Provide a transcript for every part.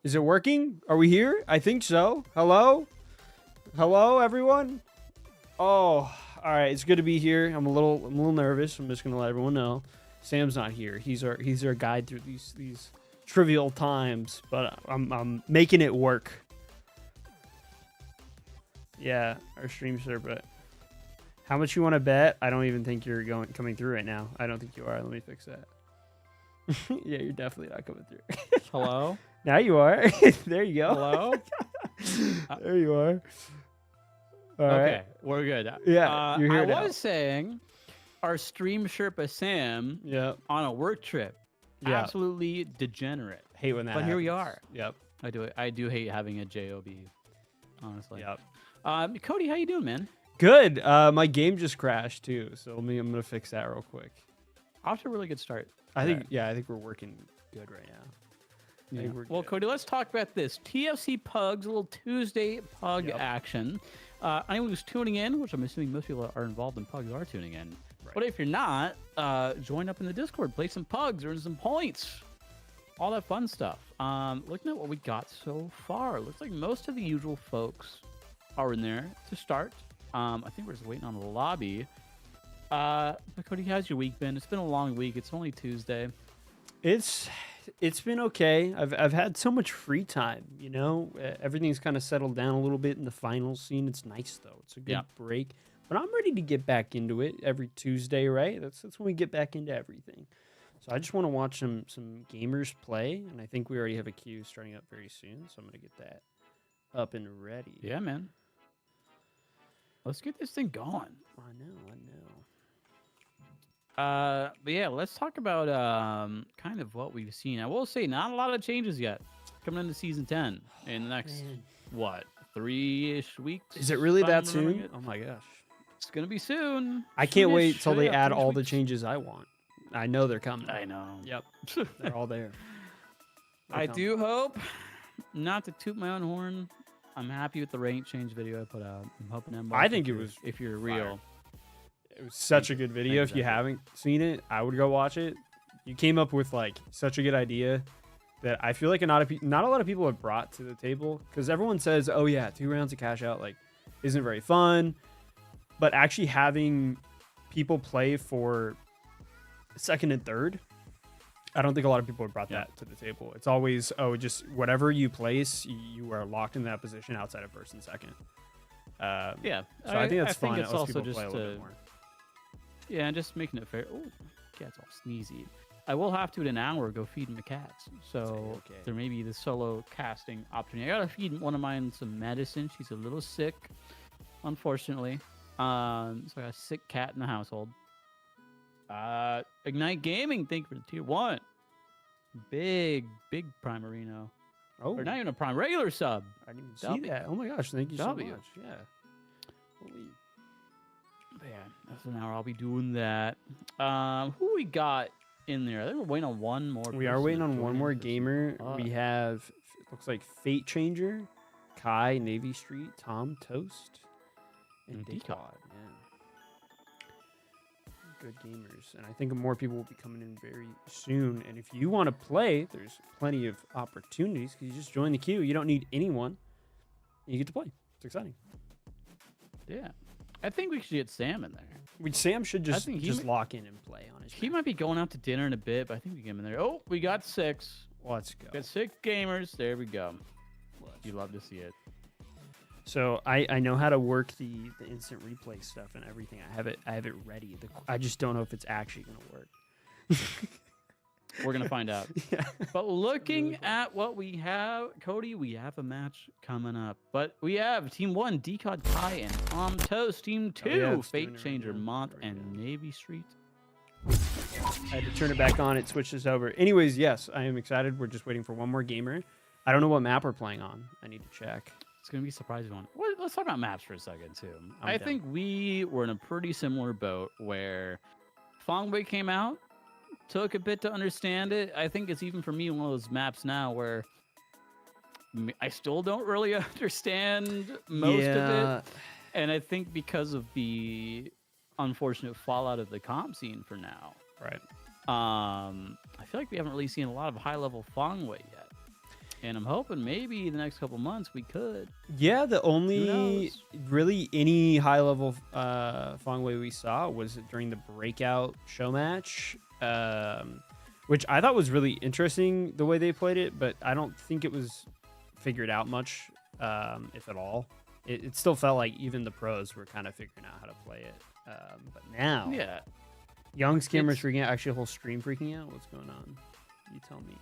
Is it working? Are we here? I think so. Hello? Hello, everyone? Oh, all right. It's good to be here. I'm a little nervous. I'm just gonna let everyone know. Sam's not here. He's our guide through these trivial times, but I'm making it work. Yeah, our stream server. How much you want to bet? I don't even think you're coming through right now. I don't think you are. Let me fix that. Yeah, you're definitely not coming through. Hello? Now you are. There you go. Hello? There you are. All Okay, right. we're good. Yeah, you're here I now. was saying our stream Sherpa Sam Yep. on a work trip. Yeah. Absolutely degenerate. Hate when that But here we happens. are. Yep. I do hate having a job, honestly. Yep. Cody, how you doing, man? Good. My game just crashed too, so I'm gonna fix that real quick. Off to a really good start. I think we're working good right now. I think we're Well, good. Cody, let's talk about this. TFC Pugs, a little Tuesday Pug Yep. action. Anyone who's tuning in, which I'm assuming most people are involved in Pugs are tuning in. Right. But if you're not, join up in the Discord, play some Pugs, earn some points. All that fun stuff. Looking at what we got so far, looks like most of the usual folks are in there to start. I think we're just waiting on the lobby. But Cody, how's your week been? It's been a long week. It's only Tuesday. It's been okay. I've had so much free time, you know. Everything's kind of settled down a little bit in the finals scene. It's nice though. It's a good break. But I'm ready to get back into it every Tuesday, right? That's when we get back into everything. So I just want to watch some gamers play, and I think we already have a queue starting up very soon. So I'm gonna get that up and ready. Yeah, man. Let's get this thing going. I know. But yeah, let's talk about kind of what we've seen. I will say, not a lot of changes yet coming into season 10 in the next what 3-ish weeks. Is it really if I'm that remembering soon? it. Oh my gosh! It's gonna be soon. I can't Soonish. wait till they Yeah, add 3 all the weeks. changes I want. I know they're coming. I know. Yep, they're all there. They're I coming. do hope, not to toot my own horn, I'm happy with the rank change video I put out. I'm hoping that I think it was if you're fire. real. It was such a good video. If you haven't seen it, I would go watch it. You came up with like such a good idea that I feel like not a lot of people have brought to the table, because everyone says, "Oh yeah, 2 rounds of cash out like isn't very fun," but actually having people play for second and third, I don't think a lot of people have brought that to the table. It's always, just whatever you place, you are locked in that position outside of first and second. Yeah. So I think that's fun. It's It lets also people just play a little bit more. yeah, and just making it fair. Oh, cat's all sneezy. I will have to in an hour go feed my cats. So Okay. there may be the solo casting opportunity. I gotta feed one of mine some medicine. She's a little sick, unfortunately. So I got a sick cat in the household. Ignite Gaming, thank you for the tier 1. Big Primarino. Oh, Or not even a prime, regular sub. I didn't even see W. that. Oh my gosh, thank you W. so much. Yeah. Holy. But yeah, that's an hour. I'll be doing that. Who we got in there? I think we're waiting on one more. We are person waiting to on join one in more for some gamer. fun. We have, it looks like Fate Changer, Kai, Navy Street, Tom Toast, and And Decod. Decod. Yeah. Good gamers. And I think more people will be coming in very soon. And if you want to play, there's plenty of opportunities, because you just join the queue. You don't need anyone. You get to play. It's exciting. Yeah, I think we should get Sam in there. Sam should just think he lock in and play on his He map. might be going out to dinner in a bit, but I think we get him in there. Oh, we got 6. Let's go. Got 6 gamers. There we go. You love to see it. So I know how to work the instant replay stuff and everything. I have it ready. I just don't know if it's actually gonna work. We're gonna find out. Yeah. But looking at what we have, Cody, we have a match coming up. But we have Team 1, Decod Kai and Tom Toast. Team 2, yeah, it's doing Fate it right Changer, now. Mont, Right and Navy Street. I had to turn it back on. It switched us over. Anyways, yes, I am excited. We're just waiting for one more gamer. I don't know what map we're playing on. I need to check. It's gonna be a surprising one. Let's talk about maps for a second too. I'm down. think we were in a pretty similar boat where Fongwei came out, took a bit to understand it. I think it's even for me one of those maps now where I still don't really understand most of it, and I think because of the unfortunate fallout of the comp scene for now, Right. I feel like we haven't really seen a lot of high level Fongwei yet. and I'm hoping maybe the next couple months we could. Yeah, the Who only knows? really any high level Fangwei we saw was during the breakout show match, which I thought was really interesting the way they played it, but I don't think it was figured out much, if at all. It still felt like even the pros were kind of figuring out how to play it. But now, Yeah. young scammers It's- freaking out. Actually, a whole stream freaking out. What's going on? You tell me.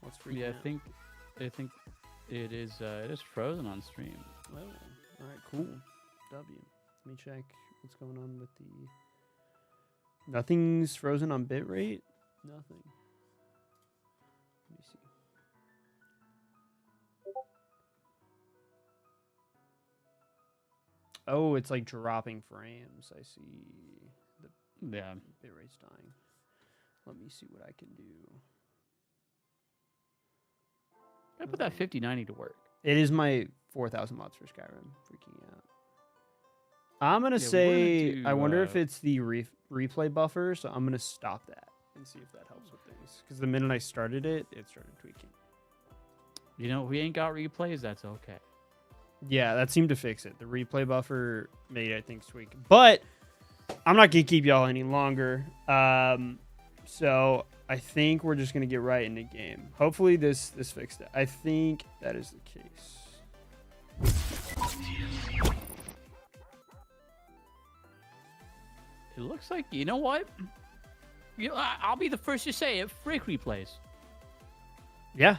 What's freaking Yeah, out? I think it is frozen on stream. Oh, all right, cool. W. Let me check what's going on with the. Nothing's frozen on bitrate. Nothing. Let me see. Oh, it's like dropping frames. I see. The Yeah. bitrate's dying. Let me see what I can do. I put that 5090 to work. It is my 4,000 mods for Skyrim. Freaking out. I'm gonna Yeah, say. do, I wonder if it's the replay buffer. So I'm gonna stop that and see if that helps with things. Because the minute I started it, it started tweaking. You know, if we ain't got replays, that's okay. Yeah, that seemed to fix it. The replay buffer made it, I think, tweak. But I'm not gonna keep y'all any longer. So I think we're just gonna get right into game. Hopefully this fixed it. I think that is the case. It looks like, you know what? I'll be the first to say it. Frick replays. Yeah,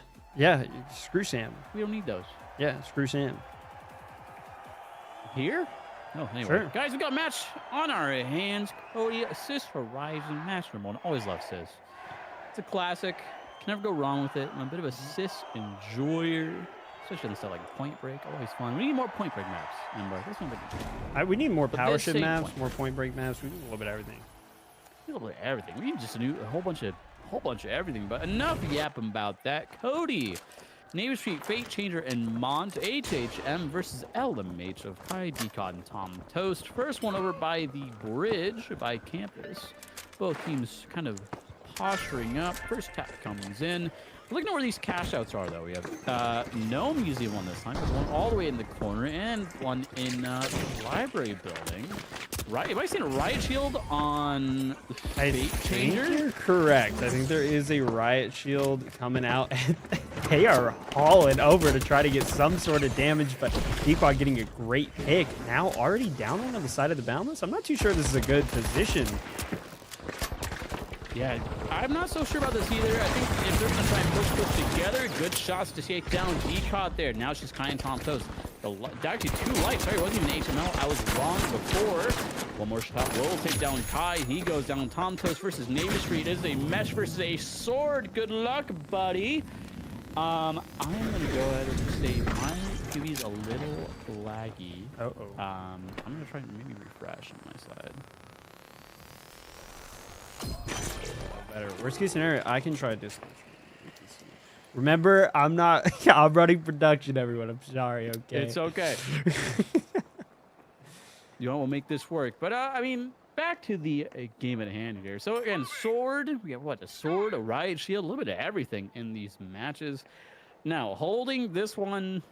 screw Sam. We don't need those. Yeah, screw Sam. Here? No, anyway. Sure. Guys, we got a match on our hands. Cody, assist Horizon Master Mode. Always love assist. It's a classic. Can never go wrong with it. I'm a bit of a assist enjoyer. Especially on stuff like Point Break. Always fun. We need more Point Break maps. Remember, this one's like We need more But power this ship same maps, point. more point break maps. We need a little bit of everything. a little bit of everything. We need just a whole bunch of everything. But enough yapping about that. Cody, Navy Street, Fate Changer, and Mont HHM versus LMH of Kai, Decod, and Tom Toast. First one over by the bridge by campus. Both teams kind of posturing up. First tap comes in. Looking at where these cash outs are, though. We have no museum one this time. There's one all the way in the corner and one in the library building. Right? Have I seen a riot shield on I Fate think Changer? you're correct. I think there is a riot shield coming out. And they are hauling over to try to get some sort of damage, but Deepod getting a great pick. Now already down on the side of the boundless. I'm not too sure this is a good position. Yeah, I'm not so sure about this either. I think if they're going to try and push together, good shots to take down Decod there. Now it's just Kai and Tom Toast. Actually, two lights. Sorry, it wasn't even HML. I was wrong before. One more shot will take down Kai. He goes down. Tom Toast versus Navy Street is a mesh versus a sword. Good luck, buddy. I'm going to go ahead and say my QB's a little laggy. Uh-oh. I'm going to try and maybe refresh on my side. Better. Worst case scenario, I can try this. Remember, I'm not. I'm running production, everyone. I'm sorry. Okay. It's okay. You know, we'll make this work. But, I mean, back to the game at hand here. So, again, sword. We have, what, a sword, a riot shield, a little bit of everything in these matches. Now, holding this one,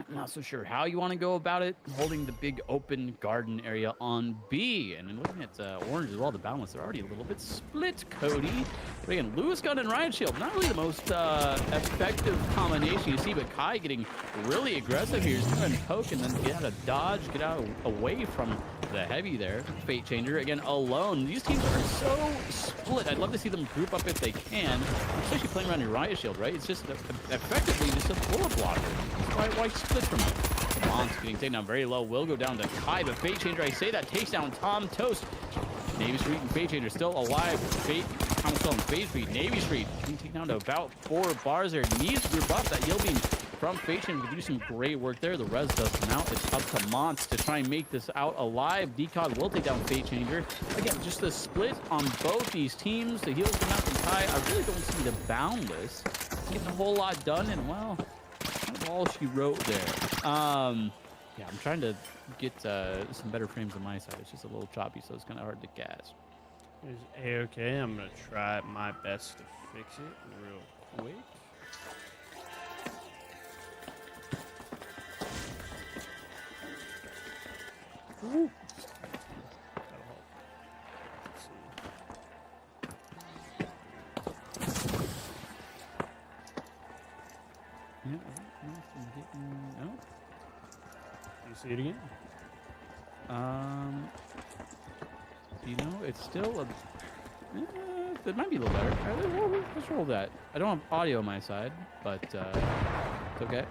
I'm not so sure how you want to go about it. Holding the big open garden area on B. And then looking at orange as well, the balance, they're already a little bit split, Cody. But again, Lewis Gun and Riot Shield, not really the most effective combination you see, but Kai getting really aggressive here. He's going to poke and then get out of dodge, get out away from the heavy there. Fate Changer, again, alone. These teams are so split. I'd love to see them group up if they can, especially playing around your Riot Shield, right? It's just effectively just a bullet blocker. Why split from it? Mon's getting taken down very low. Will go down to Kai, but Fate Changer, I say that, takes down Tom Toast. Navy Street and Fate Changer still alive. Tom still on Fate Street. Navy Street can take down to about 4 bars there. Needs to group up that Yield Beam from Fate Changer. We can do some great work there. The res does come out. It's up to Mont to try and make this out alive. Decod will take down Fate Changer. Again, just a split on both these teams. The heals come out from Kai. I really don't see the Boundless getting a whole lot done, and well, kind of all she wrote there. Yeah, I'm trying to get some better frames on my side. It's just a little choppy, so it's kind of hard to catch. Is A-okay. I'm going to try my best to fix it real quick. Ooh. That'll help. Let's see. Yeah, no. Do you see it again? You know, it's still a. It might be a little better. Let's roll that. I don't have audio on my side, but it's okay.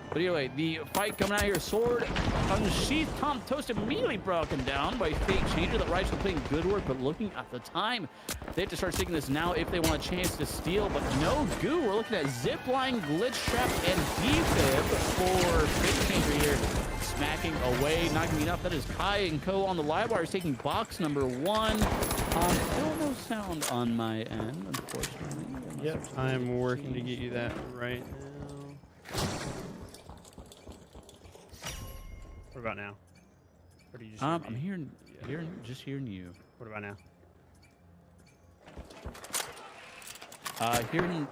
But anyway, the fight coming out here, sword unsheathed. Tom Toast immediately broken down by Fake Changer. The Rights are putting good work, but looking at the time, they have to start taking this now if they want a chance to steal. But no goo. We're looking at zipline, glitch trap, and defib for Fake Changer here. Smacking away, not gonna be enough. That is Kai and Co on the live wires taking box number 1. Still no sound on my end, unfortunately. Yep, I'm working to get you that right now. What about now? Or do you just I'm hearing you. What about now? Hearing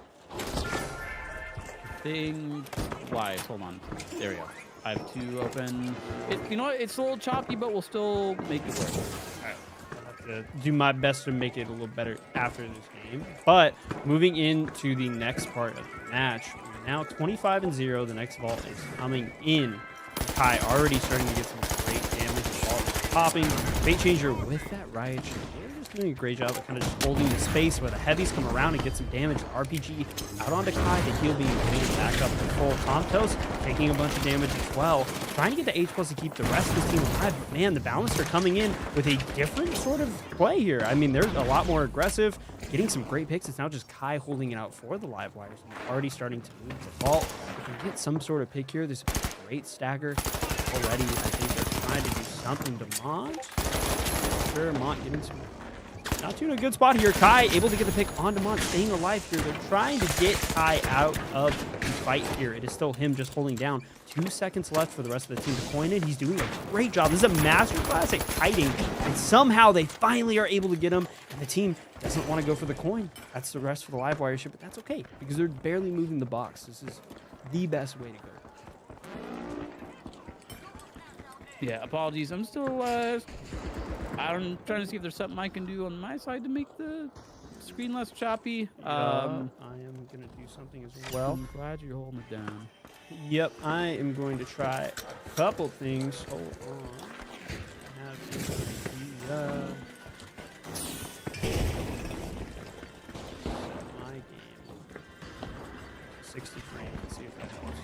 thing. Why? Hold on. There we go. I have 2 open. You know what? It's a little choppy, but we'll still make it work. All right. I'll have to do my best to make it a little better after this game. But moving into the next part of the match, we're now 25-0. The next vault is coming in. Kai already starting to get some great damage. The vault is popping. Fate Changer with that riot shield. They're just doing a great job of kind of just holding the space where the heavies come around and get some damage. RPG out onto Kai. The heal being made back up to full. Tomtos taking a bunch of damage as well. Trying to get the H+ to keep the rest of the team alive. But man, the Balanced are coming in with a different sort of play here. I mean, they're a lot more aggressive. Getting some great picks. It's now just Kai holding it out for the live wires. And already starting to move the vault. If we get some sort of pick here, there's a great stagger already. I think they're trying to do something to Mont. Sure, Mont getting some. Not too in a good spot here. Kai able to get the pick onto Mont, staying alive here. They're trying to get Kai out of the fight here. It is still him just holding down. 2 seconds left for the rest of the team to coin it. He's doing a great job. This is a masterclass at kiting, and somehow they finally are able to get him, and the team doesn't want to go for the coin. That's the rest for the live wire ship, but that's okay because they're barely moving the box. This is the best way to go. Yeah, apologies. I'm still I'm trying to see if there's something I can do on my side to make the screen less choppy. I am going to do something as well. I'm glad you're holding it down. Yep, I am going to try a couple things. Hold on. I have my game. 60 frames. Let's see if that helps.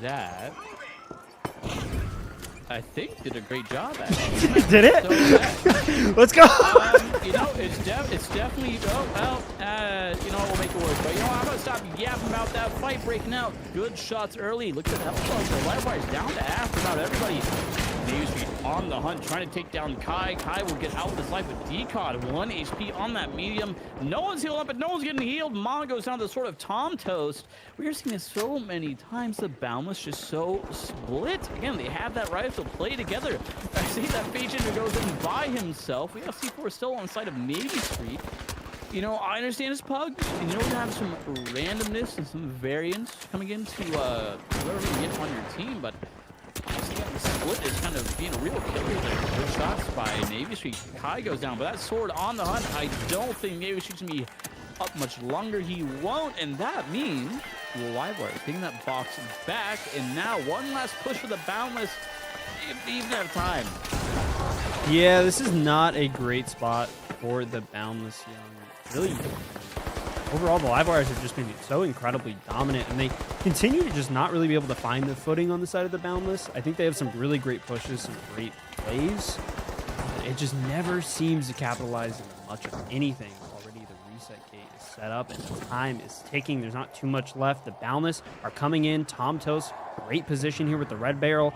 That I think did a great job at it. Did it? So, Let's go. You know, it's definitely. Oh well, you know what, we'll make it work. But you know what, I'm gonna stop yapping about that fight breaking out. Good shots early. Look at the health bars. The live wire's down to half. About everybody. Navy Street on the hunt, trying to take down Kai. Kai will get out of this life with Decod. 1 HP on that medium. No one's healed up, but no one's getting healed. Mon goes down to sort of Tom Toast. We are seeing this so many times. The Boundless just so split. Again, they have that right to play together. I see that Phage goes in by himself. We have C4 still on the side of Navy Street. You know, I understand it's Pug, and you know, you have some randomness and some variance coming into whoever you get on your team, but the split is kind of being a real killer there. Good shots by Navy Street. Kai goes down, but that sword on the hunt, I don't think Navy Street's gonna be up much longer. He won't, and that means the live wire getting that box back, and now one last push for the Boundless. If they even have time. Yeah, this is not a great spot for the Boundless Young. Really, overall, the live wires have just been so incredibly dominant, and they continue to just not really be able to find the footing on the side of the Boundless. I think they have some really great pushes, some great plays. It just never seems to capitalize on much of anything. Already the reset gate is set up, and time is ticking. There's not too much left. The Boundless are coming in. Tom Toast, great position here with the red barrel.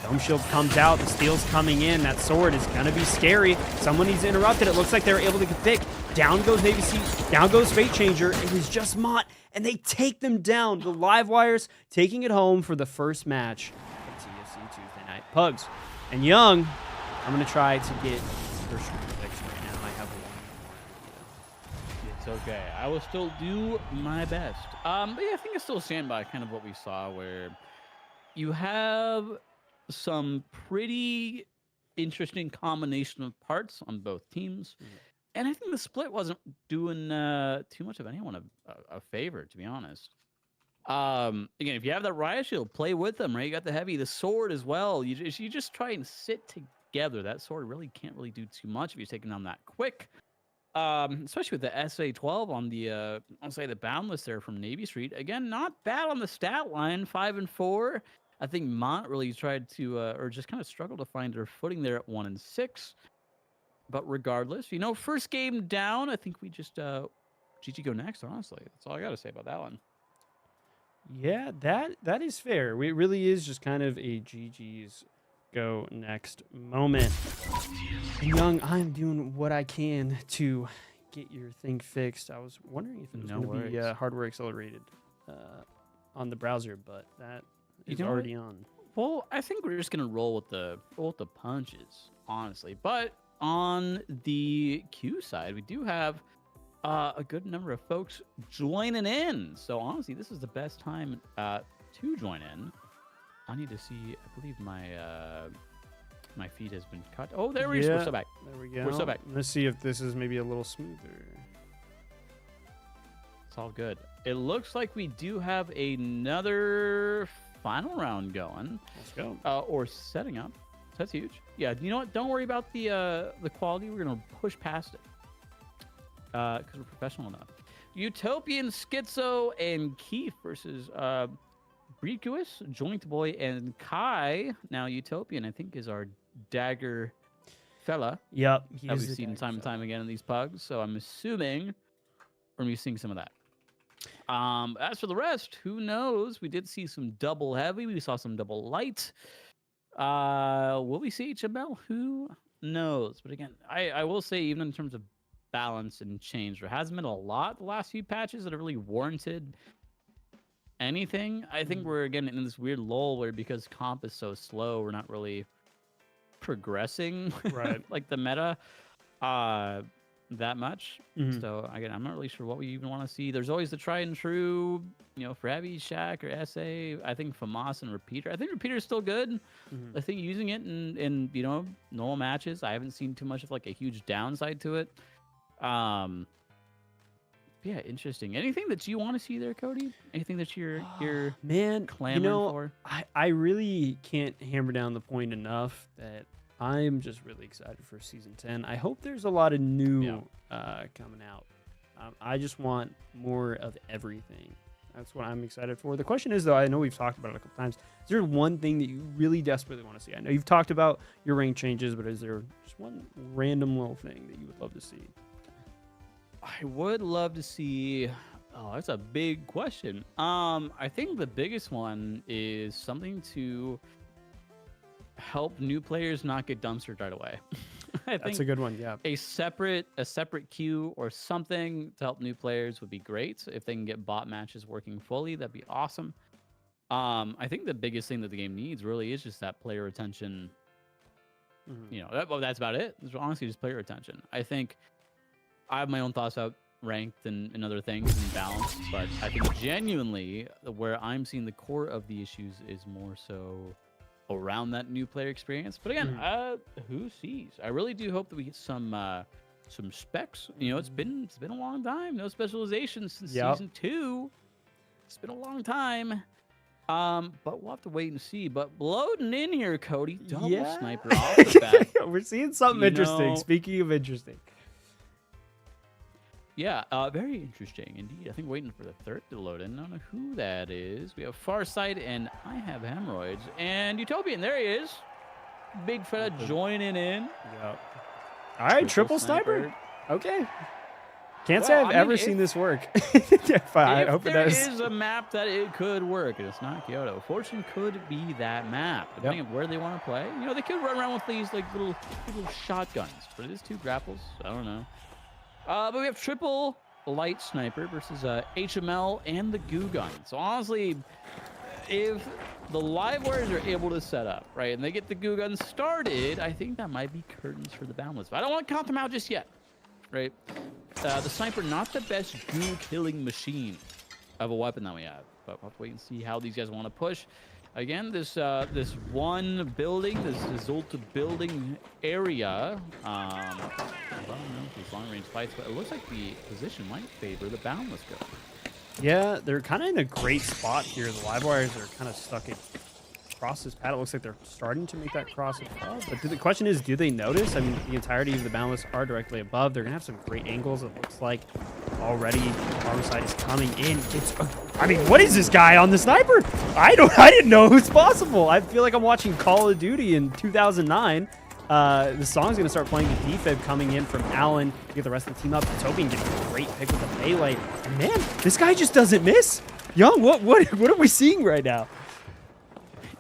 Dome shield comes out, the steel's coming in, that sword is gonna be scary. Someone needs to interrupt it. It looks like they were able to get pick. Down goes Navy Sea, down goes Fate Changer. It was just Mott, and they take them down. The live wires taking it home for the first match at TFC Tuesday Night Pugs. And Young, I'm gonna try to get first picks right now. I have one. It's okay. I will still do my best. But yeah, I think I still stand by kind of what we saw where you have some pretty interesting combination of parts on both teams. And I think the split wasn't doing too much of anyone a favor, to be honest. Again, if you have that riot shield, play with them, right? You got the heavy, the sword as well. You just try and sit together. That sword really can't really do too much if you're taking down that quick. Especially with the SA-12 on the I'll say the Boundless there from Navy Street. Again, not bad on the stat line, 5 and 4. I think Mont really tried to or just kind of struggled to find their footing there at 1 and 6. But regardless, you know, first game down, I think we just GG go next, honestly. That's all I got to say about that one. Yeah, that is fair. It really is just kind of a GG's go next moment. Young, I'm doing what I can to get your thing fixed. I was wondering if it was going to be hardware accelerated on the browser, but that is already on. Well, I think we're just going to roll with the punches, honestly. But on the Q side, we do have a good number of folks joining in. So honestly, this is the best time to join in. I need to see. I believe my feed has been cut. Oh, there we go. We're so back. There we go. We're so back. Let's see if this is maybe a little smoother. It's all good. It looks like we do have another final round going. Let's go. Or setting up. So that's huge. Yeah. You know what? Don't worry about the quality. We're gonna push past it because we're professional enough. Utopian, Schizo, and Keith versus Brikuis, Joint Boy, and Kai. Now Utopian, I think, is our dagger fella. Yep. That we've seen time and time again in these pugs. So I'm assuming we're gonna be seeing some of that. As for the rest, who knows? We did see some double heavy. We saw some double light. Will we see HML? Who knows? But again, I will say, even in terms of balance and change, there hasn't been a lot the last few patches that have really warranted anything. I think we're again in this weird lull where, because comp is so slow, we're not really progressing right like the meta that much. So again, I'm not really sure what we even want to see. There's always the tried and true, you know, for heavy Shaq or SA. I think FAMAS and Repeater. I think Repeater is still good. I think using it in you know, normal matches, I haven't seen too much of like a huge downside to it. Yeah, interesting. Anything that you want to see there, Cody? Anything that you're man clamoring for? I really can't hammer down the point enough that I'm just really excited for season 10. I hope there's a lot of new coming out. I just want more of everything. That's what I'm excited for. The question is, though, I know we've talked about it a couple times. Is there one thing that you really desperately want to see? I know you've talked about your rank changes, but is there just one random little thing that you would love to see? I would love to see. Oh, that's a big question. I think the biggest one is something to help new players not get dumpstered right away. That's a good one. Yeah. A separate queue or something to help new players would be great. If they can get bot matches working fully, that'd be awesome. I think the biggest thing that the game needs really is just that player retention. You know, that's about it. It's honestly just player retention. I think I have my own thoughts about ranked and other things and balance, but I think genuinely where I'm seeing the core of the issues is more so around that new player experience. But again, who sees? I really do hope that we get some specs. You know, it's been a long time. No specialization since season 2. It's been a long time. But we'll have to wait and see. But loading in here, Cody, double sniper off the bat. We're seeing something interesting. Speaking of interesting. Yeah, very interesting indeed. I think waiting for the third to load in. I don't know who that is. We have Farsight and I have Hemorrhoids. And Utopian, there he is. Big fella joining in. Yep. All right, triple sniper. Okay. Can't say I've ever seen this work. I hope it does. There is a map that it could work, and it's not Kyoto. Fortune could be that map, depending on where they want to play. You know, they could run around with these like little shotguns, but it is 2 grapples. So I don't know. But we have triple light sniper versus HML and the goo gun. So honestly, if the live warriors are able to set up, right, and they get the goo gun started, I think that might be curtains for the Boundless. But I don't want to count them out just yet, right? The sniper, not the best goo killing machine of a weapon that we have. But we'll have to wait and see how these guys want to push. Again, this one building, this Zolta building area. I don't know if these long-range fights, but it looks like the position might favor the Boundless go. Yeah, they're kind of in a great spot here. The live wires are kind of stuck across this pad. It looks like they're starting to make that cross above. But the question is, do they notice? I mean, the entirety of the Boundless are directly above. They're going to have some great angles. It looks like already Farmer side is coming in. I mean, what is this guy on the sniper? I didn't know it was possible. I feel like I'm watching Call of Duty in 2009. The song's going to start playing. The defib coming in from Allen to get the rest of the team up. Tobian getting a great pick with the melee. And man, this guy just doesn't miss. Young, what are we seeing right now?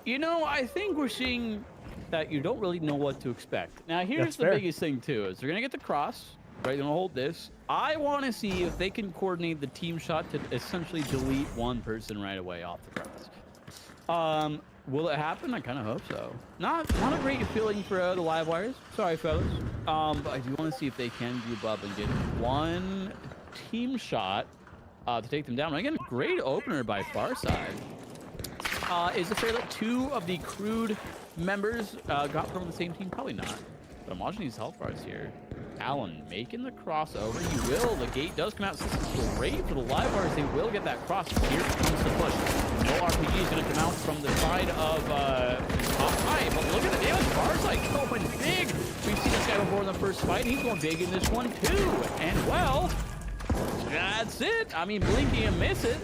You know, I think we're seeing that you don't really know what to expect. Now, here's That's the fair. biggest thing, too, is they're going to get the cross. Right, they're going to hold this. I want to see if they can coordinate the team shot to essentially delete one person right away off the cross. Will it happen? I kind of hope so. Not a great feeling for the live wires. Sorry, fellas. But I do want to see if they can group up and get one team shot to take them down. Again, great opener by Farside. Is it fair that two of the Crude members got from the same team? Probably not. But I'm watching these health bars here. Allen making the crossover. He will. The gate does come out. So this is great for the live bars. They will get that cross. Here comes the push. No RPG is going to come out from the side of top high. But look at the damage. Farside going big. We've seen this guy before in the first fight. He's going big in this one too. And well, that's it. I mean, blinking and miss it.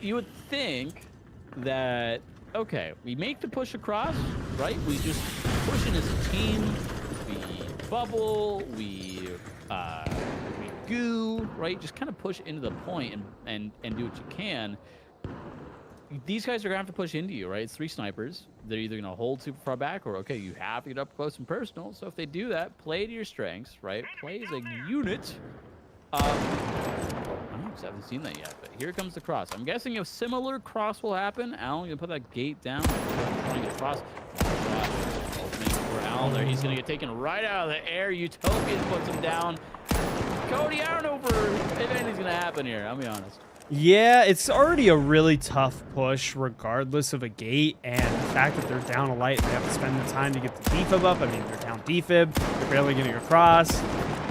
You would think that, okay, we make the push across, right? We just push in as a team. We bubble, we goo, right? Just kind of push into the point and do what you can. These guys are gonna have to push into you, right? It's 3 snipers. They're either gonna hold super far back, or okay, you have to get up close and personal. So if they do that, play to your strengths, right? Play as a unit. I haven't seen that yet, but here comes the cross. I'm guessing a similar cross will happen. Allen gonna put that gate down. Trying to get across. Opening for Allen there. He's gonna get taken right out of the air. Utopian puts him down. Cody, I don't know if anything's gonna happen here. I'll be honest. Yeah, it's already a really tough push regardless of a gate, and the fact that they're down a light, they have to spend the time to get the defib up. I mean, they're down defib, they're barely getting across.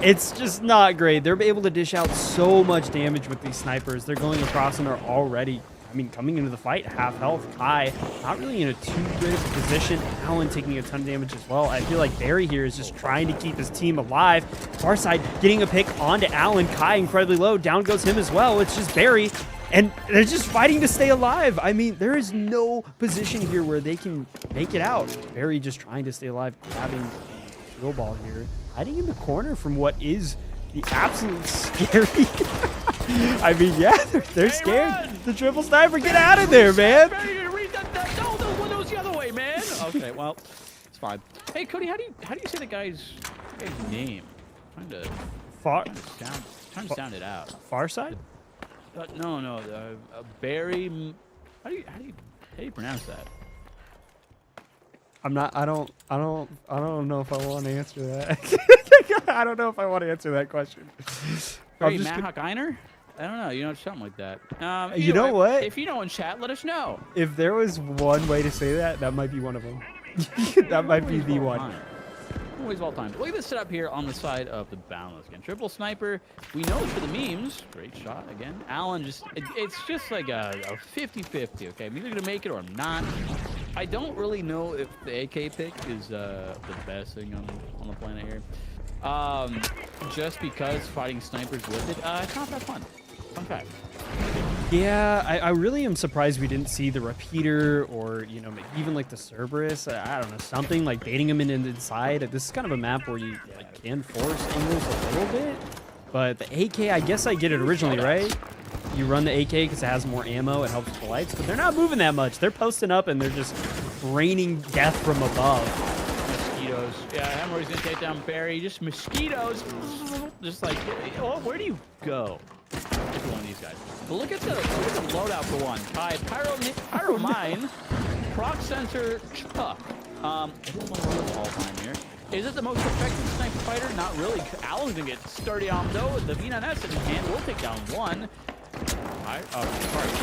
It's just not great. They're able to dish out so much damage with these snipers. They're going across and are already, I mean, coming into the fight, half health. Kai, not really in a too good of a position. Allen taking a ton of damage as well. I feel like Barry here is just trying to keep his team alive. Farside getting a pick onto Allen. Kai incredibly low. Down goes him as well. It's just Barry. And they're just fighting to stay alive. I mean, there is no position here where they can make it out. Barry just trying to stay alive, grabbing the drill ball here. Hiding in the corner from what is the absolute scary. I mean, yeah, they're scared. Run! The triple sniper, get out of there, man. No, the window's the other way, man. Okay, well, it's fine. Hey, Cody, how do you say the guy's name? Trying to sound it out. Farside? No, Barry. How do you pronounce that? I don't know if I want to answer that. I don't know if I want to answer that question. Barry Mahawk Einer? I don't know. You know, something like that. You know what? If you know in chat, let us know. If there was one way to say that, that might be one of them. That might be the one. Always of all time. Look at this setup here on the side of the Boundless. Again, triple sniper. We know for the memes. Great shot again. Allen just, it's just like a 50-50. Okay, I'm either going to make it or I'm not. I don't really know if the AK pick is the best thing on the planet here. Just because fighting snipers with it, it's not that fun. Fun fact. Yeah, I really am surprised we didn't see the repeater or, you know, even like the Cerberus. I don't know, something like baiting him inside. This is kind of a map where you like, can force angles a little bit. But the AK, I guess I get it originally, right? You run the AK because it has more ammo. It helps with the lights. But they're not moving that much. They're posting up and they're just raining death from above. Mosquitoes. Yeah, Emery's going to take down Barry. Just mosquitoes. Just like, oh, where do you go? If you're one of these guys. But look at the loadout for one. Kai, Pyro Mine, Proc Sensor, Chuck. I don't know what's all time here. Is it the most effective sniper fighter? Not really. Allen's gonna get sturdy on though. The V9S in hand will take down one. Sorry,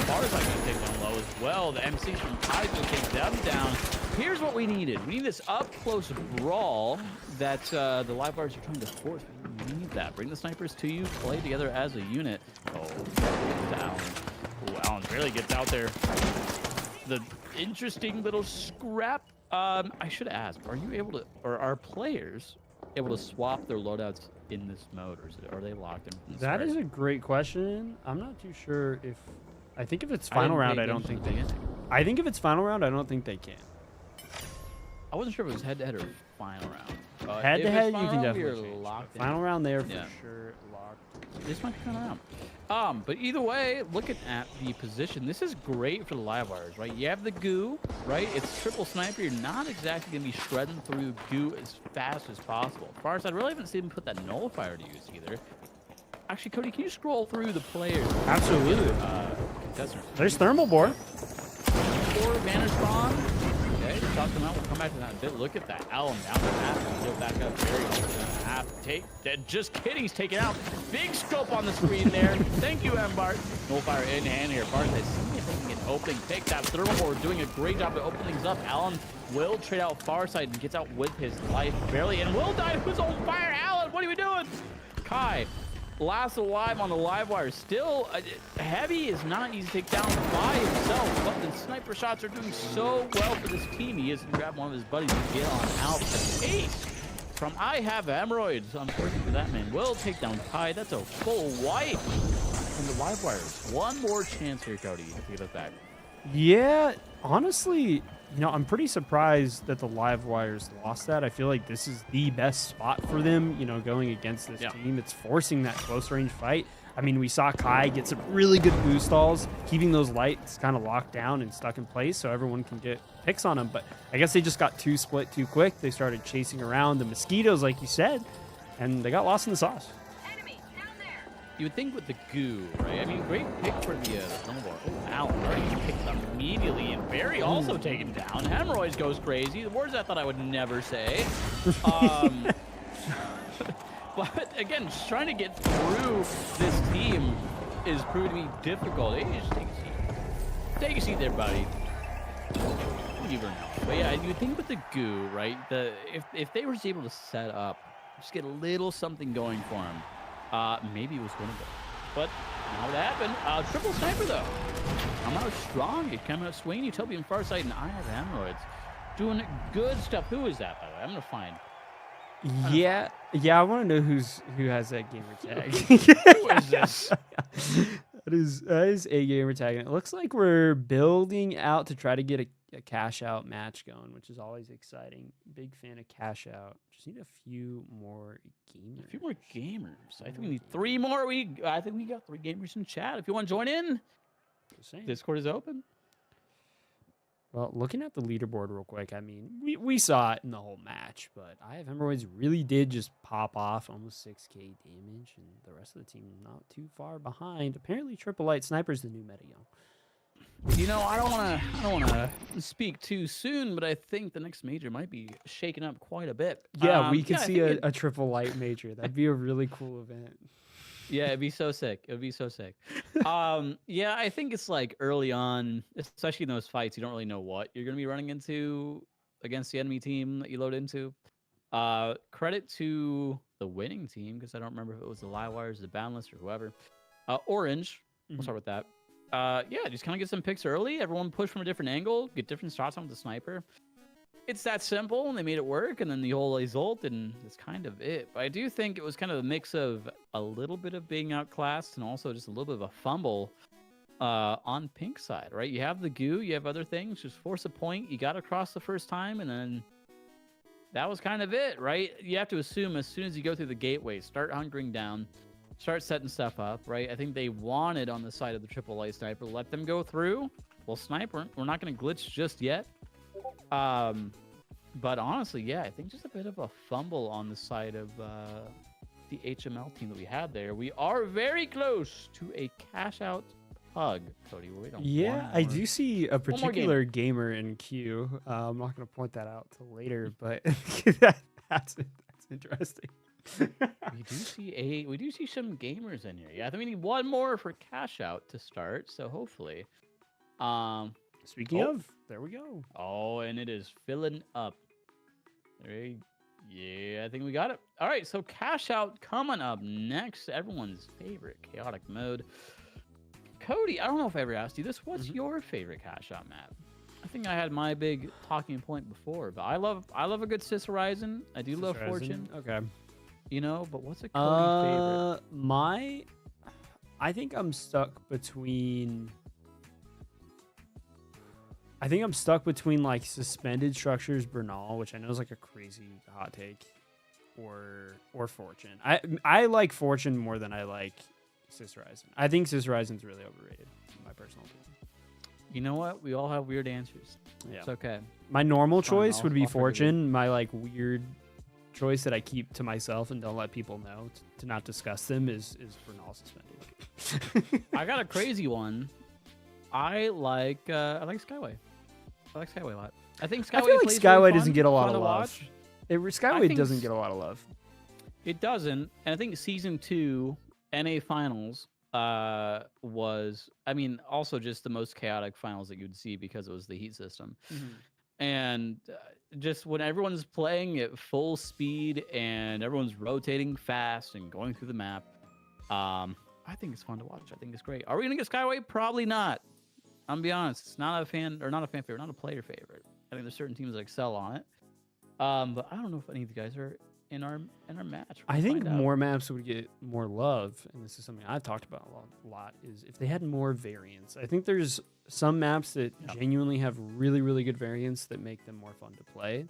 Bars are going to take down low as well. The MCs from Tide will take them down. Here's what we needed. We need this up-close brawl that the live bars are trying to force. We need that. Bring the snipers to you. Play together as a unit. Oh, to Allen. Ooh, Allen really gets out there. The interesting little scrap. I should ask, are you able to, or are players able to swap their loadouts in this mode, or are they locked in from the start? That is a great question. I'm not too sure if... I think if it's final round, I don't think they can. I think if it's final round, I don't think they can. I wasn't sure if it was head-to-head or final round. Head-to-head, you can definitely change. Locked Final round there for Yeah. sure. Locked. This might be final round. But either way, looking at the position, this is great for the live wires, right? You have the goo, right? It's triple sniper. You're not exactly going to be shredding through goo as fast as possible. Farside, I really haven't seen him put that nullifier to use either. Actually, Cody, can you scroll through the players? Absolutely. Contestants. There's Thermal Bore. 4 Vanish Bomb. Okay, toss them out. We'll come back to that in a bit. Look at that. Allen down the half and go back up. Very half. Just kidding. He's taken out. Big scope on the screen there. Thank you, M. Bart. Nullifier in hand here. Bart has seen if he can get opening. Pick that Thermal doing a great job of opening things up. Allen will trade out Farside and gets out with his life barely. And will die. Who's on fire? Allen, what are we doing? Kai. Last alive on the live wire. Still, Heavy is not easy to take down by himself, but the sniper shots are doing so well for this team. He is to grab one of his buddies to get on out. The ace from I Have Hemorrhoids. Unfortunately for that man, will take down Kai. That's a full wipe from the live wires. One more chance here, Cody, to get us back. Yeah, honestly, you know, I'm pretty surprised that the live wires lost that. I feel like this is the best spot for them, you know, going against this team. It's forcing that close range fight. I mean, we saw Kai get some really good boost stalls, keeping those lights kind of locked down and stuck in place so everyone can get picks on them. But I guess they just got too split too quick. They started chasing around the mosquitoes, like you said, and they got lost in the sauce. You would think with the goo, right? I mean, great pick for the snowball. Oh, Allen already picked up immediately, and Barry also taken down. Hemorrhoids goes crazy. The words I thought I would never say. But again, just trying to get through this team is proving to be difficult. Hey, just take a seat. Take a seat there, buddy. But yeah, you would think with the goo, right? If they were able to set up, just get a little something going for him. Maybe it was winnable, but not what happened. Triple sniper though. I'm out strong. It coming out swinging. Utopia and Farsight, and I Have Hemorrhoids doing good stuff. Who is that, by the way? I'm gonna find. Yeah, I want to know who has that gamer tag. Who is this? That is a gamer tag, and it looks like we're building out to try to get a cash out match going, which is always exciting. Big fan of cash out. Just need a few more gamers. A few more gamers. I think we need 3 more. I think we got 3 gamers in chat. If you want to join in, Discord is open. Well, looking at the leaderboard real quick, I mean, we saw it in the whole match, but I Have Hemorrhoids really did just pop off almost 6K damage, and the rest of the team not too far behind. Apparently, Triple Light Sniper's the new meta, young. You know, I don't want to speak too soon, but I think the next major might be shaking up quite a bit. Yeah, we could see a Triple Light major. That'd be a really cool event. Yeah, it'd be so sick. It would be so sick. Yeah, I think it's like early on, especially in those fights, you don't really know what you're going to be running into against the enemy team that you load into. Credit to the winning team, because I don't remember if it was the Live Wires, the Boundless, or whoever. Orange, we'll start with that. Yeah, just kind of get some picks early. Everyone push from a different angle, get different shots on with the sniper. It's that simple, and they made it work, and then the whole result, and that's kind of it. But I do think it was kind of a mix of a little bit of being outclassed and also just a little bit of a fumble on pink side, right? You have the goo, you have other things, just force a point, you got across the first time, and then that was kind of it, right? You have to assume as soon as you go through the gateway, start hunkering down, start setting stuff up, right? I think they wanted on the side of the Triple Light Sniper, let them go through. Well, Sniper, we're not going to glitch just yet. But honestly, yeah, I think just a bit of a fumble on the side of the HML team that we had there. We are very close to a cash out pug, Cody. We're waiting on yeah, I do see a particular gamer in queue. I'm not going to point that out till later, but that's interesting. We do see some gamers in here. Yeah, I think we need one more for cash out to start. So hopefully, Speaking of, there we go. Oh, and it is filling up. Yeah, I think we got it. All right, so cash out coming up next. Everyone's favorite chaotic mode. Cody, I don't know if I ever asked you this. What's your favorite cash out map? I think I had my big talking point before, but I love a good Sis Horizon. I do love Fortune. Okay. You know, but what's a Cody favorite? I think I'm stuck between like suspended structures Bernal, which I know is like a crazy hot take, or Fortune. I like Fortune more than I like Sis Horizon. I think Sis Horizon's really overrated, in my personal opinion. You know what? We all have weird answers. Yeah. It's okay. My normal choice would be I'll forgive you. Fortune. My like weird choice that I keep to myself and don't let people know to not discuss them is Bernal suspended. I got a crazy one. I like Skyway. I like Skyway a lot. I think Skyway. I feel like plays Skyway really doesn't fun, get a lot fun of to love. watch. Skyway doesn't get a lot of love. It doesn't, and I think season 2 NA finals was, I mean, also just the most chaotic finals that you'd see because it was the heat system, and just when everyone's playing at full speed and everyone's rotating fast and going through the map, I think it's fun to watch. I think it's great. Are we gonna get Skyway? Probably not. I'm gonna be honest. It's not a fan favorite, not a player favorite. I think there's certain teams that excel on it. But I don't know if any of you guys are in our match. I think more maps would get more love, and this is something I've talked about a lot, is if they had more variants. I think there's some maps that genuinely have really, really good variants that make them more fun to play.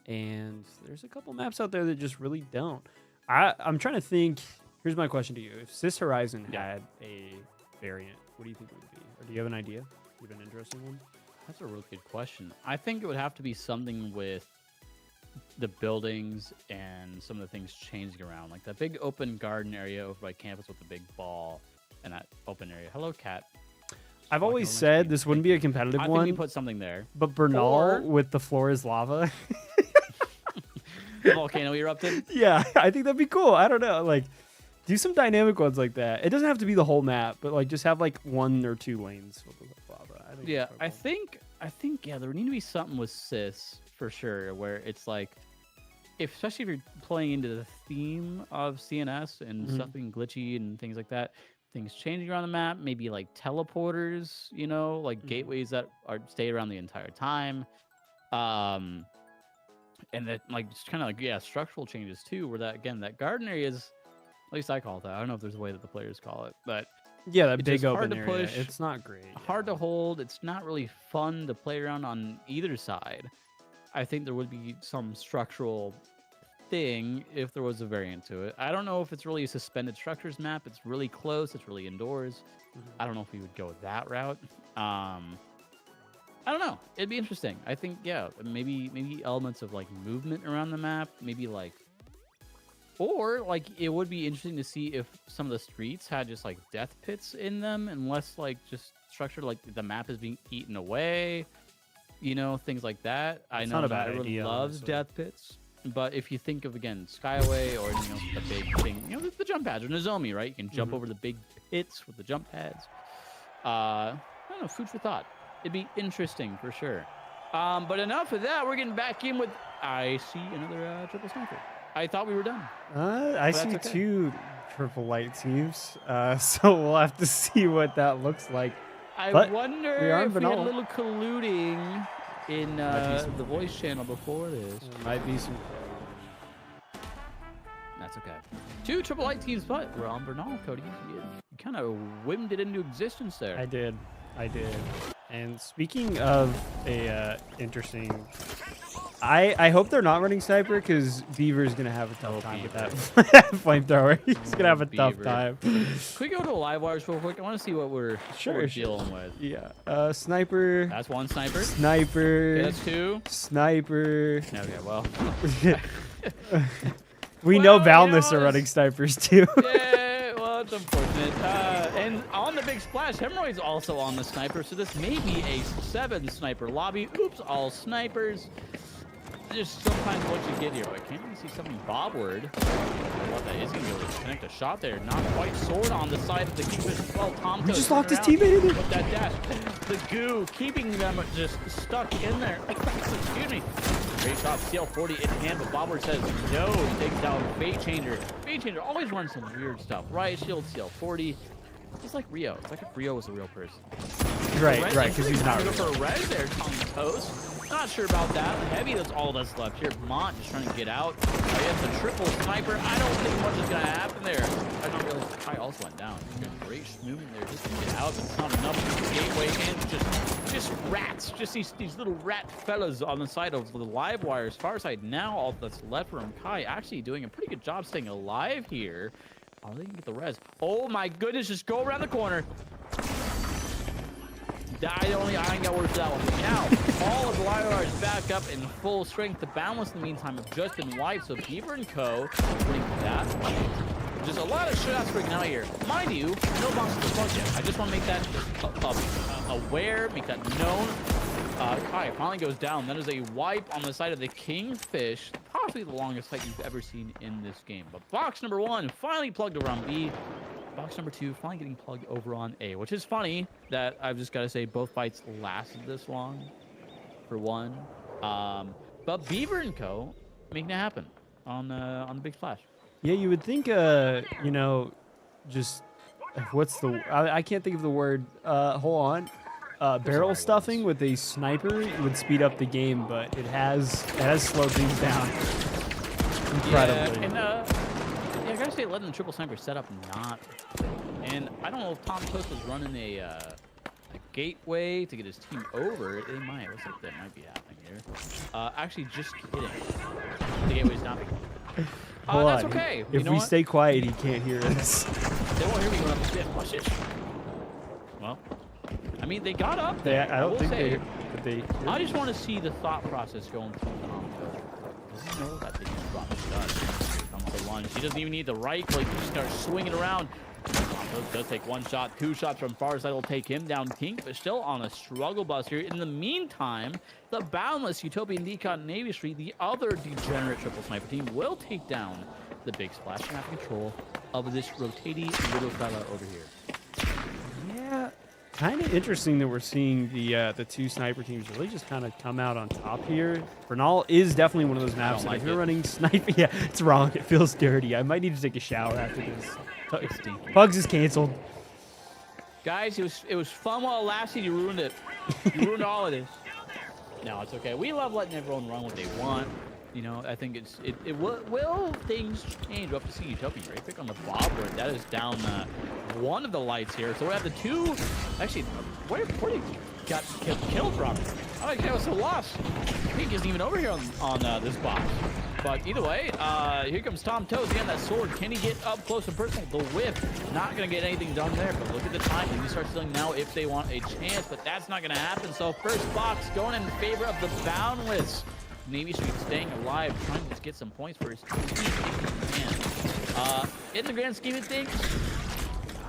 And there's a couple maps out there that just really don't. I'm trying to think. Here's my question to you. If Sis Horizon had a variant, what do you think it would be? Or do you have an idea? Do you have an interesting one? That's a really good question. I think it would have to be something with the buildings and some of the things changing around, like that big open garden area over by campus with the big ball and that open area. Hello, cat. I've always said this wouldn't be a competitive one. I think we put something there. But Bernal with the floor is lava. The volcano erupted. Yeah, I think that'd be cool. I don't know, like do some dynamic ones like that. It doesn't have to be the whole map, but like just have like 1 or 2 lanes with lava. I think I think there would need to be something with Sis for sure, where it's like, especially if you're playing into the theme of CNS and stuff being glitchy and things like that, things changing around the map, maybe like teleporters, you know, like gateways that stay around the entire time, and that like just kind of like structural changes too, where that garden area is, at least I call it that. I don't know if there's a way that the players call it, but yeah, that big open hard to area. Push, it's not great. Hard to hold. It's not really fun to play around on either side. I think there would be some structural thing if there was a variant to it. I don't know if it's really a suspended structures map. It's really close. It's really indoors. I don't know if we would go that route. I don't know. It'd be interesting. I think, maybe elements of like movement around the map. Maybe like, or like it would be interesting to see if some of the streets had just like death pits in them, and less like just structured like the map is being eaten away. You know, things like that. I know that everyone loves death pits, but if you think of, again, Skyway or the big thing, the jump pads or Nozomi, right? You can jump over the big pits with the jump pads. I don't know, food for thought. It'd be interesting for sure. But enough of that. We're getting back in with. I see another triple sniper. I thought we were done. I see 2 triple light teams. So we'll have to see what that looks like. I wonder if we had a little colluding in the voice channel before this. There might be some. That's okay. 2 triple light teams, but we're on Bernal, Cody. You kind of whimmed it into existence there. I did. And speaking of a interesting, I hope they're not running sniper, because Beaver's gonna have a tough time with that flamethrower. He's gonna have a tough time. Can we go to live wires real quick? I want to see what we're dealing with. Yeah. Sniper. That's 1 sniper. Sniper. Okay, that's 2. Sniper. Okay, well. We know Boundless are running snipers too. Yeah, well, it's unfortunate. And on the big splash, Hemorrhoid's also on the sniper, so this may be a 7 sniper lobby. Oops, all snipers. just sometimes what you get here. I can't even see something Bobward. What that is going to be able to connect a shot there. Not quite sword on the side of the Kingfish as well. Tom He just locked his teammate in there. With that dash. The goo keeping them just stuck in there. Excuse me. Great shot. CL40 in hand, but Bobward says no. He takes down Fate Changer. Fate Changer always runs some weird stuff. Riot Shield, CL40. He's like Rio. It's like if Rio was a real person. Right, because he's not real. real. For a res there, Tom Toast. Not sure about that. Heavy, that's all that's left here. Mont just trying to get out. He has a triple sniper. I don't think much is going to happen there. I don't realize Kai also went down. Great movement there just to get out, but it's not enough. Gateway in, just rats. Just these little rat fellas on the side of the live wires. Far side now, all that's left from Kai actually doing a pretty good job staying alive here. Oh, they can get the res. Oh my goodness, just go around the corner. I ain't got words for that one. Now, all of the wires back up in full strength. The balance in the meantime have just been wiped, so Beaver and Co. winning that. Just a lot of shutouts breaking out here. Mind you, no box to the plug yet. I just want to make that aware, make that known. Kai finally goes down. That is a wipe on the side of the Kingfish. Possibly the longest fight you've ever seen in this game. But box number 1 finally plugged over on B. Box number 2 finally getting plugged over on A, which is funny that I've just got to say both fights lasted this long, for one. But Beaver and Co. making it happen on the big splash. Yeah, you would think, you know, just what's the? I can't think of the word. Hold on. Barrel stuffing with a sniper would speed up the game, but it has slowed things down incredibly. Yeah, and I gotta say, letting the triple sniper set up not. And I don't know if Tom Toast was running a gateway to get his team over. It might. Looks like that might be happening here. Actually, just kidding. The gateway's not big. Hold that's on. okay. If we stay quiet, he can't hear us. They won't hear me when I'm shit. Watch it. Well, I mean, they got up there. I don't think they. I just want to see the thought process going through Tom Toast. Does he know that they can drop his gun? Comes to lunge. He doesn't even need the right click. He just starts swinging around. Does take 1 shot, 2 shots from far side will take him down. Kingfish still on a struggle bus here. In the meantime, the boundless Utopian Decon Navy Street, the other degenerate triple sniper team, will take down the big splash and have control of this rotating little fella over here. Yeah, kind of interesting that we're seeing the 2 sniper teams really just kind of come out on top here. Bernal is definitely one of those maps that if you're running sniper, yeah, it's wrong. It feels dirty. I might need to take a shower after this. Pugs is canceled. Guys, it was fun while it lasted. You ruined it. You ruined all of this. No, it's okay. We love letting everyone run what they want. You know, I think it will things change. We'll have to see Utopian great pick on the bobbler. That is down one of the lights here. So we have the 2. Actually, where did got killed from? Oh, that was a loss. Pink isn't even over here on this box. But either way, here comes Tom Toes again. That sword. Can he get up close and personal? The whip. Not going to get anything done there. But look at the time. They start stealing now if they want a chance. But that's not going to happen. So first box going in favor of the Boundless. Navy Street staying alive, trying to just get some points for his team. In the grand scheme of things,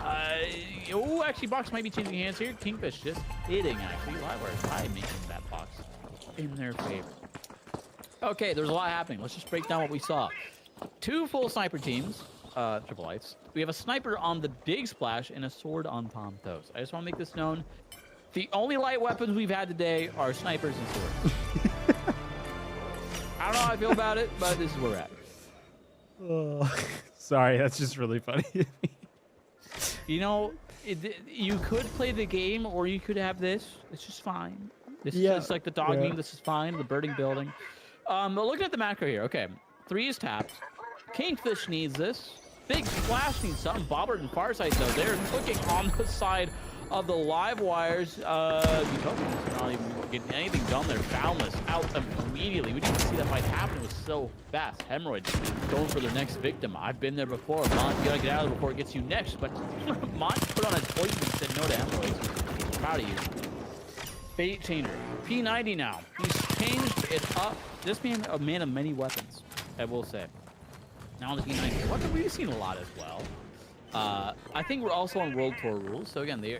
actually, box might be changing hands here. Kingfish just hitting, actually. Livewire try making that box in their favor. Okay, there's a lot happening. Let's just break down what we saw. 2 full sniper teams, triple lights. We have a sniper on the big splash and a sword on Tom Toes. I just want to make this known. The only light weapons we've had today are snipers and swords. I don't know how I feel about it, but this is where we're at. Oh, sorry, that's just really funny. You know, you could play the game, or you could have this. It's just fine. This is just like the dog meme. This is fine. The birding building. But looking at the macro here. Okay, 3 is tapped. Kingfish needs this. Big Splash needs something. Bobbert and Farsight, though, they're cooking on the side of the live wires. Utopians not even getting anything done there. Boundless out immediately. We didn't see that fight happen. It was so fast. Hemorrhoid going for their next victim. I've been there before. Mont, you gotta get out of it before it gets you next. But Mont put on a poison and said no to Hemorrhoids. Proud of you. Fate Changer. P90 now. He's changed it up. This man, a man of many weapons, I will say. Now on the P90. What we've seen a lot as well. I think we're also on World Tour rules. So again, they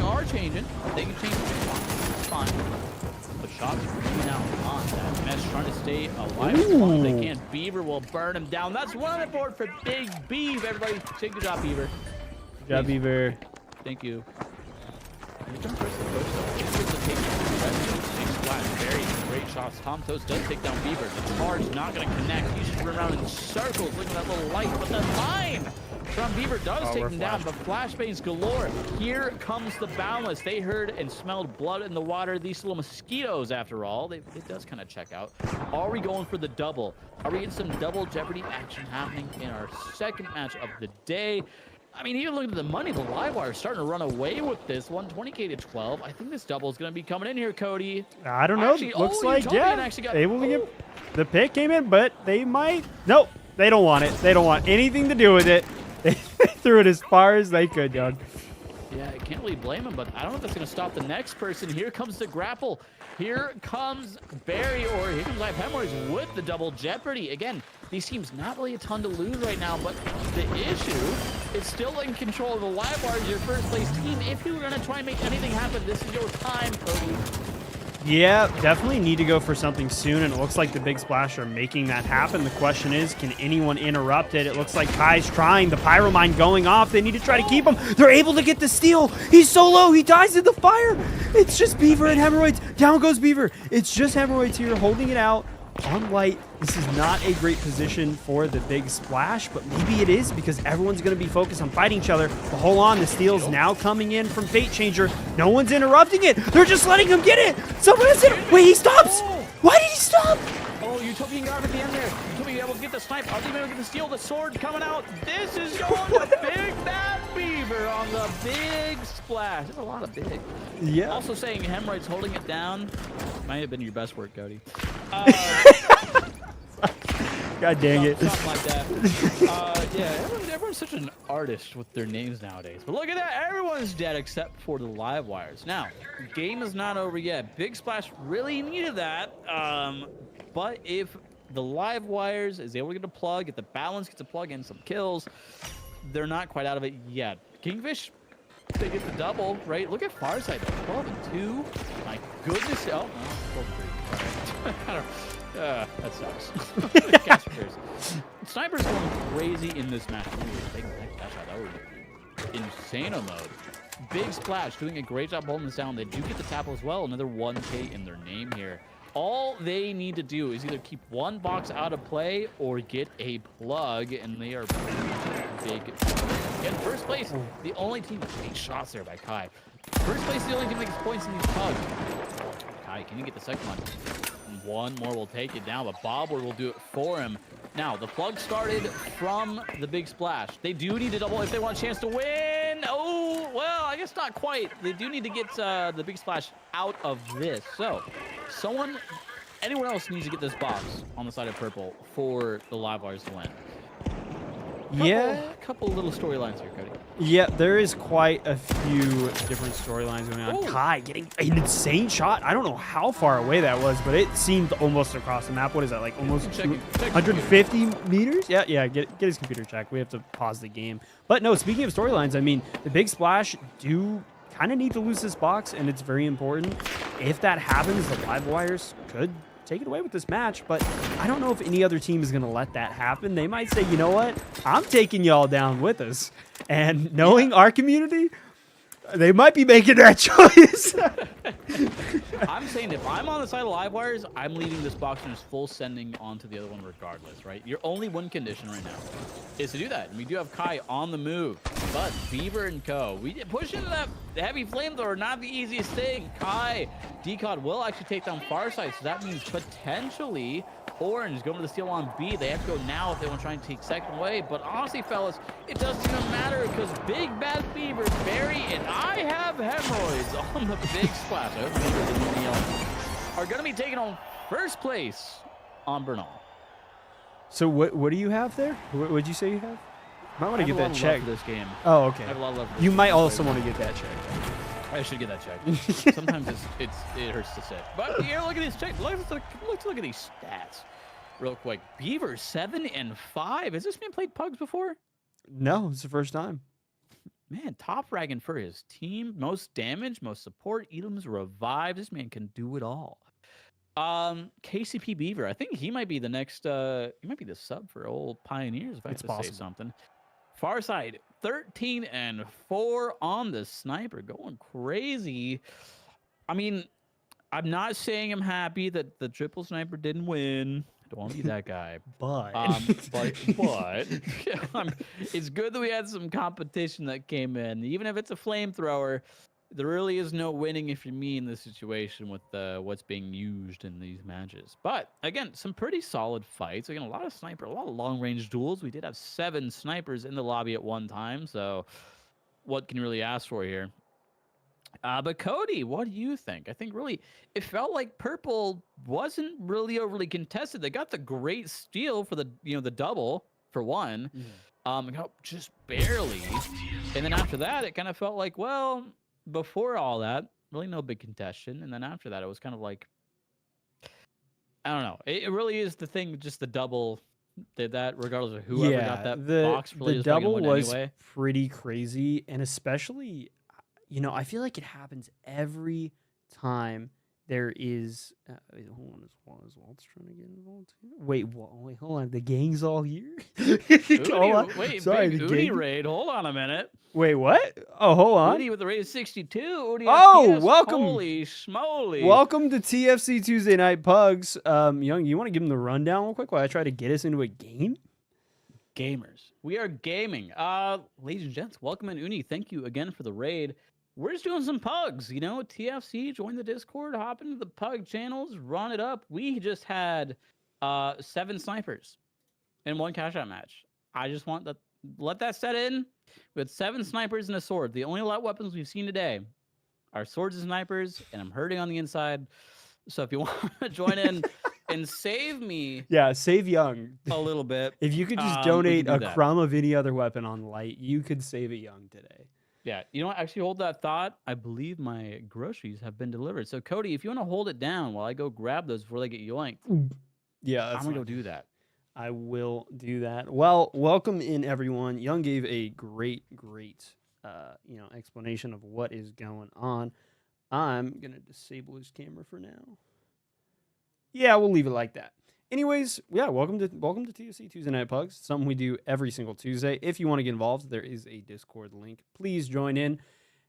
are changing. They can change what they want. It's fine. but shots coming out on that mesh, trying to stay alive as long as they can. Beaver will burn him down. That's one on the board for Big Beav. Everybody, take good job, Beaver. Good job, Beaver. Thank you. Very great shots. Tom Toast does take down Beaver. The charge not going to connect. He's just running around in circles, looking at that little light. But the mine from Beaver does take him down. But flashbangs galore. Here comes the Boundless. They heard and smelled blood in the water. These little mosquitoes, after all, it does kind of check out. Are we going for the double? Are we getting some double Jeopardy action happening in our second match of the day? I mean, even looking at the money, the live wire is starting to run away with this one, 20K to 12. I think this double is going to be coming in here, Cody. I don't know. Actually, Looks like, yeah, got, able to get the pick came in, but they might. Nope, they don't want it. They don't want anything to do with it. They threw it as far as they could, Doug. Yeah, I can't really blame him, but I don't know if that's going to stop the next person. Here comes the grapple. Here comes Barry, or here comes Live Hemorrhoids with the double Jeopardy. Again, these teams not really a ton to lose right now, but the issue is still in control of the Live Wires, your first place team. If you're going to try and make anything happen, this is your time, Cody. Yeah, definitely need to go for something soon, and it looks like the Big Splash are making that happen. The question is, can anyone interrupt it? It looks like Kai's trying. The Pyromine going off. They need to try to keep him. They're able to get the steal. He's so low. He dies in the fire. It's just Beaver and Hemorrhoids. Down goes Beaver. It's just Hemorrhoids here holding it out on light. This is not a great position for the Big Splash, but maybe it is because everyone's going to be focused on fighting each other. But hold on, the steal's now coming in from Fate Changer. No one's interrupting it. They're just letting him get it. Someone has it. Wait, he stops. Why did he stop? Oh, Utopian Guard at the end there. Utopian able to get the snipe. Are they able to get the steal? The sword coming out. This is going to Big Bad Beaver on the Big Splash. There's a lot of big. Yeah. Also saying Hemorrhoids holding it down. Might have been your best work, Cody. God dang it. Something like that. Yeah, everyone's such an artist with their names nowadays. But look at that. Everyone's dead except for the live wires. Now, game is not over yet. Big Splash really needed that. But if the live wires is able to get a plug, if the balance gets a plug in some kills, they're not quite out of it yet. Kingfish, they get the double, right? Look at Farside, 12 and 2. My goodness. Oh, 12 and 3. All right. That sucks. Caspers. Sniper's going crazy in this match. That would be insane mode. Big Splash doing a great job holding this down. They do get the tackle as well. Another 1K in their name here. All they need to do is either keep one box out of play or get a plug, and they are big. In first place, the only team with 8 shots there by Kai. First place, the only team that gets points in these pugs. Kai, can you get the second one? One more will take it down, but Bobbler will do it for him. Now, the plug started from the Big Splash. They do need to double if they want a chance to win. Oh, well, I guess not quite. They do need to get the Big Splash out of this. So, anyone else needs to get this box on the side of purple for the live wires to win. Couple little storylines here, Cody. Yeah, there is quite a few different storylines going on. Kai getting an insane shot. I don't know how far away that was, but it seemed almost across the map. What is that, like almost 150 meters? Yeah, get his computer checked. We have to pause the game. But no, speaking of storylines, I mean, the Big Splash do kind of need to lose this box, and it's very important. If that happens, the live wires could take it away with this match, but I don't know if any other team is going to let that happen. They might say, you know what? I'm taking y'all down with us. And knowing our community, they might be making that choice. I'm saying if I'm on the side of live wires, I'm leaving this box and just full sending onto the other one regardless, right? Your only one condition right now is to do that. And we do have Kai on the move, but Beaver and Co. We push into that heavy flamethrower, not the easiest thing. Kai, Decod will actually take down Farside, so that means potentially Orange going to the steal on B. They have to go now if they want to try and take second away. But honestly, fellas, it doesn't even matter because Big Bad Beaver, Barry, and I have Hemorrhoids on the Big Splash. I hope Beaver didn't kneel. Are going to be taking on first place on Bernal. So what do you have there? What would you say you have? Might want to get that checked. This game. Oh, okay. I have a lot of love for this you game. might also want to get that checked. I should get that checked. Sometimes it hurts to sit. But here, look at these checks. Let's look at these stats real quick. Beaver 7 and 5. Has this man played Pugs before? No, it's the first time. Man, top ragging for his team. Most damage, most support, items, revive. This man can do it all. KCP Beaver. I think he might be the next. He might be the sub for old Pioneers. If I have It's to possible. say something. Far side 13-4 on the sniper, going crazy. I mean, I'm not saying I'm happy that the triple sniper didn't win. I don't want to be that guy. But But it's good that we had some competition that came in. Even if it's a flamethrower, there really is no winning if you're me in this situation with what's being used in these matches. But again, some pretty solid fights. Again, a lot of sniper, a lot of long range duels. We did have 7 snipers in the lobby at one time. So what can you really ask for here? But Cody, what do you think? I think really it felt like purple wasn't really overly contested. They got the great steal for the the double for one, just barely, and then after that it kind of felt like, well, before all that really no big contention, and then after that it was kind of like, I don't know. It really is the thing, just the double did that regardless of whoever got that box. Really the is probably gonna double win was anyway. pretty crazy, and especially, I feel like it happens every time there is. Wait, hold on, is Waltz trying to get involved here? Wait, hold on. The gang's all here. Hold on. Wait, Sorry, big the Udi gang. raid. Hold on a minute. Wait, what? Oh, hold on. Udi with the raid 62. Udi Oh, FPS. welcome. Holy schmoly. Welcome to TFC Tuesday Night Pugs. Young, you want to give them the rundown real quick while I try to get us into a game? Gamers. We are gaming. Ladies and gents, welcome in Uni. Thank you again for the raid. We're just doing some pugs, TFC, join the Discord, hop into the pug channels, run it up. We just had 7 snipers in one cash out match. I just want to let that set in. We had 7 snipers and a sword. The only light weapons we've seen today are swords and snipers, and I'm hurting on the inside. So if you want to join in and save me, yeah, save Young a little bit. If you could just we donate can a do that. crumb of any other weapon on light, you could save a Young today. Yeah, you know what? Actually, hold that thought. I believe my groceries have been delivered. So, Cody, if you want to hold it down while I go grab those before they get yoinked, yeah, I'm going to go do that. I will do that. Well, welcome in, everyone. Young gave a great, explanation of what is going on. I'm going to disable his camera for now. Yeah, we'll leave it like that. Anyways, yeah, welcome to TFC Tuesday Night Pugs. It's something we do every single Tuesday. If you want to get involved, there is a Discord link. Please join in,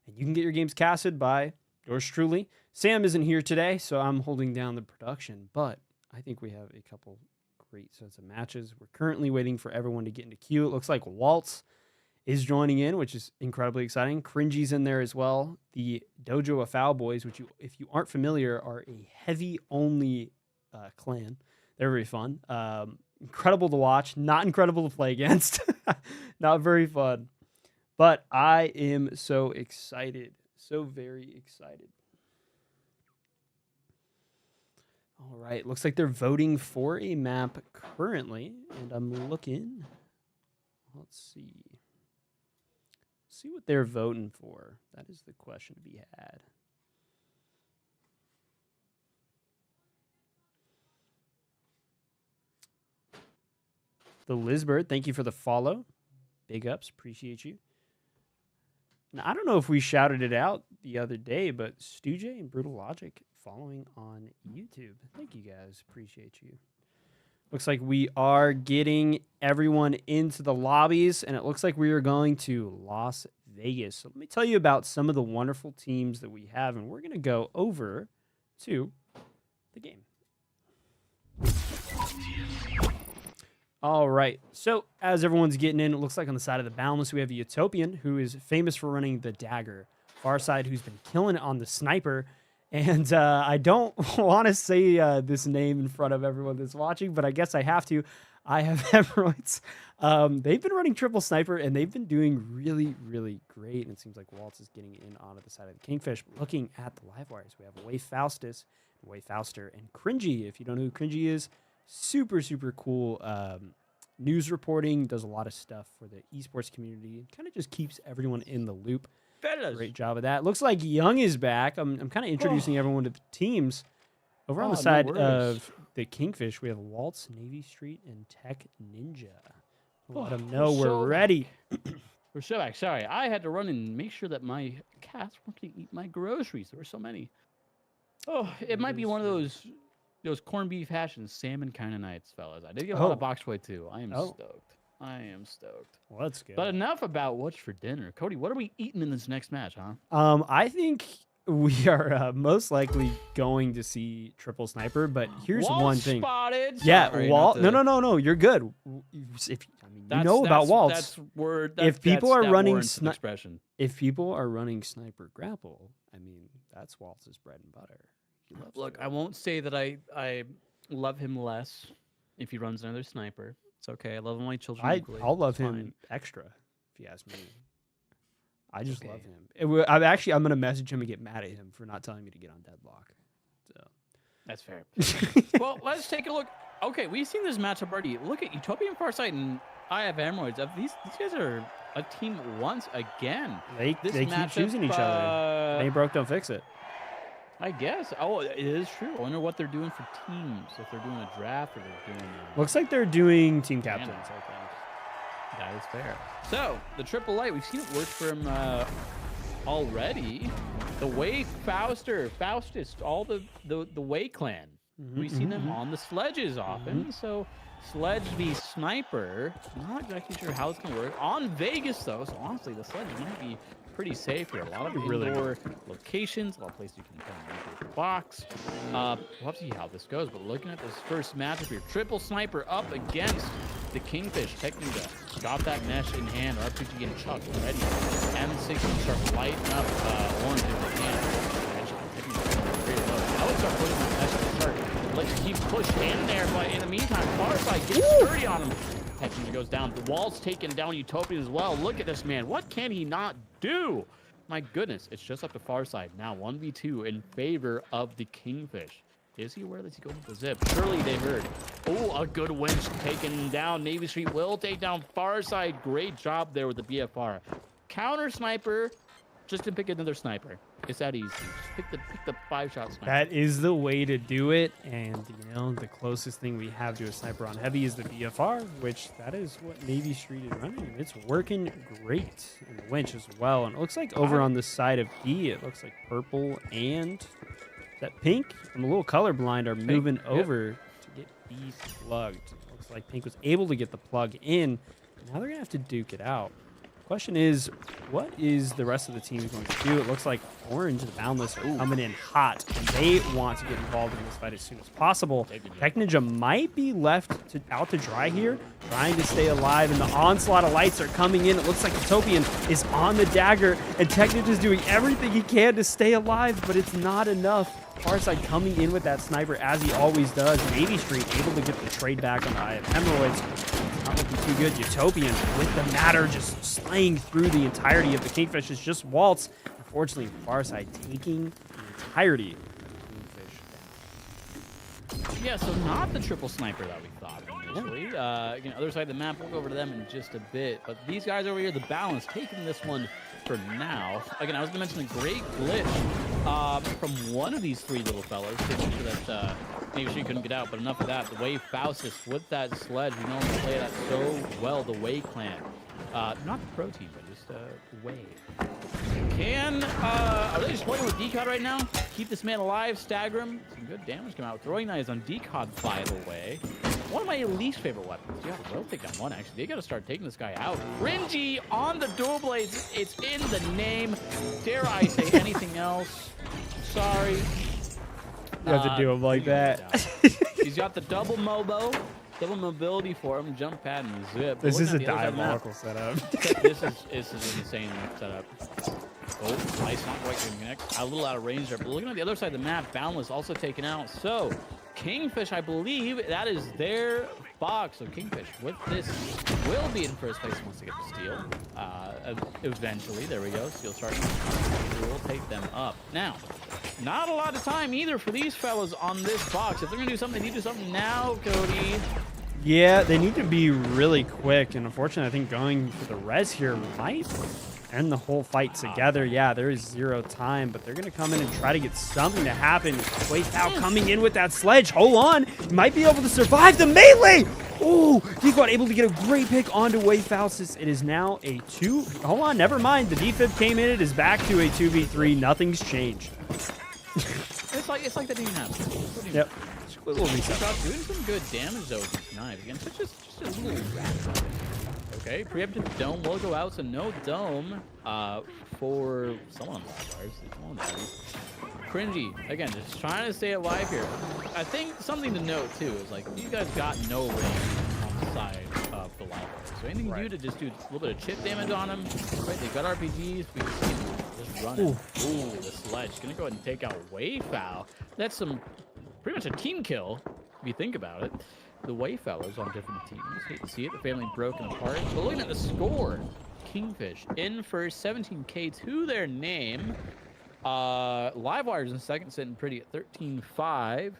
and you can get your games casted by yours truly. Sam isn't here today, so I'm holding down the production, but I think we have a couple great sets of matches. We're currently waiting for everyone to get into queue. It looks like Waltz is joining in, which is incredibly exciting. Cringy's in there as well. The Dojo of Foul Boys, which, if you aren't familiar, are a heavy-only clan. They're very fun. Incredible to watch. Not incredible to play against. Not very fun. But I am so excited. So very excited. All right. Looks like they're voting for a map currently. And I'm looking. Let's see. See what they're voting for. That is the question to be had. The Lizbird, thank you for the follow. Big ups, appreciate you. Now, I don't know if we shouted it out the other day, but StuJ and Brutal Logic following on YouTube. Thank you guys, appreciate you. Looks like we are getting everyone into the lobbies, and it looks like we are going to Las Vegas. So let me tell you about some of the wonderful teams that we have, and we're going to go over to the game. All right, so as everyone's getting in, it looks like on the side of the Boundless, we have the Utopian, who is famous for running the Dagger. Farside, who's been killing it on the Sniper. And I don't want to say this name in front of everyone that's watching, but I guess I have to. I have hemorrhoids. They've been running triple Sniper, and they've been doing really, really great. And it seems like Waltz is getting in onto the side of the Kingfish. Looking at the live wires, we have Way Faustus, Way Fauster, and Cringy. If you don't know who Cringy is, super, super cool news reporting, does a lot of stuff for the esports community, kind of just keeps everyone in the loop. Great job of that. Looks like Young is back. I'm kind of introducing everyone to the teams. Over on the side of the Kingfish, we have Waltz, Navy Street, and Tech Ninja. Let them know we're ready. We're so back. Sorry, I had to run and make sure that my cats weren't going to eat my groceries. There were so many. Oh, it might be one of those Those corned beef hash and salmon kind of nights, fellas. I did get a lot of box toy too. I am stoked. I am stoked. Well, that's good. But enough about what's for dinner. Cody, what are we eating in this next match, huh? I think we are most likely going to see triple sniper, but here's Walt one thing. Spotted. Yeah, Sorry, Walt. not to- No. You're good. If you know about Waltz. That's word. If people are running expression. If people are running sniper grapple, I mean that's Waltz's bread and butter. Look, I won't say that I love him less if he runs another sniper. It's okay. I love all my children equally. I'll love It's him fine. extra if you ask me. I just love him. I'm gonna message him and get mad at him for not telling me to get on deadlock. So That's fair. Well, let's take a look. Okay, we've seen this matchup already. Look at Utopian Farsight and I have Emeralds. These guys are a team once again. They keep choosing each other. They broke, don't fix it. I guess. Oh, it is true. I wonder what they're doing for teams. If they're doing a draft or they're doing. Looks like they're doing team captains. I think. That is fair. So the triple light, we've seen it work for him already. The Way Faustus, all the Way clan. We've seen them on the sledges often. So sledge v sniper. Not exactly sure how it's gonna work on Vegas though. So honestly, the sledge might be pretty safe here. A lot of indoor locations, a lot of places you can come into the box. We'll have to see how this goes. But looking at this first matchup here, triple sniper up against the Kingfish. Technica got that mesh in hand. RPG and Chuck ready. M60 start lighting up orange in the hand. I would start pushing the mesh and start. Let's keep pushing in there, but in the meantime, Farside gets 30 on him. Technica goes down. The wall's taking down Utopian as well. Look at this man. What can he not do? My goodness, it's just up to Farside. Now 1v2 in favor of the Kingfish. Is he aware that he's going to the zip? Surely they heard. Oh, a good winch taken down. Navy Street will take down Farside. Great job there with the BFR. Counter sniper. Just to pick another sniper. It's that easy. Just pick the 5-shot sniper. That is the way to do it. And, you know, the closest thing we have to a sniper on heavy is the BFR, which that is what Navy Street is running. And it's working great. And the winch as well. And it looks like over on the side of E, it looks like purple and that pink. I'm a little colorblind are moving over to get B plugged. It looks like pink was able to get the plug in. Now they're going to have to duke it out. Question is, what is the rest of the team going to do? It looks like Orange, the Boundless, are coming in hot. And they want to get involved in this fight as soon as possible. Tech Ninja might be left out to dry here, trying to stay alive. And the onslaught of lights are coming in. It looks like Utopian is on the dagger. And Tech Ninja's doing everything he can to stay alive, but it's not enough. Farside coming in with that sniper as he always does. Navy Street able to get the trade back on the Eye of Hemorrhoids. Not looking too good. Utopian with the matter just slaying through the entirety of the Kingfish. It's just Waltz. Unfortunately, Farside taking the entirety of the Kingfish. Yeah, so not the triple sniper that we thought initially. Again, other side of the map, we'll go over to them in just a bit. But these guys over here, the Balance, taking this one for now. Again, I was going to mention a great glitch from one of these three little fellas to make sure that maybe she couldn't get out. But enough of that. The Way Faustus with that sledge. We know him to play that so well. The Way clan. Not the pro team, but just Way. Are they just playing with Decod right now? Keep this man alive, stagger him. Some good damage come out. Throwing knives on Decod, by the way. One of my least favorite weapons. Yeah, we'll take that one, actually. They got to start taking this guy out. Cringy on the dual blades. It's in the name. Dare I say anything else? Sorry. You have to do him like that. He's got the double mobo. Double mobility for him, jump pad and zip. This is a diabolical setup. This is an insane setup. Oh, nice, not quite going to connect. A little out of range there, but looking at the other side of the map, Boundless also taken out. So, Kingfish, I believe that is their box. So Kingfish with this will be in first place once they get the steal. Eventually, there we go. Steal starting. We'll take them up. Now, not a lot of time either for these fellas on this box. If they're going to do something, they need to do something now, Cody. Yeah, they need to be really quick. And unfortunately, I think going for the res here might end the whole fight together. Yeah, there is 0 time, but they're going to come in and try to get something to happen. Wayfowl coming in with that sledge. Hold on. Might be able to survive the melee. Oh, Decod able to get a great pick onto Wayfowl. It is now a 2. Hold on, never mind. The defib came in. It is back to a 2v3. Nothing's changed. It's like that didn't happen. Yep. We'll reset. Shot doing some good damage though with these knives. Again, just a little rat. Okay, preemptive dome will go out, so no dome for someone on the bars. Cringy, again, just trying to stay alive here. I think something to note too is like you guys got no range on the side of the live wires. So anything you do to just do a little bit of chip damage on them, right? They got RPGs, we can see them just running. Ooh, the sledge. Gonna go ahead and take out Wayfowl. That's pretty much a team kill, if you think about it. The Wayfowlers on different teams. Hate to see it, the family broken apart. But looking at the score, Kingfish in first, 17K to their name. Live Wires in second, sitting pretty at 13-5.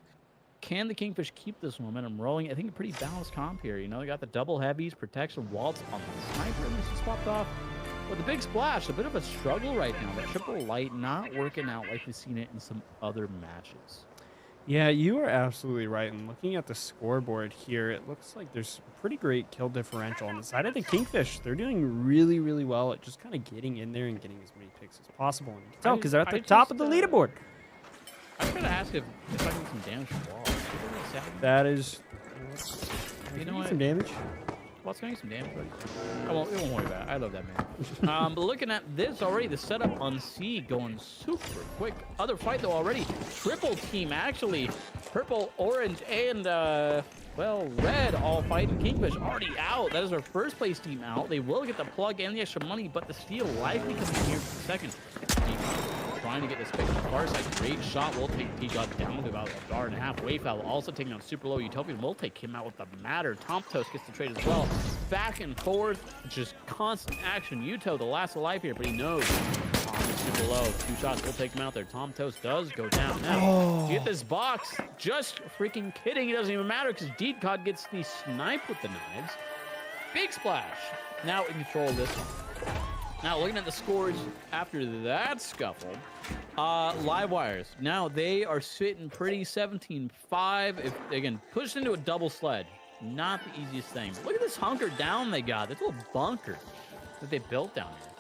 Can the Kingfish keep this momentum rolling? I think a pretty balanced comp here. You know, they got the double heavies, protection, waltz on the sniper, and this just popped off. With the big splash, a bit of a struggle right now. The triple light not working out like we've seen it in some other matches. Yeah, you are absolutely right. And looking at the scoreboard here, it looks like there's a pretty great kill differential on the side of the Kingfish. They're doing really, really well at just kind of getting in there and getting as many picks as possible. And you can tell because they're at the top of the leaderboard. I was going to ask if I can get some damage from walls. That is... You know what? Some damage. Well, it's going to get some damage, but it won't worry about it. I love that man. But looking at this already, the setup on C going super quick. Other fight, though, already. Triple team, actually. Purple, orange, and, well, red all fighting. Kingfish already out. That is our first place team out. They will get the plug and the extra money, but the steal likely coming here for second. Trying to get this pick on the far side. Great shot. We'll take T-God down to about a yard and a half. Wayfowl also taking on super low. Utopian will take him out with the matter. Tomptos gets the trade as well. Back and forth. Just constant action. Uto, the last alive here, but he knows. Super low. 2 shots will take him out there. Tomptos does go down. Now, to get this box, just freaking kidding. It doesn't even matter because T-God gets the snipe with the knives. Big splash. Now in control of this one. Now, looking at the scores after that scuffle, Live Wires. Now, they are sitting pretty 17-5. If, again, pushed into a double sledge. Not the easiest thing. But look at this hunker down they got. This little bunker that they built down here.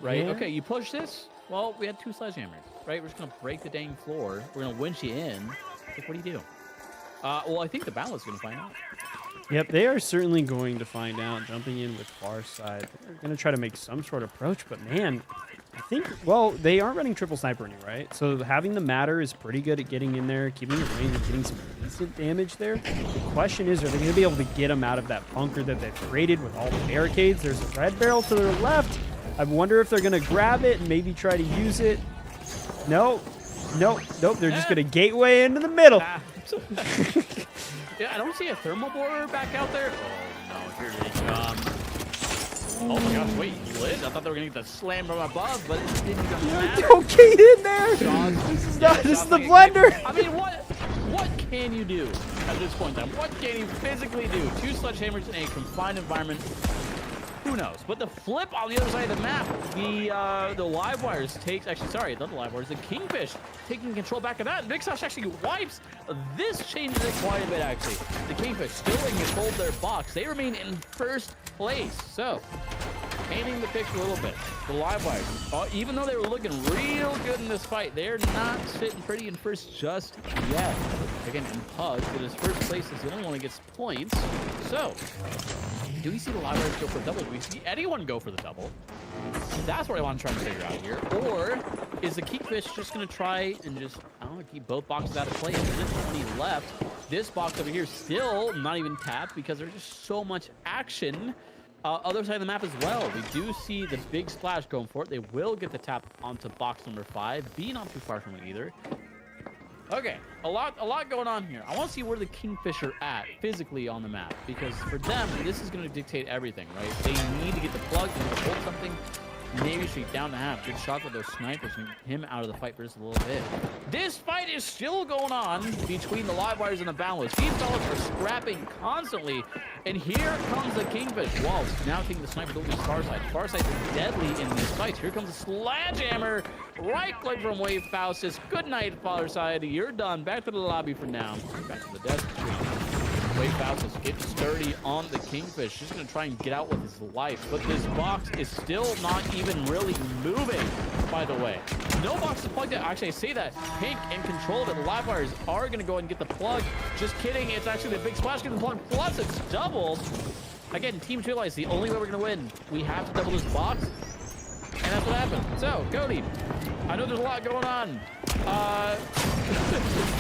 Right? Yeah. Okay, you push this. Well, we had 2 sledgehammers. Right? We're just going to break the dang floor. We're going to winch you in. Like, what do you do? Well, I think the battle is going to find out. Yep, they are certainly going to find out. Jumping in with far side. They're going to try to make some sort of approach, but man, I think, well, they aren't running triple sniper anyway, right? So having the matter is pretty good at getting in there, keeping his range, and getting some decent damage there. The question is, are they going to be able to get him out of that bunker that they've created with all the barricades? There's a red barrel to their left. I wonder if they're going to grab it and maybe try to use it. No. Nope. They're just going to gateway into the middle. Yeah, I don't see a thermal borer back out there. Oh, no, here they come. Oh my gosh, wait, he lit? I thought they were going to get the slam from above, but it didn't even matter. Don't get in there! This is the blender! I mean, what can you do at this point in time? What can you physically do? 2 sledgehammers in a confined environment. Who knows? But the flip on the other side of the map, the Live Wires takes, actually, sorry, not the Live Wires, the Kingfish taking control back of that. Big Sash actually wipes. This changes it quite a bit, actually. The Kingfish still in control of their box. They remain in first place. So, painting the picture a little bit. The Live Wires, even though they were looking real good in this fight, they're not sitting pretty in first just yet. Again, in Pug, but his first place is the only one that gets points. So, do we see the Live Wires go for a double? Do we see anyone go for the double? That's what I want to try and figure out here. Or is the Kingfish just going to try and just, I don't know, keep both boxes out of play? There's 20 left. This box over here still not even tapped because there's just so much action. Other side of the map as well. We do see the big splash going for it. They will get the tap onto box number 5. B not too far from it either. Okay, a lot going on here. I want to see where the Kingfish are at physically on the map, because for them, this is going to dictate everything, right? They need to get the plug, they need to hold something. Maybe streak down to half. Good shot with those snipers and get him out of the fight for just a little bit. This fight is still going on between the Live Wires and the Balance. These fellas are scrapping constantly. And here comes the Kingfish. Walls now taking the sniper over to Farside. Farside is deadly in these fights. Here comes a sledgehammer. Right click from Wayfowl says, good night, Farside. You're done. Back to the lobby for now. Back to the desk. Wade Faustus gets sturdy on the Kingfish. Just going to try and get out with his life. But this box is still not even really moving, by the way. No box is plugged in. Actually, I say that. Pink in control of it. The Livewires are going to go ahead and get the plug. Just kidding. It's actually the big splash getting the plug. Plus, it's doubled. Again, teams realize the only way we're going to win, we have to double this box. And that's what happened. So, Cody, I know there's a lot going on. It's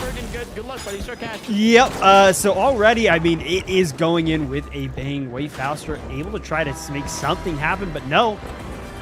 friggin' good. Good luck, buddy. Start cashing. Yep. So already, I mean, it is going in with a bang. Way Faster able to try to make something happen, but no.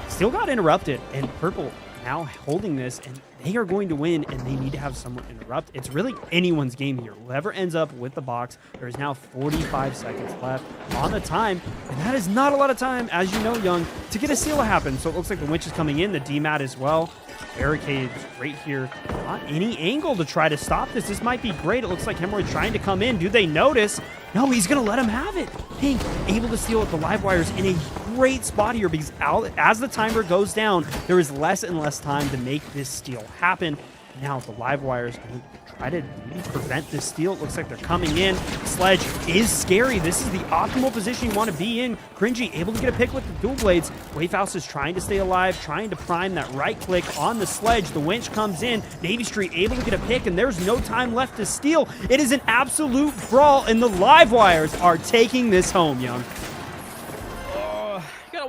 Still got interrupted. And Purple now holding this, and they are going to win, and they need to have someone interrupt. It's really anyone's game here. Whoever ends up with the box, there is now 45 seconds left on the time, and that is not a lot of time, as you know, Young, to get a seal to happen. So it looks like the winch is coming in, the DMAT as well. Barricades right here. Not any angle to try to stop this. This might be great. It looks like Hemorrhoid trying to come in. Do they notice? No, he's going to let him have it. Pink able to steal with the live wires in a great spot here because as the timer goes down, there is less and less time to make this steal happen. Now the live wires going to try to prevent this steal. It looks like they're coming in. Sledge is scary. This is the optimal position you want to be in. Cringy able to get a pick with the dual blades. Wayfaust is trying to stay alive, trying to prime that right click on the sledge. The winch comes in. Navy Street able to get a pick, and there's no time left to steal. It is an absolute brawl, and the live wires are taking this home, Young.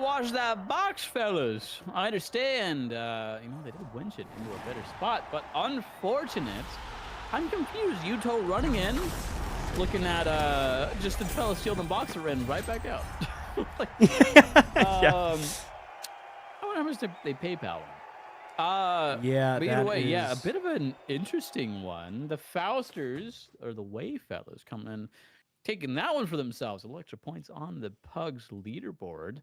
Watch that box, fellas. I understand, you know, they did winch it into a better spot, but unfortunate. I'm confused. Yuto running in, looking at just the fellas steal the box are in right back out. Like, I wonder how much they PayPal him. Yeah, but either way, yeah, a bit of an interesting one. The Fausters, or the Way fellas, coming in, taking that one for themselves. Electra points on the Pugs leaderboard.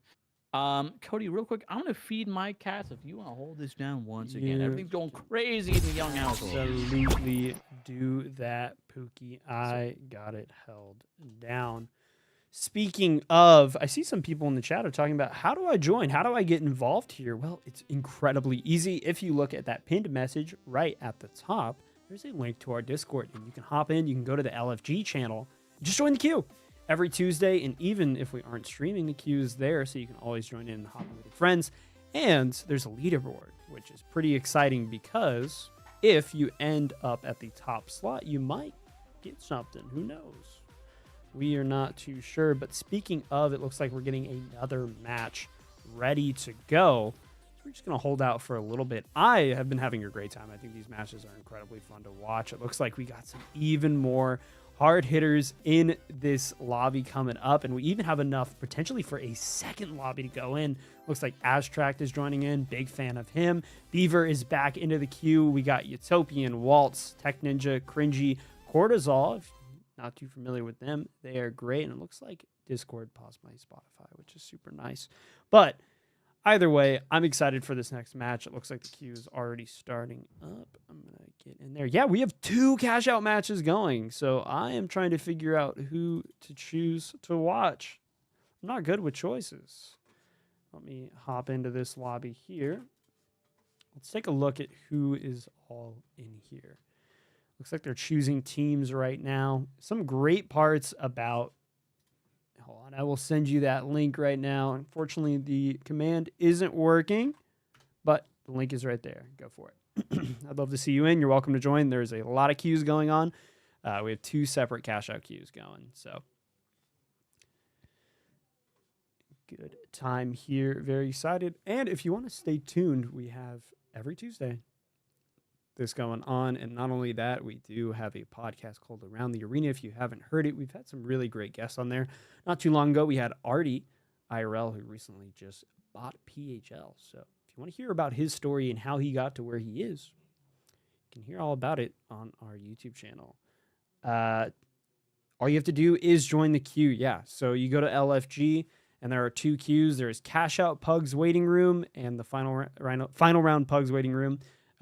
Cody, real quick, I'm gonna feed my cats if you want to hold this down once again. Everything's going crazy in the Young household. Absolutely do that, Pookie. I got it held down. Speaking of, I see some people in the chat are talking about how do I join? How do I get involved here? Well, it's incredibly easy. If you look at that pinned message right at the top, there's a link to our Discord, and you can hop in. You can go to the LFG channel, just join the queue. Every Tuesday, and even if we aren't streaming, the queue is there, so you can always join in and hop in with your friends. And there's a leaderboard, which is pretty exciting because if you end up at the top slot, you might get something. Who knows? We are not too sure. But speaking of, it looks like we're getting another match ready to go. So we're just going to hold out for a little bit. I have been having a great time. I think these matches are incredibly fun to watch. It looks like we got some even more hard hitters in this lobby coming up, and we even have enough potentially for a second lobby to go in. Looks like Astract is joining in. Big fan of him. Beaver is back into the queue. We got Utopian, Waltz, Tech Ninja, Cringy, Cortisol. If you're not too familiar with them, they are great, and it looks like Discord paused my Spotify, which is super nice. But either way, I'm excited for this next match. It looks like the queue is already starting up. I'm going to get in there. Yeah, we have 2 cash out matches going. So I am trying to figure out who to choose to watch. I'm not good with choices. Let me hop into this lobby here. Let's take a look at who is all in here. Looks like they're choosing teams right now. Some great parts about... Hold on, I will send you that link right now. Unfortunately, the command isn't working, but the link is right there. Go for it. I'd love to see you in. You're welcome to join. There's a lot of queues going on. We have 2 separate cash out queues going. So good time here. Very excited. And if you want to stay tuned, we have every Tuesday this going on. And not only that, we do have a podcast called Around the Arena. If you haven't heard it, we've had some really great guests on there. Not too long ago, we had Artie IRL, who recently just bought PHL. So if you want to hear about his story and how he got to where he is, you can hear all about it on our YouTube channel. All you have to do is join the queue. Yeah, so you go to LFG, and there are 2 queues. There's Cash Out Pugs Waiting Room and the Final Round Pugs Waiting Room.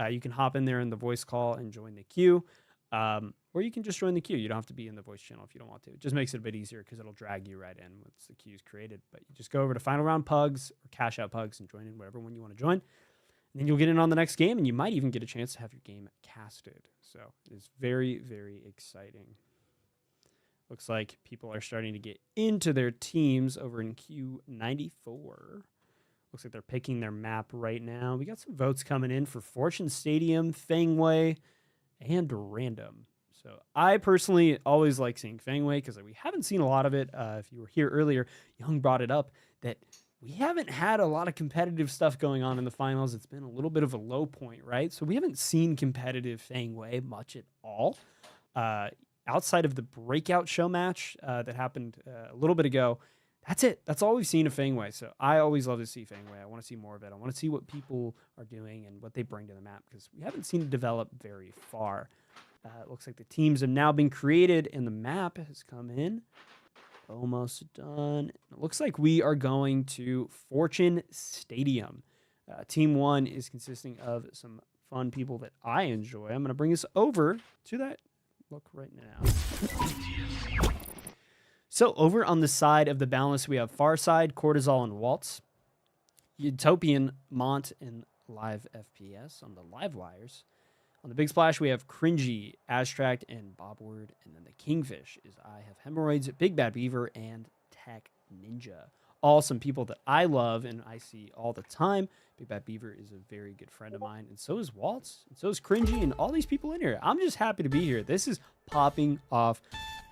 You can hop in there in the voice call and join the queue. Or you can just join the queue. You don't have to be in the voice channel if you don't want to. It just makes it a bit easier because it'll drag you right in once the queue's created. But you just go over to Final Round Pugs or Cash Out Pugs and join in whatever one you want to join. And then you'll get in on the next game, and you might even get a chance to have your game casted. So it is very, very exciting. Looks like people are starting to get into their teams over in Q94. Looks like they're picking their map right now. We got some votes coming in for Fortune Stadium, Fangway, and Random. So I personally always like seeing Fangway because we haven't seen a lot of it. If you were here earlier, Young brought it up that we haven't had a lot of competitive stuff going on in the finals. It's been a little bit of a low point, right? So we haven't seen competitive Fangway much at all. Outside of the breakout show match that happened a little bit ago, that's it. That's all we've seen of Fangway. So I always love to see Fangway. I want to see more of it. I want to see what people are doing and what they bring to the map because we haven't seen it develop very far. It looks like the teams have now been created and the map has come in. Almost done. It looks like we are going to Fortune Stadium. Team 1 is consisting of some fun people that I enjoy. I'm going to bring us over to that look right now. So over on the side of the balance, we have Farside, Cortisol, and Waltz. Utopian, Mont, and Live FPS on the live wires. On the Big Splash, we have Cringy, Abstract, and Bobward. And then the Kingfish is I have Hemorrhoids, Big Bad Beaver, and Tech Ninja. All some people that I love and I see all the time. Big Bad Beaver is a very good friend of mine. And so is Waltz. And so is Cringy and all these people in here. I'm just happy to be here. This is popping off.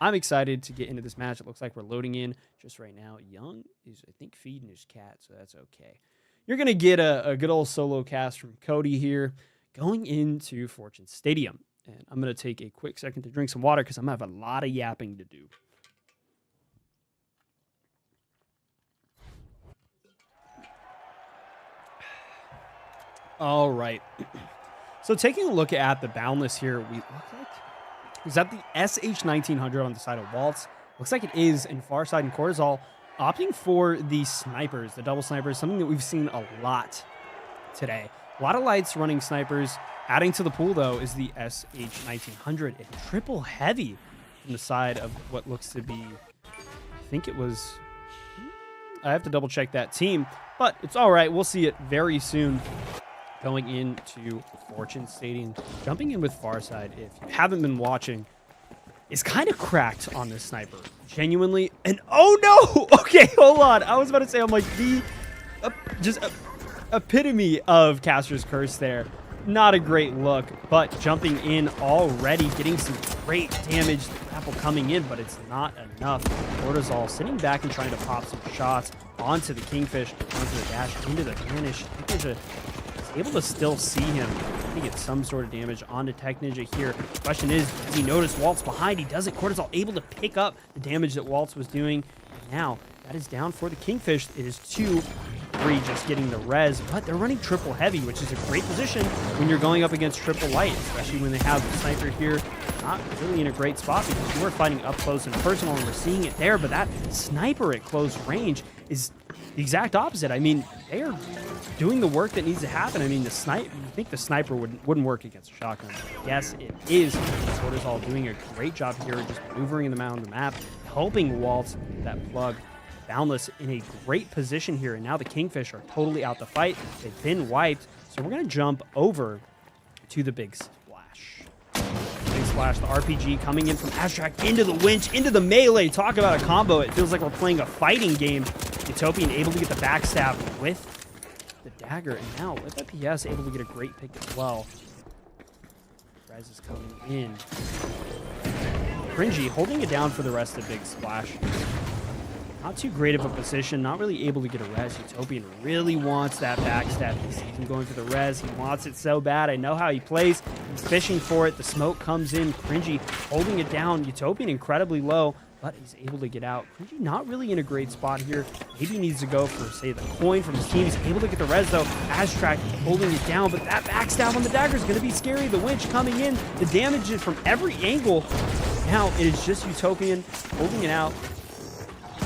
I'm excited to get into this match. It looks like we're loading in just right now. Young is, I think, feeding his cat, so that's okay. You're going to get a good old solo cast from Cody here. Going into Fortune Stadium. And I'm going to take a quick second to drink some water because I'm going to have a lot of yapping to do. All right. So taking a look at the boundless here, we look like, is that the SH1900 on the side of Waltz? Looks like it is in Farside and Cortisol, opting for the snipers, the double snipers, something that we've seen a lot today. A lot of lights running snipers. Adding to the pool, though, is the SH1900. And triple heavy from the side of what looks to be, I think it was, I have to double check that team, but it's all right. We'll see it very soon going into Fortune Stadium. Jumping in with Farside, if you haven't been watching, is kind of cracked on this sniper. Genuinely. And oh no! Okay, hold on. I was about to say, I'm like, just epitome of Caster's Curse there. Not a great look, but jumping in already, getting some great damage. The grapple coming in, but it's not enough. Cortisol sitting back and trying to pop some shots onto the Kingfish, onto the dash, into the vanish. I think there's able to still see him. He gets some sort of damage onto Tech Ninja here. The question is, does he notice Waltz behind? He doesn't. Cortisol able to pick up the damage that Waltz was doing. And now that is down for the Kingfish. It is 2-3 just getting the res, but they're running triple heavy, which is a great position when you're going up against triple light, especially when they have the sniper here. Not really in a great spot because we're fighting up close and personal, and we're seeing it there, but that sniper at close range is the exact opposite. I mean, they are doing the work that needs to happen. I mean, you think the sniper wouldn't work against a shotgun. Yes, it is. Cortisol doing a great job here, just maneuvering them out on the map, helping Waltz that plug. Boundless in a great position here, and now the Kingfish are totally out the fight. They've been wiped, so we're going to jump over to the Big Splash. Big Splash, the RPG coming in from Abstract into the winch, into the melee. Talk about a combo. It feels like we're playing a fighting game. Utopian able to get the backstab with the dagger, and now with FPS able to get a great pick as well. Rez is coming in. Cringy holding it down for the rest of Big Splash. Not too great of a position, not really able to get a res. Utopian really wants that backstab. He sees him going for the res. He wants it so bad. I know how he plays. He's fishing for it. The smoke comes in. Cringy holding it down. Utopian incredibly low, but he's able to get out. Cringy not really in a great spot here. Maybe he needs to go for, say, the coin from his team. He's able to get the res, though. Abstract holding it down, but that backstab on the dagger is going to be scary. The winch coming in. The damage is from every angle. Now it is just Utopian holding it out.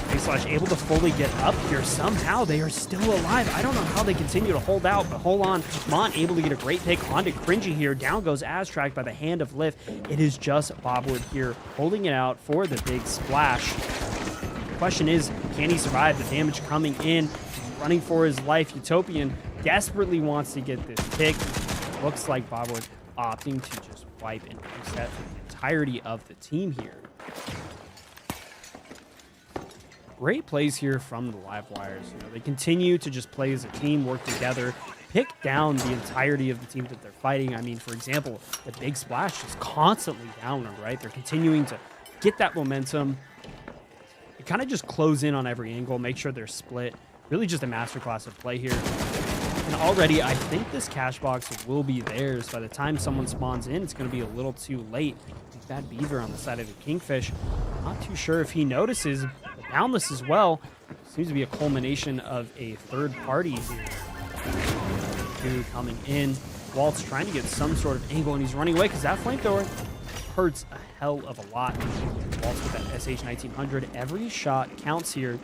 Big Slash able to fully get up here. Somehow they are still alive. I don't know how they continue to hold out, but hold on. Mont able to get a great pick onto Cringy here. Down goes Abstract by the hand of Lift. It is just Bobwood here holding it out for the Big Splash. The question is, can he survive the damage coming in? He's running for his life. Utopian desperately wants to get this pick. Looks like Bobwood opting to just wipe and reset for the entirety of the team here. great plays here from the live wires. You know, they continue to just play as a team, work together, pick down the entirety of the team that they're fighting. I mean, for example, the big splash is constantly downward, right? They're continuing to get that momentum. They kind of just close in on every angle, make sure they're split. Really just a masterclass of play here. And already, I think this cash box will be theirs. By the time someone spawns in, it's going to be a little too late. Bad Beaver on the side of the Kingfish. Not too sure if he notices. The Boundless as well. Seems to be a culmination of a third party here. Two coming in. Walt's trying to get some sort of angle, and he's running away because that flamethrower hurts a hell of a lot. Walt's with that SH-1900. Every shot counts here.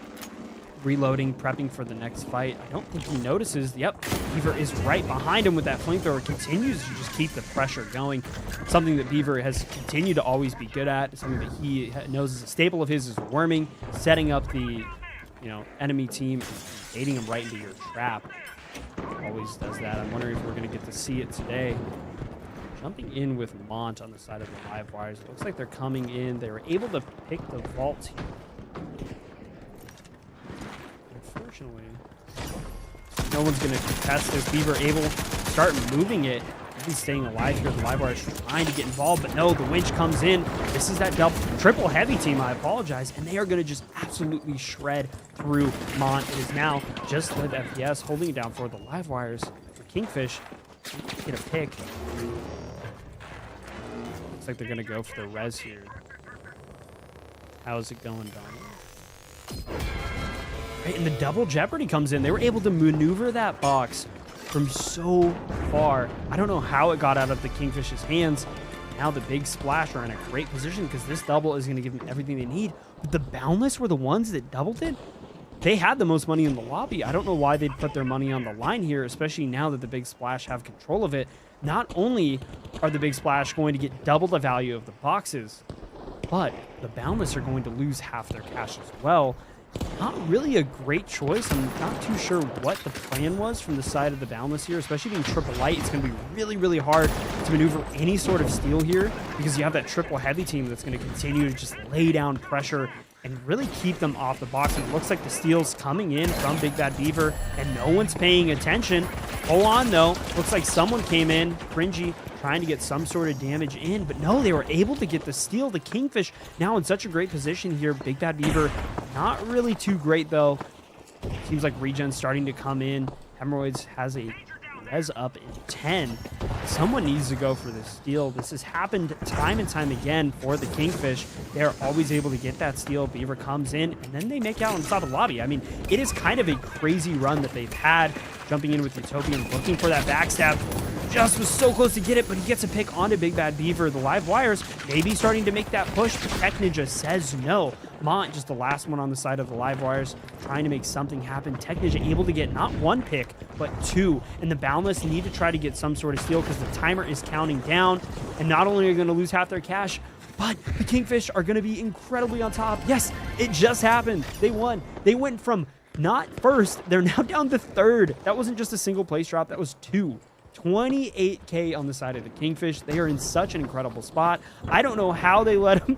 Reloading, prepping for the next fight. I don't think he notices. Yep, Beaver is right behind him with that flamethrower. Continues to just keep the pressure going. Something that Beaver has continued to always be good at. Something that he knows is a staple of his is worming, setting up the enemy team, baiting him right into your trap. Always does that. I'm wondering if we're going to get to see it today. Jumping in with Mont on the side of the live wires. It looks like they're coming in. They were able to pick the vault here. Unfortunately, no one's going to contest this. Beaver able to start moving it. He's staying alive here. The live wire is trying to get involved, but no, the winch comes in. This is that triple heavy team, I apologize, and they are going to just absolutely shred through Mont. It is now just Live FPS holding it down for the live wires. For Kingfish, get a pick. Looks like they're going to go for the res here. How's it going, Donald? And the double jeopardy comes in. They were able to maneuver that box from so far. I don't know how it got out of the Kingfish's hands. Now the big splash are in a great position because this double is going to give them everything they need. But the Boundless were the ones that doubled it. They had the most money in the lobby. I don't know why they'd put their money on the line here, especially now that the big splash have control of it. Not only are the big splash going to get double the value of the boxes, but the Boundless are going to lose half their cash as well. Not really a great choice. I'm not too sure what the plan was from the side of the Boundless here, especially being triple light. It's going to be really, really hard to maneuver any sort of steal here because you have that triple heavy team that's going to continue to just lay down pressure and really keep them off the box. And it looks like the steal's coming in from Big Bad Beaver, and no one's paying attention. Hold on, though. Looks like someone came in, Cringy, trying to get some sort of damage in, but no, they were able to get the steal. The Kingfish now in such a great position here. Big Bad Beaver, not really too great, though. Seems like regen's starting to come in. Hemorrhoids has a res up in 10. Someone needs to go for the steal. This has happened time and time again for the Kingfish. They're always able to get that steal. Beaver comes in, and then they make out on top of the lobby. I mean, it is kind of a crazy run that they've had. Jumping in with Utopian, looking for that backstab. Just was so close to get it, but he gets a pick onto Big Bad Beaver. The live wires maybe starting to make that push, but Tech Ninja says no. Mont, just the last one on the side of the live wires, trying to make something happen. Tech Ninja able to get not one pick, but two. And the Boundless need to try to get some sort of steal because the timer is counting down. And not only are they going to lose half their cash, but the Kingfish are going to be incredibly on top. Yes, it just happened. They won. They went from not first, they're now down to third. That wasn't just a single place drop, that was two. 28K on the side of the Kingfish. They are in such an incredible spot. I don't know how they let him.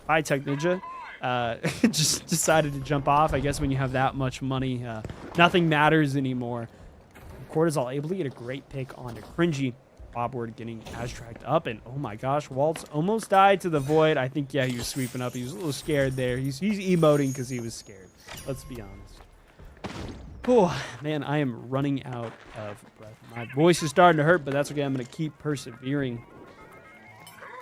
Bye, Tech Ninja. Just decided to jump off. I guess when you have that much money, nothing matters anymore. Cortisol able to get a great pick onto Cringy. Bobward getting Aztracked up, and oh my gosh, Waltz almost died to the void. I think, yeah, he was sweeping up. He was a little scared there. He's emoting because he was scared. Let's be honest. Oh, man, I am running out of breath. My voice is starting to hurt, but that's okay. I'm going to keep persevering.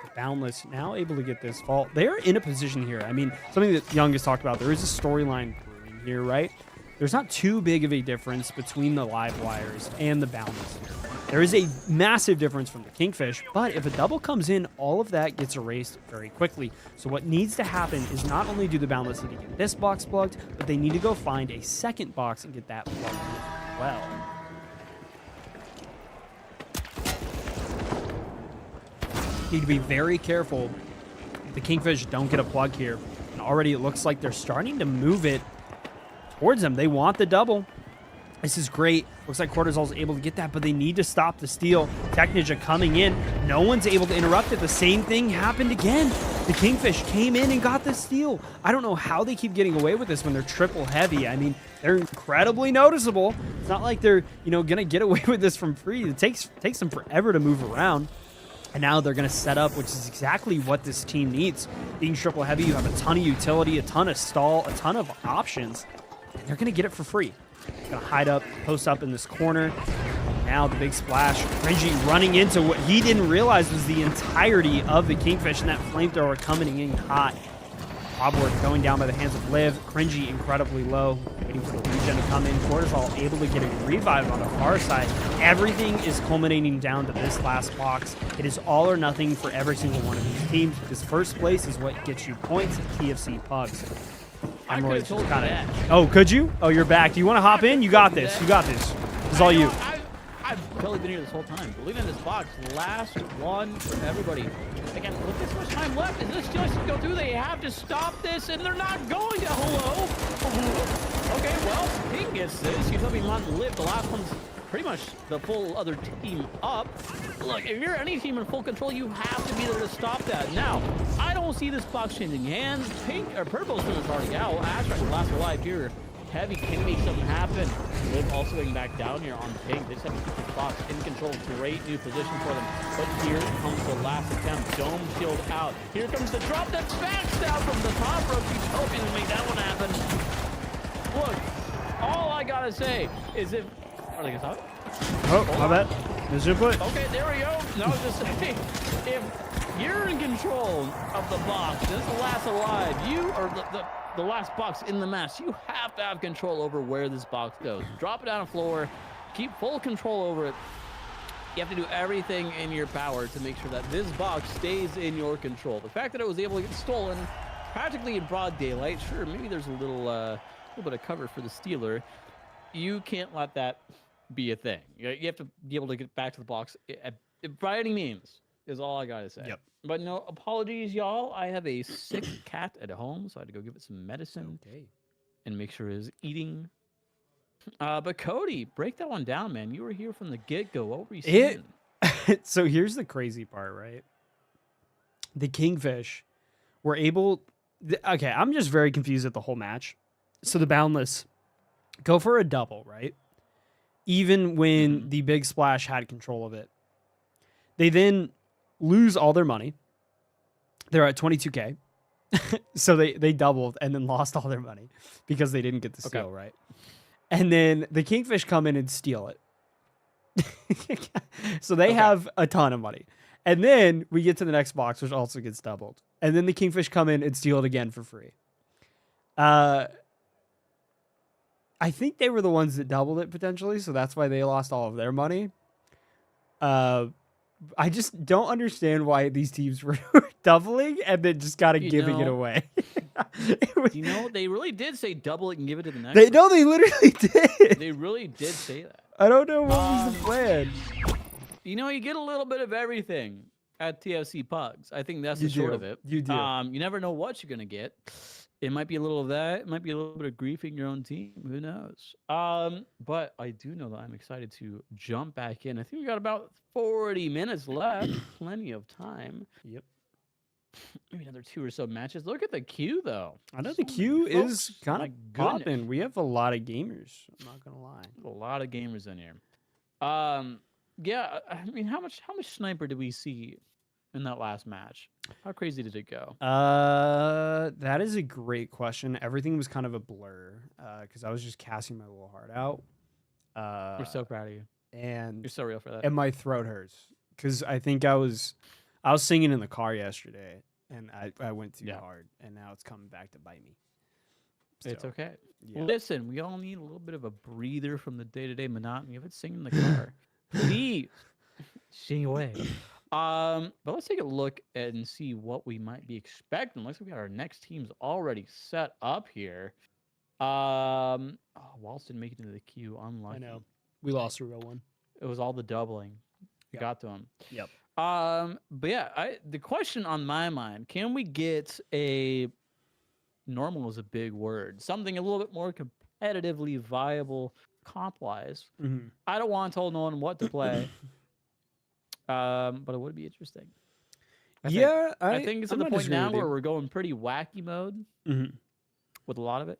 The Boundless now able to get this vault. They are in a position here. I mean, something that Young has talked about. There is a storyline brewing here, right? There's not too big of a difference between the live wires and the Boundless here. There is a massive difference from the Kingfish, but if a double comes in, all of that gets erased very quickly. So what needs to happen is not only do the Boundless need to get this box plugged, but they need to go find a second box and get that plugged as well. Need to be very careful. The Kingfish don't get a plug here. And already it looks like they're starting to move it towards them. They want the double. This is great. Looks like Cortisol's able to get that, but they need to stop the steal. Tech Ninja coming in. No one's able to interrupt it. The same thing happened again. The Kingfish came in and got the steal. I don't know how they keep getting away with this when they're triple heavy. I mean, they're incredibly noticeable. It's not like they're, going to get away with this from free. It takes them forever to move around. And now they're going to set up, which is exactly what this team needs. Being triple heavy, you have a ton of utility, a ton of stall, a ton of options. And they're going to get it for free. Gonna hide up, post up in this corner. Now the big splash. Cringy running into what he didn't realize was the entirety of the Kingfish, and that flamethrower coming in hot. Bobworth going down by the hands of Liv. Cringy incredibly low, waiting for the regen to come in. Cortisol able to get a revive on the far side. Everything is culminating down to this last box. It is all or nothing for every single one of these teams, because first place is what gets you points at TFC Pugs. I could have told you that. Oh, could you? Oh, you're back. Do you want to hop in? You got this. You got this. This is all you. I've totally been here this whole time. Believe in this box. Last one for everybody. Again, with this much time left, is this just to go through? They have to stop this, and they're not going to. Hello? Okay, well, Ping gets this. You tell me not to live. The last one's pretty much the full other team up. Look, if you're any team in full control, you have to be there to stop that. Now, I don't see this box changing hands. Pink or Purple's is already out. Ashtrack last alive here. Heavy can make something happen. Liv also going back down here on Pink. They just have to keep this box in control. Great new position for them. But here comes the last attempt. Dome shield out. Here comes the drop that backs down from the top rope. He's hoping to make that one happen. Look, all I gotta say is if... Are they gonna stop it? Oh, my bad. Missed input. Okay, there we go. No, just say, if you're in control of the box, this is the last alive. You are the last box in the match. You have to have control over where this box goes. Drop it on the floor. Keep full control over it. You have to do everything in your power to make sure that this box stays in your control. The fact that it was able to get stolen practically in broad daylight, sure, maybe there's a little bit of cover for the stealer. You can't let that be a thing. You have to be able to get back to the box by any means, is all I gotta say. Yep. But no apologies, y'all. I have a sick cat at home, so I had to go give it some medicine and make sure it's eating. But Cody, break that one down, man. You were here from the get-go. What were you seeing? So here's the crazy part, right? The Kingfish were able... Okay, I'm just very confused at the whole match. So the Boundless go for a double, right? Even when the Big Splash had control of it. They then lose all their money. They're at 22K. So they doubled and then lost all their money because they didn't get the steal, right? And then the Kingfish come in and steal it. So they have a ton of money. And then we get to the next box, which also gets doubled. And then the Kingfish come in and steal it again for free. I think they were the ones that doubled it potentially, so that's why they lost all of their money. I just don't understand why these teams were doubling and then just kind of giving it away. They really did say double it and give it to the next. They literally did. They really did say that. I don't know what was the plan. You get a little bit of everything at TFC Pugs. I think that's the short of it. You do. You never know what you're gonna get. It might be a little of that. It might be a little bit of griefing your own team. Who knows? But I do know that I'm excited to jump back in. I think we got about 40 minutes left. Plenty of time. Yep. Maybe another 2 or so matches. Look at the queue, though. I know the queue is kind of popping. We have a lot of gamers. I'm not gonna lie. A lot of gamers in here. Yeah. I mean, how much sniper did we see in that last match? How crazy did it go? That is a great question. Everything was kind of a blur because I was just casting my little heart out. We're so proud of you, and you're so real for that. And my throat hurts because I think I was singing in the car yesterday and I went too hard, and now it's coming back to bite me. So, it's okay. Yeah. Listen, we all need a little bit of a breather from the day-to-day monotony of it. Singing in the car, please sing away. But let's take a look and see what we might be expecting. Looks like we got our next teams already set up here. Waltz didn't make it into the queue. Unlucky. I know. We lost a real one. It was all the doubling. We got to him. Yep. But yeah, the question on my mind, can we get a normal is a big word. Something a little bit more competitively viable comp-wise. Mhm. I don't want to tell no one what to play, but it would be interesting. I think it's I'm at the not point now disagreeing with where you. we're going pretty wacky mode Mhm. with a lot of it.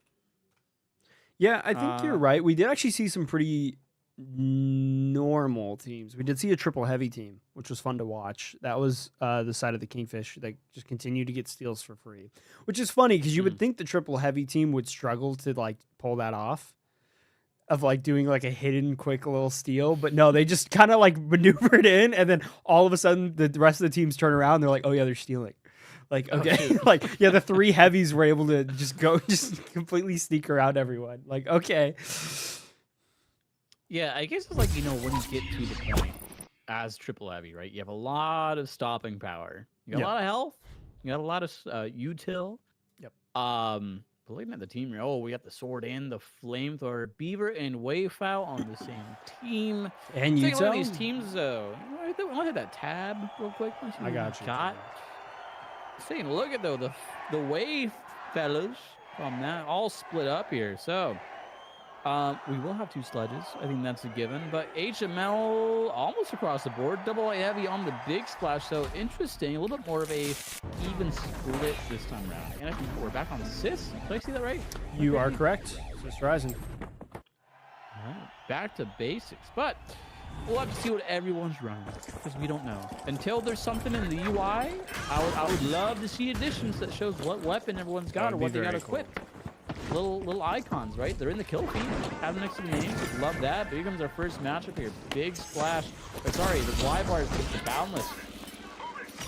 Yeah, I think you're Uh, right. We did actually see some pretty normal teams. We did see a triple heavy team, which was fun to watch. That was the side of the Kingfish that just continued to get steals for free, which is funny because you would think the triple heavy team would struggle to like pull that off, of like doing like a hidden quick little steal, but no, they just kind of like maneuvered in, and then all of a sudden the rest of the teams turn around. They're like, oh yeah, they're stealing. Like, Oh, okay, shoot. like, yeah, the 3 heavies were able to just completely sneak around everyone. Like, okay. Yeah, I guess it's like, when you get to the point as triple heavy, right? You have a lot of stopping power. You got Yeah. a lot of health. You got a lot of util. Yep. But looking at the team here, we got the sword and the flamethrower. Beaver and Wayfowl on the same team. And you Take a look at these teams, though. I want to hit that tab real quick. I got you. Taking a look at, though, the Wave fellas from that all split up here. So we will have 2 sledges. I think that's a given. But HML almost across the board. Double light heavy on the big splash. So interesting. A little bit more of a even split this time around. And I think we're back on Sis. Did I see that right? You are correct. Sis Rising. All right. Back to basics. But we'll have to see what everyone's running because we don't know. Until there's something in the UI, I would love to see additions that shows what weapon everyone's got or what they got equipped. Little icons, right? They're in the kill feed. Have them next to the names. Would love that. But here comes our first matchup here. Big splash. Sorry, the wide wires against the boundless.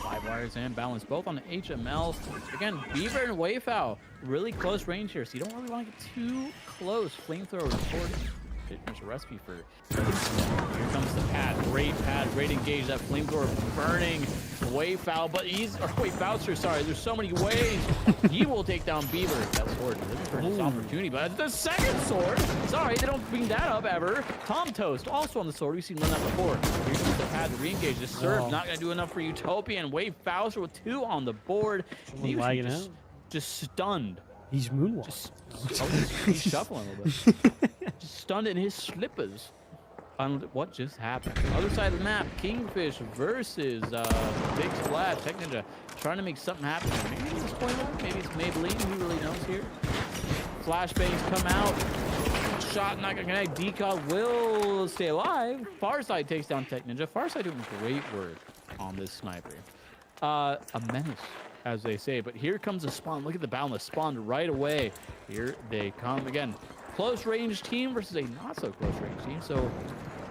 Wide wires and boundless both on the HML. Again, Beaver and Wayfowl really close range here, so you don't really want to get too close. Flamethrower recording. There's a recipe for. Here comes the pad. Great engage. That flamethrower burning. Wayfowl, but Boucher, sorry. There's so many ways. He will take down Beaver. That sword looking for his opportunity, but the second sword. Sorry, they don't bring that up ever. Tom Toast also on the sword. We've seen run that before. Here comes the pad to re-engage. The serve not going to do enough for Utopian. Boucher with 2 on the board. Just stunned. He's moonwalking. He's shuffling a little bit. Just stunned in his slippers. On what just happened? Other side of the map, Kingfish versus Big Splash. Tech Ninja trying to make something happen. Maybe it's spoiler. Maybe it's Maybelline. Who really knows here? Flashbangs come out. Shot not gonna connect. Decog will stay alive. Farside takes down Tech Ninja. Farside doing great work on this sniper. A menace, as they say. But here comes the spawn. Look at the boundless spawned right away. Here they come again. Close range team versus a not so close range team. So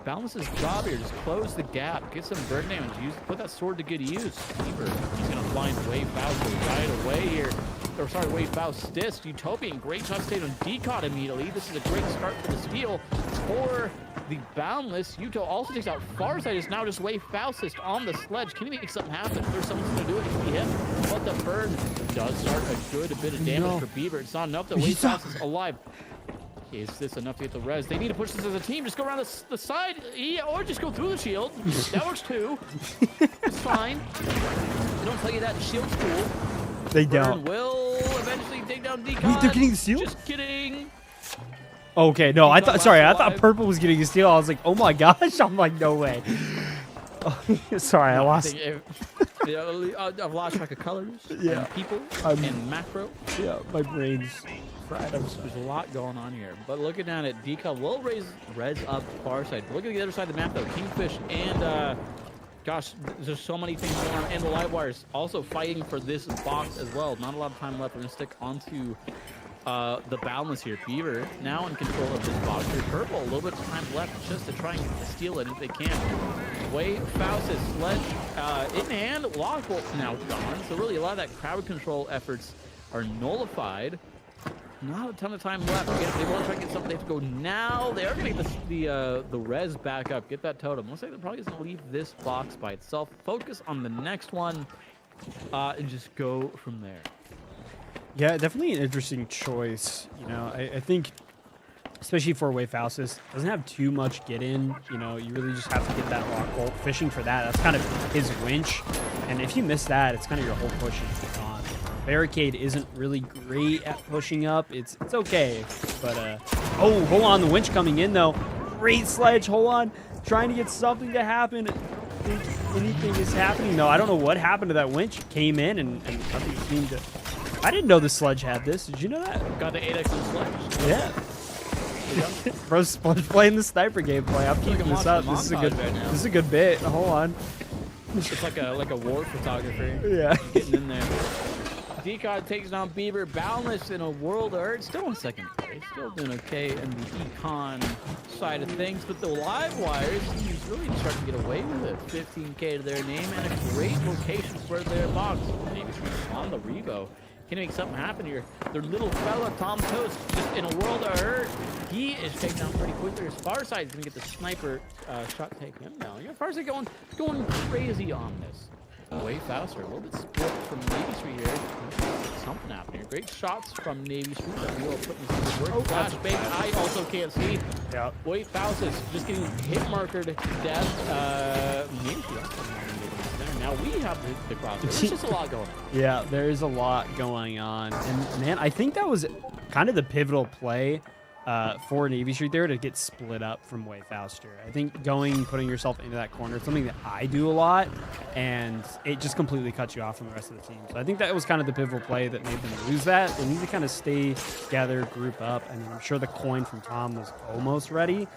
Boundless's job here, just close the gap, get some burn damage, put that sword to good use. Beaver, he's gonna find Wayfowl right away here. Or sorry, Wayfowl stis. Utopian, great shot stayed on Decod immediately. This is a great start for the steal for the Boundless. Uto also takes out Farside. Is now just Wayfowl assist on the sledge. Can he make something happen? If there's someone gonna do it, it can be him. But the burn does start a good bit of damage for Beaver. It's not enough that Wayfowl is alive. Is this enough to get the res? They need to push this as a team. Just go around the side, or just go through the shield. That works too. It's fine. They don't tell you that in shield school. They Burn don't. will eventually take down Decon. Wait, they're getting the steal? Just kidding. Okay, no, I thought alive. Purple was getting a steal. I was like, oh my gosh. I'm like, no way. Oh, sorry, I lost. I've lost track of colors, Yeah. and people, and macro. Yeah, my brain's fried. I'm There's sorry. a lot going on here. But looking at it, Deca will res up Farside. Look at the other side of the map, though. Kingfish and, gosh, there's so many things going on. And the light wires also fighting for this box as well. Not a lot of time left. We're going to stick onto the Boundless here. Beaver now in control of this box here. Purple, a little bit of time left just to try and steal it if they can. Faust's sledge in hand. Lockbolt now gone. So really a lot of that crowd control efforts are nullified. Not a ton of time left. Again, they want to try and get something. They have to go now. They are going to get the res back up. Get that totem. Looks like they're probably going to leave this box by itself. Focus on the next one and just go from there. Yeah, definitely an interesting choice. You know, I think, especially for Faustus, doesn't have too much get in. You know, you really just have to get that lock bolt. Fishing for that, that's kind of his winch. And if you miss that, it's kind of your whole push is gone. barricade isn't really great at pushing up. It's okay, but oh, hold on, the winch coming in though. Great sledge, hold on, trying to get something to happen. I don't think anything is happening though. I don't know what happened to that winch. It came in and nothing seemed to. I didn't know the sledge had this. Did you know that? Got the 8x on sledge. Yeah. Bro's playing the sniper gameplay. I'm keeping this up. This is a good. This is a good bit. Hold on. It's like a war photographer. Yeah. Getting in there. Decod takes down Bieber. Boundless in a world of hurt. Still in second place. Still doing okay in the econ side of things. But the live wires, he's really starting to get away with it. 15K to their name and a great location for their box. Maybe on the Revo. Can make something happen here. Their little fella, Tom Toast, just in a world of hurt. He is taken down pretty quickly. His far side is going to get the sniper shot taking him down. Your far side going crazy on this. Way faster. A little bit split from Navy Street here. Something happening here. Great shots from Navy Street. That we all put in some work. Flashbang. I also can't see. Yeah. Wait, Faust is just getting hit marker to death. Navy Street also now we have the cross. There's just a lot going on. Yeah, there is a lot going on. And man, I think that was kind of the pivotal play for Navy Street there to get split up from way faster. I think putting yourself into that corner is something that I do a lot, and it just completely cuts you off from the rest of the team. So I think that was kind of the pivotal play that made them lose that. They need to kind of stay together, group up. I mean, I'm sure the coin from Tom was almost ready.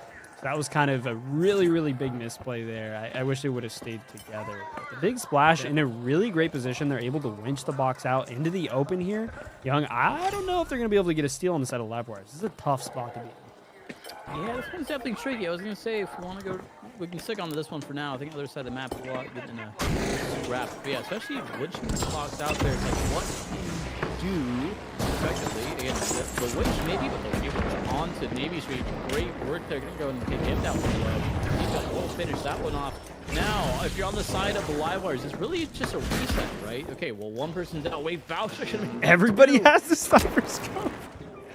That was kind of a really, really big misplay there. I wish they would have stayed together. But the big splash in a really great position. They're able to winch the box out into the open here. Young, I don't know if they're going to be able to get a steal on the side of lab wires. This is a tough spot to be in. Yeah, this one's definitely tricky. I was going to say, if we want to go, we can stick on this one for now. I think the other side of the map is a lot getting in a wrap. But yeah, especially winching the box out there. It's like, what can you do effectively against the winch? Maybe, but they'll give it on to Navy Street. Great work. They're going to go and take him down. We'll finish that one off. Now, if you're on the side of the live wires, it's really just a reset, right? Okay, well, one person's out. Wave Bowser. Everybody has the sniper scope.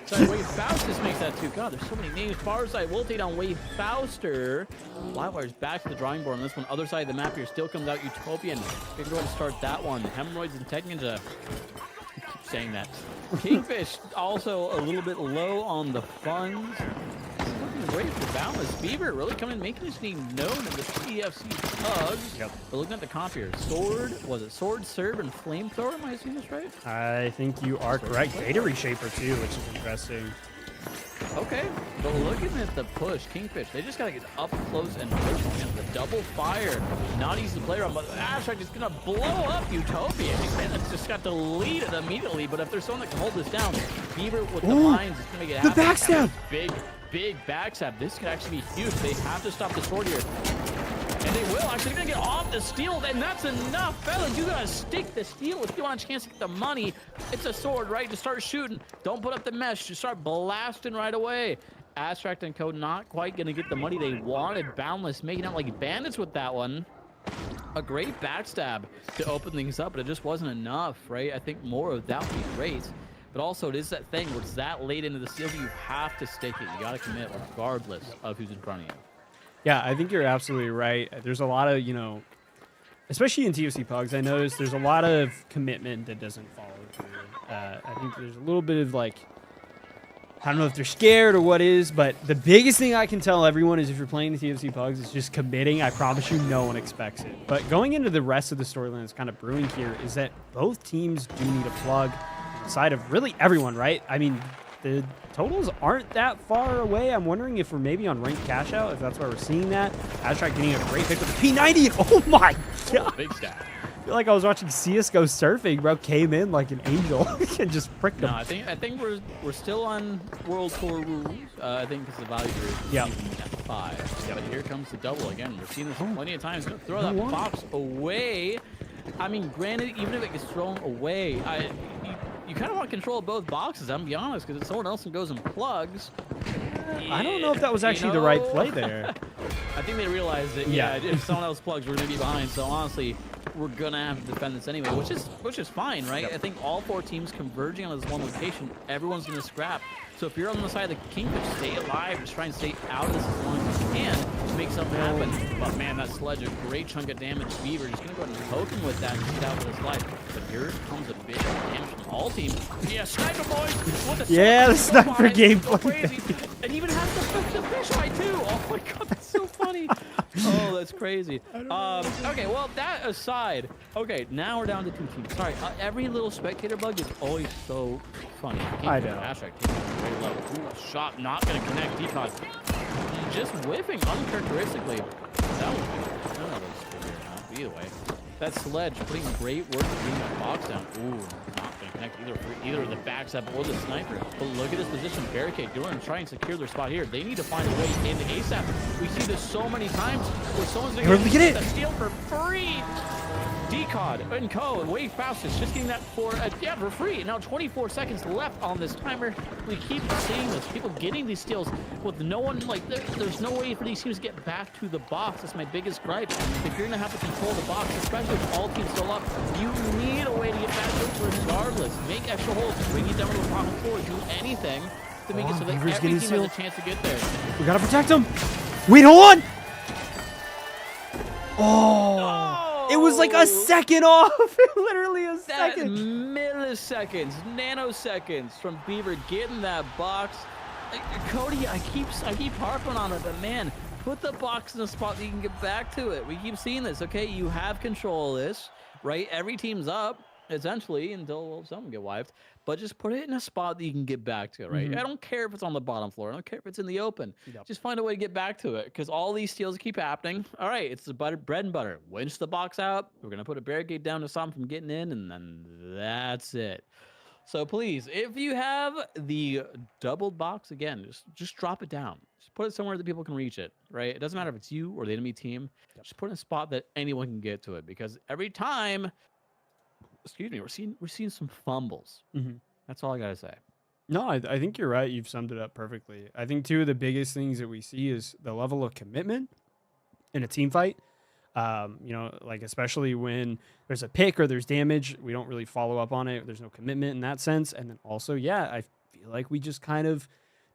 Sorry, Wave Faustus makes that too. God, there's so many names. Far side will take down Wave Fauster. Livewire's back to the drawing board on this one. Other side of the map here still comes out Utopian. We can go and start that one. Hemorrhoids and Tech Ninja. I keep saying that. Kingfish also a little bit low on the funds. Looking great for Boundless. Beaver really coming and making his name known in the TFC Pugs. Yep. But looking at the comp here, Sword, was it Sword, Serve, and Flamethrower? Am I seeing this right? I think you are correct. Data Reshaper too, which is interesting. Okay, but looking at the push, Kingfish, they just gotta get up close and personal. The double fire, not easy to play around, but Abstract is gonna blow up Utopia. It's just got to lead it immediately, but if there's someone that can hold this down, Beaver with the mines is gonna make it happen. The backstab! Big backstab. This could actually be huge. They have to stop the sword here. And they will. Actually, they're going to get off the steal, and that's enough. Fellas, you got to stick the steal if you want a chance to get the money. It's a sword, right? Just start shooting. Don't put up the mesh. Just start blasting right away. Abstract and Co. not quite going to get the money they wanted. Boundless making out like bandits with that one. A great backstab to open things up, but it just wasn't enough, right? I think more of that would be great. But also, it is that thing where it's that late into the steal that you have to stake it. You got to commit regardless of who's in front of you. Yeah, I think you're absolutely right. There's a lot of, especially in TFC Pugs, I noticed there's a lot of commitment that doesn't follow through. I think there's a little bit of I don't know if they're scared or what is, but the biggest thing I can tell everyone is if you're playing the TFC Pugs, it's just committing. I promise you no one expects it. But going into the rest of the storyline that's kind of brewing here is that both teams do need a plug on the side of really everyone, right? I mean, the totals aren't that far away. I'm wondering if we're maybe on ranked cash out, if that's why we're seeing that. Abstract getting a great pick with the P90. Oh my god. Big stat. I feel like I was watching CSGO surfing, bro. Came in like an angel and just pricked him. No, I think we're still on World Tour rules. I think because the value is at 5. Yeah, but here comes the double again. We've seen this plenty of times. Gonna throw that box away. I mean, granted, even if it gets thrown away, you kind of want control of both boxes, I'm be honest, because if someone else goes and plugs... I don't know if that was actually the right play there. I think they realized that, if someone else plugs, we're going to be behind. So, honestly, we're gonna have to defend this anyway, which is fine, right? Yep. I think all 4 teams converging on this one location, everyone's gonna scrap. So if you're on the side of the Kingfish, stay alive, just try and stay out of this as long as you can to make something happen. But man, that Sledge, a great chunk of damage. Beaver just gonna go ahead and poke him with that and see out with his life. But here comes a big damage from all teams. Yeah, sniper boys! What the Yeah, the sniper gameplay. So gameplay. crazy. And even has the fisheye too. Oh my god, that's so funny. Oh, that's crazy. Okay, well, that aside, okay, now we're down to 2 teams. Sorry, every little spectator bug is always so funny. I know. Very low. Ooh, shot not going to connect. Decod just whiffing uncharacteristically. That was good. I don't know if that's good or not, but either way. That Sledge putting great work to bring that box down. Ooh, not going to connect either the backstab or the sniper. But look at this position. Barricade going to try and secure their spot here. They need to find a way into ASAP. We see this so many times where someone's going to get a steal for free. Decod and Co. way fastest, just getting that for free. Now 24 seconds left on this timer. We keep seeing this, people getting these steals with no one, like there's no way for these teams to get back to the box. That's my biggest gripe. If you're gonna have to control the box, especially with all teams still up, you need a way to get back to it regardless. Make extra holes, bring you down to the bottom floor, do anything to make it so that every team has a chance to get there. We gotta protect him. Wait, hold on. Oh. It was like a second off. Literally a second. Milliseconds, nanoseconds from Beaver getting that box. Cody, I keep harping on it, but man, put the box in a spot that you can get back to it. We keep seeing this. Okay, you have control of this, right? Every team's up essentially until someone get wiped, but just put it in a spot that you can get back to, right? I don't care if it's on the bottom floor. I don't care if it's in the open. Just find a way to get back to it, because all these steals keep happening. All right, it's the bread and butter. Winch the box out. We're gonna put a barricade down to stop them from getting in, and then that's it. So please, if you have the doubled box, again, just drop it down. Just put it somewhere that people can reach it, right? It doesn't matter if it's you or the enemy team. Just put it in a spot that anyone can get to it, because every time, excuse me, we're seeing some fumbles. That's all I gotta say. No, I think you're right. You've summed it up perfectly. I think 2 of the biggest things that we see is the level of commitment in a team fight. You know, like especially when there's a pick or there's damage, we don't really follow up on it. There's no commitment in that sense. And then also, yeah, I feel like we just kind of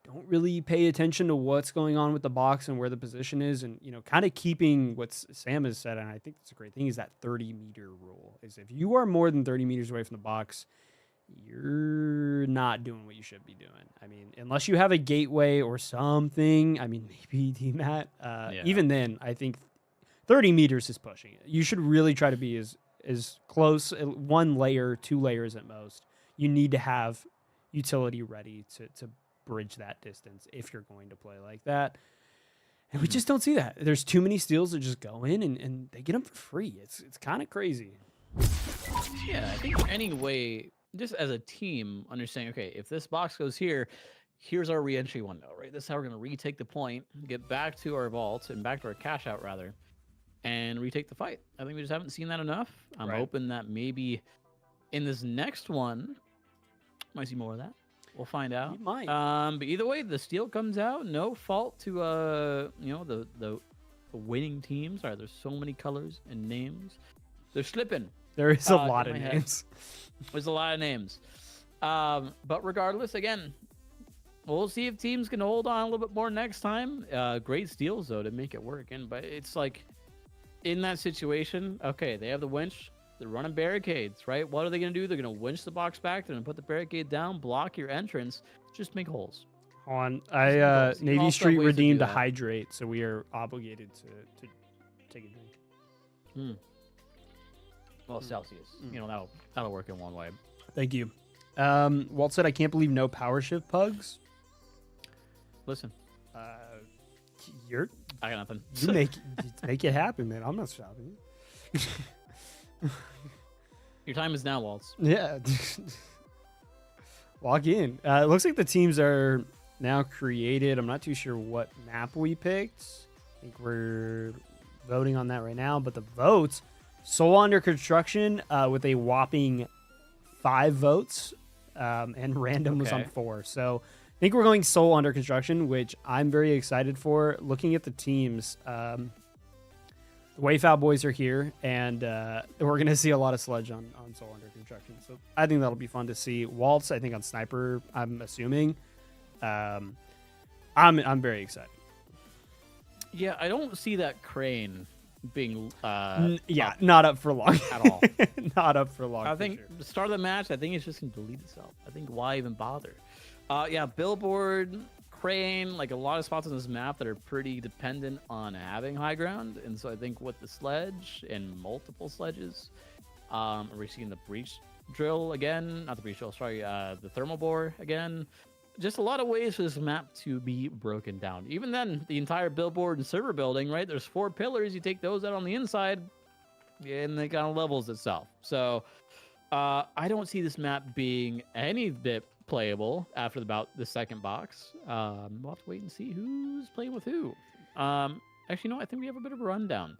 don't really pay attention to what's going on with the box and where the position is. And, you know, kind of keeping what Sam has said, and I think that's a great thing, is that 30-meter rule. Is if you are more than 30 meters away from the box, you're not doing what you should be doing. I mean, unless you have a gateway or something, I mean, maybe DMAT. Even then, I think 30 meters is pushing it. You should really try to be as close, 1 layer, 2 layers at most. You need to have utility ready to bridge that distance if you're going to play like that. And we just don't see that. There's too many steals that just go in and they get them for free. It's kind of crazy. Yeah, I think anyway, just as a team, understanding, okay, if this box goes here, here's our re-entry window, right? This is how we're going to retake the point, get back to our vault, and back to our cash out, rather, and retake the fight. I think we just haven't seen that enough. I'm hoping that maybe in this next one, might see more of that. We'll find out. You might. But either way, the steal comes out. No fault to you know, the winning teams. All right, there's so many colors and names. They're slipping. There is a lot of names. There's a lot of names. But regardless, again, we'll see if teams can hold on a little bit more next time. Great steals, though, to make it work. But it's like, in that situation, okay, they have the winch. They're running barricades, right? What are they going to do? They're going to winch the box back. They're going to put the barricade down, block your entrance. Just make holes. On Navy Street redeemed a hydrate, so we are obligated to take a drink. Well, Celsius. You know, that'll work in one way. Thank you. Walt said, I can't believe no power shift pugs. Listen. I got nothing. You make it happen, man. I'm not stopping you. Your time is now, Waltz. Yeah. Log in. It looks like the teams are now created. I'm not too sure what map we picked. I think we're voting on that right now. But the votes, Soul under construction with a whopping 5 votes. And random was on 4. So I think we're going Soul under construction, which I'm very excited for. Looking at the teams, the Wayfoul boys are here, and we're gonna see a lot of Sledge on Soul Under Construction. So I think that'll be fun to see. Waltz, I think on Sniper, I'm assuming. I'm very excited. Yeah, I don't see that Crane being not up for long at all. Not up for long. I think the start of the match, I think it's just gonna delete itself. I think why even bother? Yeah, Billboard, Crane, like a lot of spots on this map that are pretty dependent on having high ground, and so I think with the Sledge and multiple Sledges, we're seeing the breach drill again, not the breach drill, sorry, the thermal bore again. Just a lot of ways for this map to be broken down. Even then, the entire billboard and server building, right? There's 4 pillars. You take those out on the inside, and it kind of levels itself. So I don't see this map being any bit playable after about the second box. We'll have to wait and see who's playing with who. Actually, no, I think we have a bit of a rundown.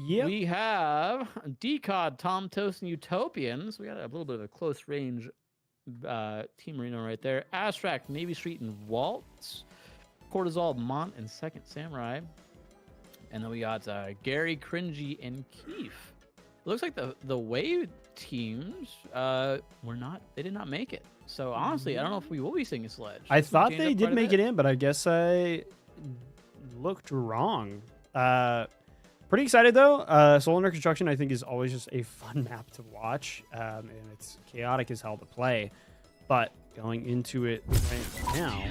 Yeah, we have Decod, Tom Toast, and Utopians. We got a little bit of a close range Team Reno right there. Astrak, Navy Street, and Waltz. Cortisol, Mont, and Second Samurai. And then we got Gary, Cringy, and Keef. It looks like the Wave teams they did not make it. So honestly, I don't know if we will be seeing a Sledge. I thought they did make it in, but I guess I looked wrong. Pretty excited though. Soul Under Construction, I think, is always just a fun map to watch, and it's chaotic as hell to play. But going into it right now,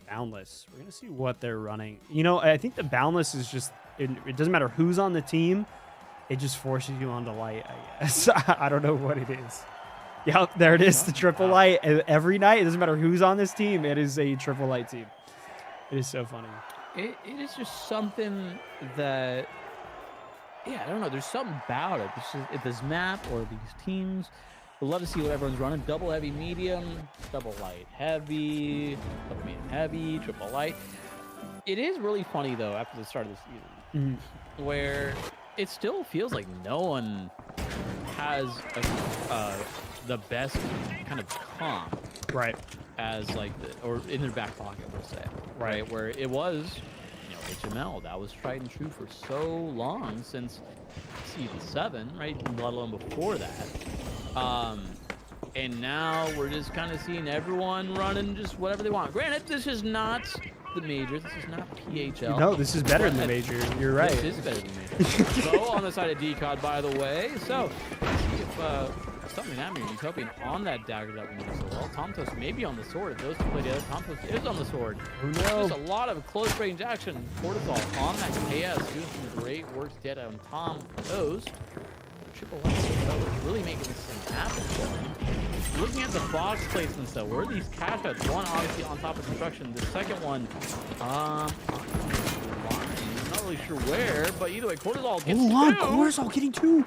Boundless. We're gonna see what they're running. You know, I think the Boundless is just it doesn't matter who's on the team. It just forces you onto light, I guess. I don't know what it is. Yep, there it is, the triple light. Every night, it doesn't matter who's on this team, it is a triple light team. It is so funny. It is just something that, yeah, I don't know. There's something about it. If this map or these teams, we'd love to see what everyone's running. Double heavy medium, double light heavy, double medium heavy, triple light. It is really funny, though, after the start of the season, where it still feels like no one has the best kind of comp. Right. As like or in their back pocket, per se, right? Where it was, HML, that was tried and true for so long, since season 7, right? Let alone before that. And now we're just kind of seeing everyone running just whatever they want. Granted, this is not the major. This is not PHL. No, this is better than the major. You're right. This is better than the major. So on the side of Decod, by the way. So let's see if something happening. Utopian on that dagger that we used so well. Tom Toast maybe on the sword. If those two play together, Tom Toast is on the sword. Oh no. Just a lot of close range action. Cortisol on that KS doing some great work to get on Tom Toast. Triple is really making this thing happen for him. Looking at the box placements though, where are these cash outs? One obviously on top of construction. The second one, I'm not really sure where, but either way, Cortisol gets Cortisol getting 2.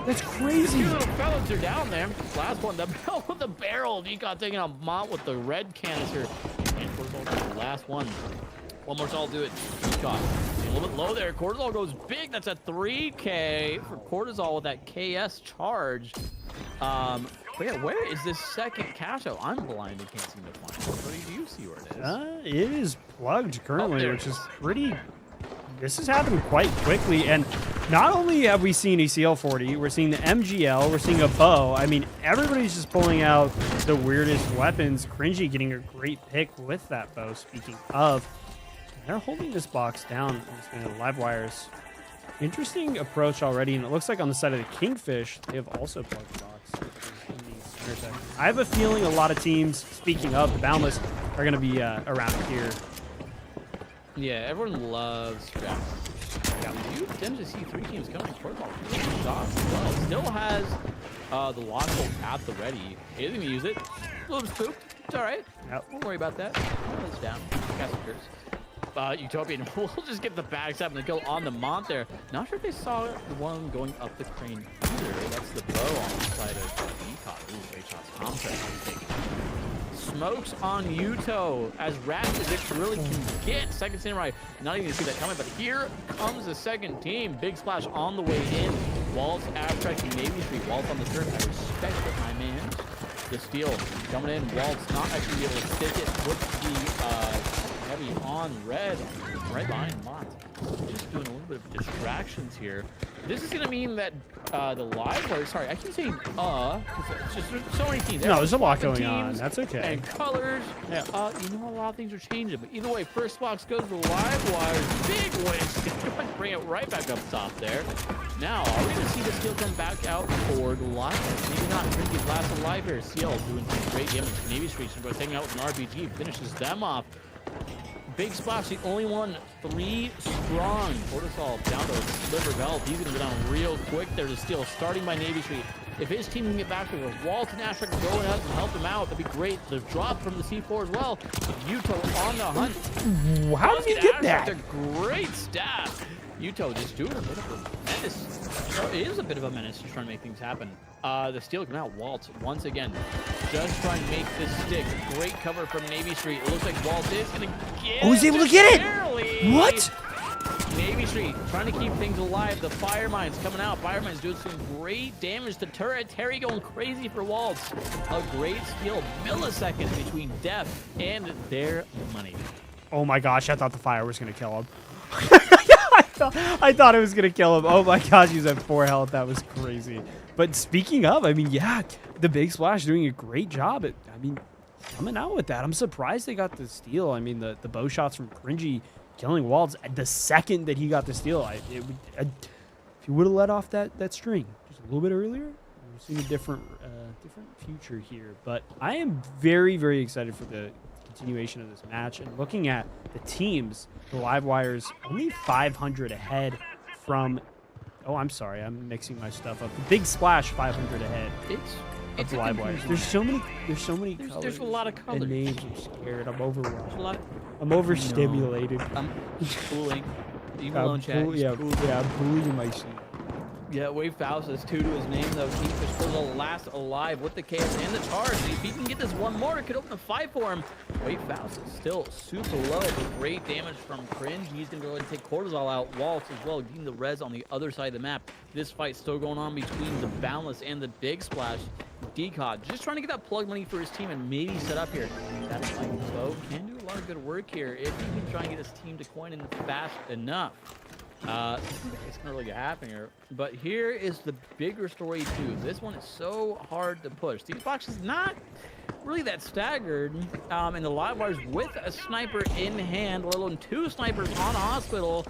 That's crazy. 2 little fellas are down there. Last one, the bell with the barrel. Decod taking on Mont with the red canister. And Cortisol gets the last one. One more shot will do it. Decod. A little bit low there. Cortisol goes big. That's a 3K for Cortisol with that KS charge. But yeah, where is this second cash out? I'm blind and can't seem to find it. What do you see where it is? It is plugged currently, which is pretty. This has happened quite quickly, and not only have we seen a CL40, we're seeing the MGL, we're seeing a bow. I mean, everybody's just pulling out the weirdest weapons. Cringy getting a great pick with that bow. Speaking of, they're holding this box down. Live wires. Interesting approach already, and it looks like on the side of the Kingfish, they have also plugged the box. I have a feeling a lot of teams, speaking of the Boundless, are going to be around here. Yeah, everyone loves scrap. Yeah, you tend to see 3 teams coming for ball. Shots as well. Still has the lock bolt at the ready. He doesn't even use it. A little bit spooked. It's all right. Yep. Don't worry about that. It's down. Passengers. Utopian will just get the bags up and go on the Mont there. Not sure if they saw the one going up the crane either. That's the bow on the side of Decod. Ooh, great shots. Comtech. Smokes on Uto as rapid as it really can get. Second Samurai, not even see that coming, but here comes the second team. Big splash on the way in. Waltz, Abstract, Navy Street. Waltz on the turn. I respect it, my man. The steal coming in. Waltz not actually able to stick it. Puts the heavy on red, right behind Mont. Just doing a little bit of distractions here. This is going to mean that the live wire, sorry, I keep saying because it's just there's so many teams. No, there's a lot going teams on. That's okay. And colors. Yeah. You know, a lot of things are changing. But either way, first box goes to the live wires. Big win. Bring it right back up top there. Now, are we going to see the steal come back out for the live wires? Maybe not. Trinke's last alive here. CL doing some great damage. Navy Street should go taking out with an RPG. Finishes them off. Big Splash, the only one, 3 strong. Cortisol down to Sliver Belt. He's going to go down real quick. There's a steal starting by Navy Street. If his team can get back to where Walt and Ashrak can go up and help them out, that'd be great. The drop from the C4 as well. Yuto on the hunt. How did he get that? A great stab. Yuto just doing a bit of a menace. It is a bit of a menace just trying to make things happen. The steal coming out. Walt once again just trying to make this stick. Great cover from Navy Street. It looks like Walt is going to get Oh, he's able to get it! Barely. What? Navy Street trying to keep things alive. The fire mine's coming out. Fire mine's doing some great damage to turret. Terry going crazy for Waltz. A great steal. Milliseconds between death and their money. Oh my gosh, I thought the fire was going to kill him. I thought it was going to kill him. Oh my gosh, he's at 4 health. That was crazy. But speaking of, I mean, yeah, the Big Splash doing a great job at, I mean, coming out with that. I'm surprised they got the steal. I mean, the bow shots from Cringy killing Waltz the second that he got the steal. If he would have let off that string just a little bit earlier, we've seen a different future here. But I am very, very excited for the continuation of this match. And looking at the teams, the Live Wires only 500 ahead from... Oh, I'm sorry. I'm mixing my stuff up. The Big Splash 500 ahead. It's the Live Wires. There's so many colors. There's a lot of colors. And names. I'm scared. I'm overwhelmed. I'm overstimulated. I'm cooling. Leave me alone, chat. Yeah, I'm cooling in my seat. Yeah, Wave Faust has 2 to his name, though. Kingfish still the last alive with the KS and the charge. If he can get this one more, it could open a fight for him. Wave Faust is still super low, but great damage from Cringe. He's going to go ahead and take Cortisol out. Waltz as well, getting the res on the other side of the map. This fight still going on between the Boundless and the Big Splash. Decod just trying to get that plug money for his team and maybe set up here. That's like so can do a lot of good work here if he can try and get his team to coin in fast enough. It's not really happening here, but here is the bigger story too. This one is so hard to push. These boxes not really that staggered, and the Live Wires with a sniper in hand, let alone 2 snipers on Hospital.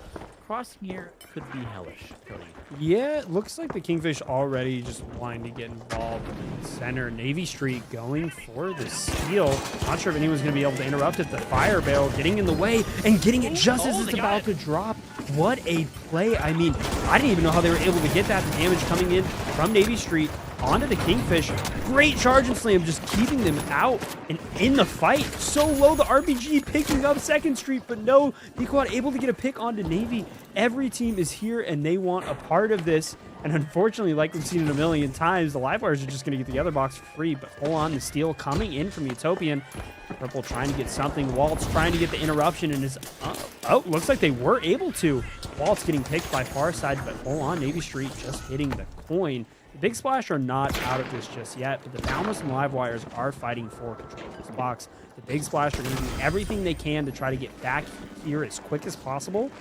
Crossing here could be hellish, Cody. Yeah, it looks like the Kingfish already just wanting to get involved in the center. Navy Street going for the steal. Not sure if anyone's going to be able to interrupt it. The fire barrel getting in the way and getting it just as it's about to drop. What a play. I mean, I didn't even know how they were able to get that. The damage coming in from Navy Street onto the Kingfish. Great charge and slam, just keeping them out and in the fight. So low, the RPG picking up 2nd Street, but no, Pequod able to get a pick onto Navy. Every team is here and they want a part of this. And unfortunately, like we've seen it a million times, the Live Wires are just going to get the other box for free. But hold on, the steal coming in from Utopian. Purple trying to get something. Waltz trying to get the interruption and is... oh, looks like they were able to. Waltz getting picked by Farside, but hold on, Navy Street just hitting the coin. The Big Splash are not out of this just yet, but the Boundless and Live Wires are fighting for control of this box. The Big Splash are going to do everything they can to try to get back here as quick as possible,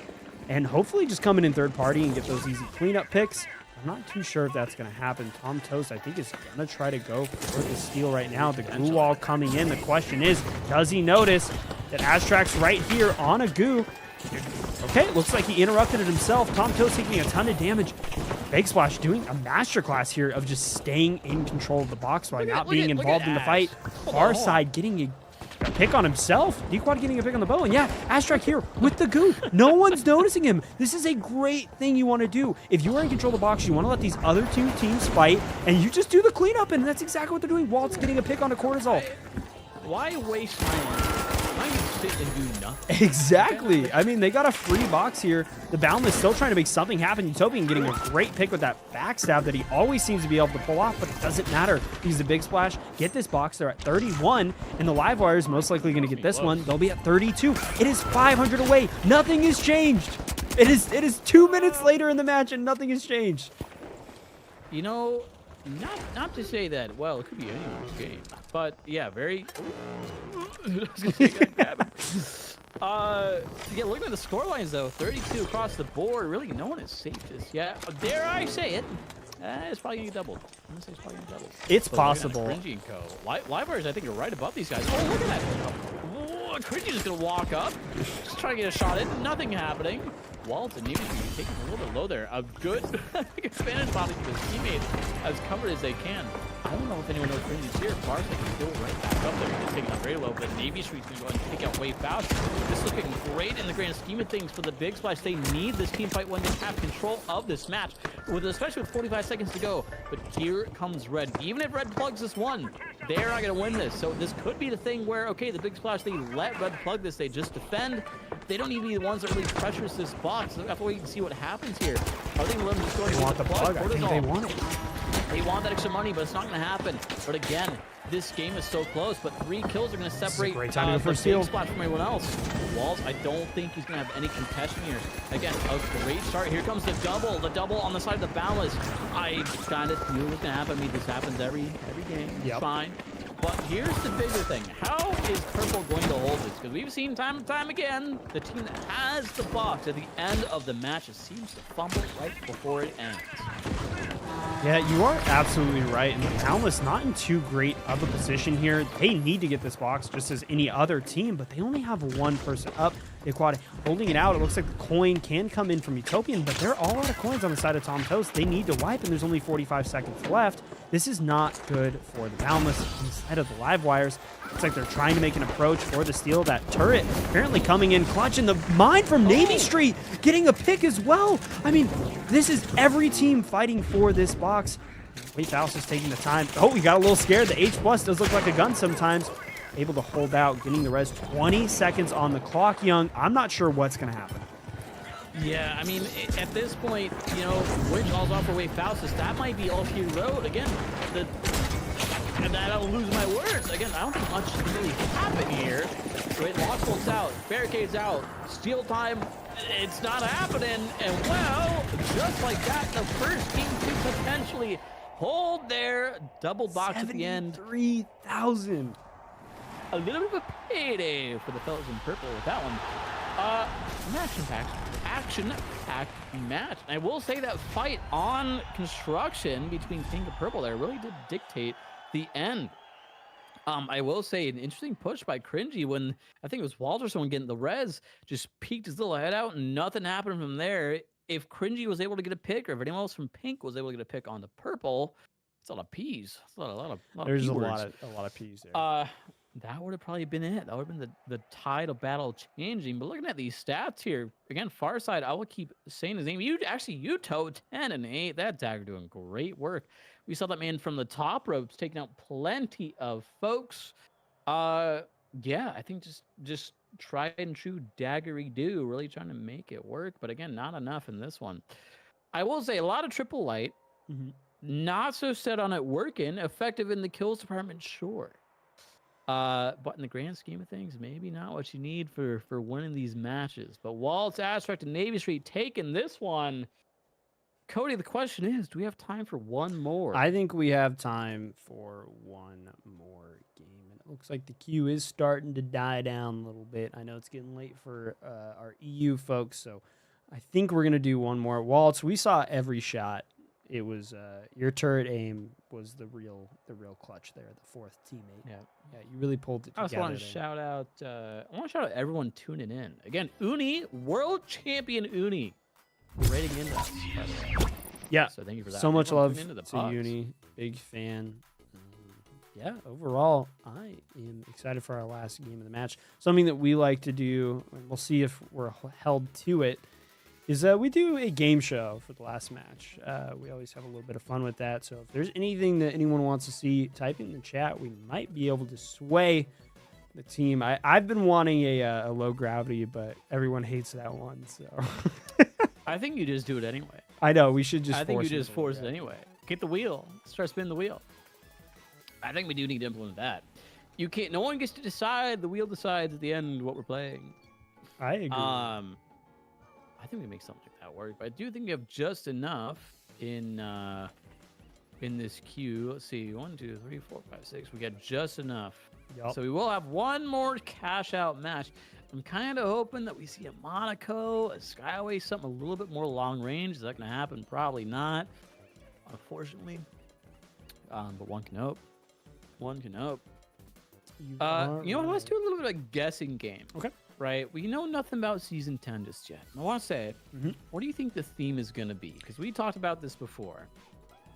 and hopefully just come in 3rd party and get those easy cleanup picks. I'm not too sure if that's going to happen. Tom Toast, I think, is going to try to go for the steal right now. The goo wall coming in. The question is, does he notice that Astrak's right here on a goo? Okay, looks like he interrupted it himself. Tom Toast taking a ton of damage. Big Splash doing a masterclass here of just staying in control of the box while not being involved in the fight. Far side getting a pick on himself. Dequad getting a pick on the bow. And yeah, Astrak here with the goo. No one's noticing him. This is a great thing you want to do. If you are in control of the box, you want to let these other 2 teams fight, and you just do the cleanup, and that's exactly what they're doing. Walt's getting a pick on a Cortisol. Why waste time? Why sit and do nothing? Exactly. I mean, they got a free box here. The Boundless still trying to make something happen. Utopian getting a great pick with that backstab that he always seems to be able to pull off, but it doesn't matter. He's the Big Splash. Get this box. They're at 31, and the Live Wires most likely going to get this one. They'll be at 32. It is 500 away. Nothing has changed. It is 2 minutes later in the match, and nothing has changed. You know, not to say that, well, it could be anyone's game, but yeah, very... Yeah, looking at the score lines though, 32 across the board. Really, no one is safe just yet. Dare I say it? It's probably gonna get doubled. I'm gonna say it's probably gonna get doubled. It's possible. Cringy and Co. Livewires, I think, are right above these guys. Oh, look at that! Oh, Cringy is gonna walk up, just trying to get a shot in. Nothing happening. Waltz and Navy taking a little bit low there. A good advantage body to his teammate, as covered as they can. I don't know if anyone knows Cringy's here. Barca can go right back up there. He's taking up very low, but Navy Street's gonna go ahead and take out way fast. This is looking great in the grand scheme of things for the Big Splash. They need this team fight when they have control of this match, especially with 45 seconds to go. But here comes Red. Even if Red plugs this one, they're not gonna win this. So this could be the thing where, okay, the Big Splash, they let Red plug this, they just defend. They don't need to be the ones that really pressures this box. So after we can see what happens here. I think we're just going to want the plug. I think they want it. They want that extra money, but it's not going to happen. But again, this game is so close, but 3 kills are going to separate great time to go for the steal. Big Splash from everyone else. Walls, I don't think he's going to have any contention here. Again, a great start. Here comes the double on the side of the ballast. I kind of knew it was going to happen. I mean, this happens every game. It's fine. But here's the bigger thing. How is Purple going to hold this? Because we've seen time and time again, the team that has the box at the end of the match seems to fumble right before it ends. Yeah, you are absolutely right. And Boundless not in too great of a position here. They need to get this box just as any other team, but they only have one person up. Quad holding it out. It looks like the coin can come in from Utopian, but they're all out of coins on the side of Tom Toast. They need to wipe, and there's only 45 seconds left. This is not good for the Boundless inside of the live wires. Looks like they're trying to make an approach for the steal. That turret apparently coming in clutch, and the mine from Navy Street getting a pick as well. I mean, this is every team fighting for this box. Wait, Faust is taking the time. Oh, we got a little scared. The H+ does look like a gun sometimes. Able to hold out, getting the res. 20 seconds on the clock, Young. I'm not sure what's going to happen. Yeah, I mean, at this point, you know, Win calls off for Wave Faustus. That might be all she wrote. Again, and I don't lose my words. Again, I don't think much can really happen here. Wait, Lock bolts out, barricades out, steal time. It's not happening. And well, just like that, the first team to potentially hold their double box at the end. 73,000. A little bit of a payday for the fellas in purple with that one. Action-packed match. And I will say that fight on construction between Pink and Purple there really did dictate the end. I will say an interesting push by Cringy when I think it was Walter, someone getting the res, just peeked his little head out and nothing happened from there. If Cringy was able to get a pick, or if anyone else from Pink was able to get a pick on the Purple, it's a lot of P's. It's a lot of There's P a words. lot of P's there. That would have probably been it. That would have been the tide of battle changing. But looking at these stats here, again, Farside, I will keep saying his name. Uto 10 and 8. That dagger doing great work. We saw that man from the top ropes taking out plenty of folks. Yeah, I think just tried and true daggery do, really trying to make it work. But again, not enough in this one. I will say a lot of triple light. Not so set on it working. Effective in the kills department, sure. But in the grand scheme of things, maybe not what you need for winning these matches. But Waltz, Abstract, and Navy Street taking this one. Cody, the question is, do we have time for one more? I think we have time for one more game. And it looks like the queue is starting to die down a little bit. I know it's getting late for our EU folks, so I think we're going to do one more. Waltz, we saw every shot. It was your turret aim was the real clutch there, the fourth teammate. Yeah, you really pulled it together. I just want to shout out. I want to shout out everyone tuning in again. Uni, world champion Uni, rating into us. Yeah, so thank you for that. So much love into the to Uni, big fan. Yeah, overall, I am excited for our last game of the match. Something that we like to do, and we'll see if we're held to it, is we do a game show for the last match. We always have a little bit of fun with that. So if there's anything that anyone wants to see, type in the chat. We might be able to sway the team. I've been wanting a low gravity, but everyone hates that one. So I think you just do it anyway. I know we should just. I think you just force it anyway. Get the wheel. Start spinning the wheel. I think we do need to implement that. You can't. No one gets to decide. The wheel decides at the end what we're playing. I agree. I think we make something like that work, but I do think we have just enough in this queue. Let's see, 1, 2, 3, 4, 5, 6. We got just enough. Yep. So we will have one more cash out match. I'm kind of hoping that we see a Monaco, a Skyway, something a little bit more long range. Is that going to happen? Probably not, unfortunately. But one can hope. One can hope. You know what? Let's do a little bit of a guessing game. Okay. Right? We know nothing about season 10 just yet. I want to say, what do you think the theme is going to be? Because we talked about this before,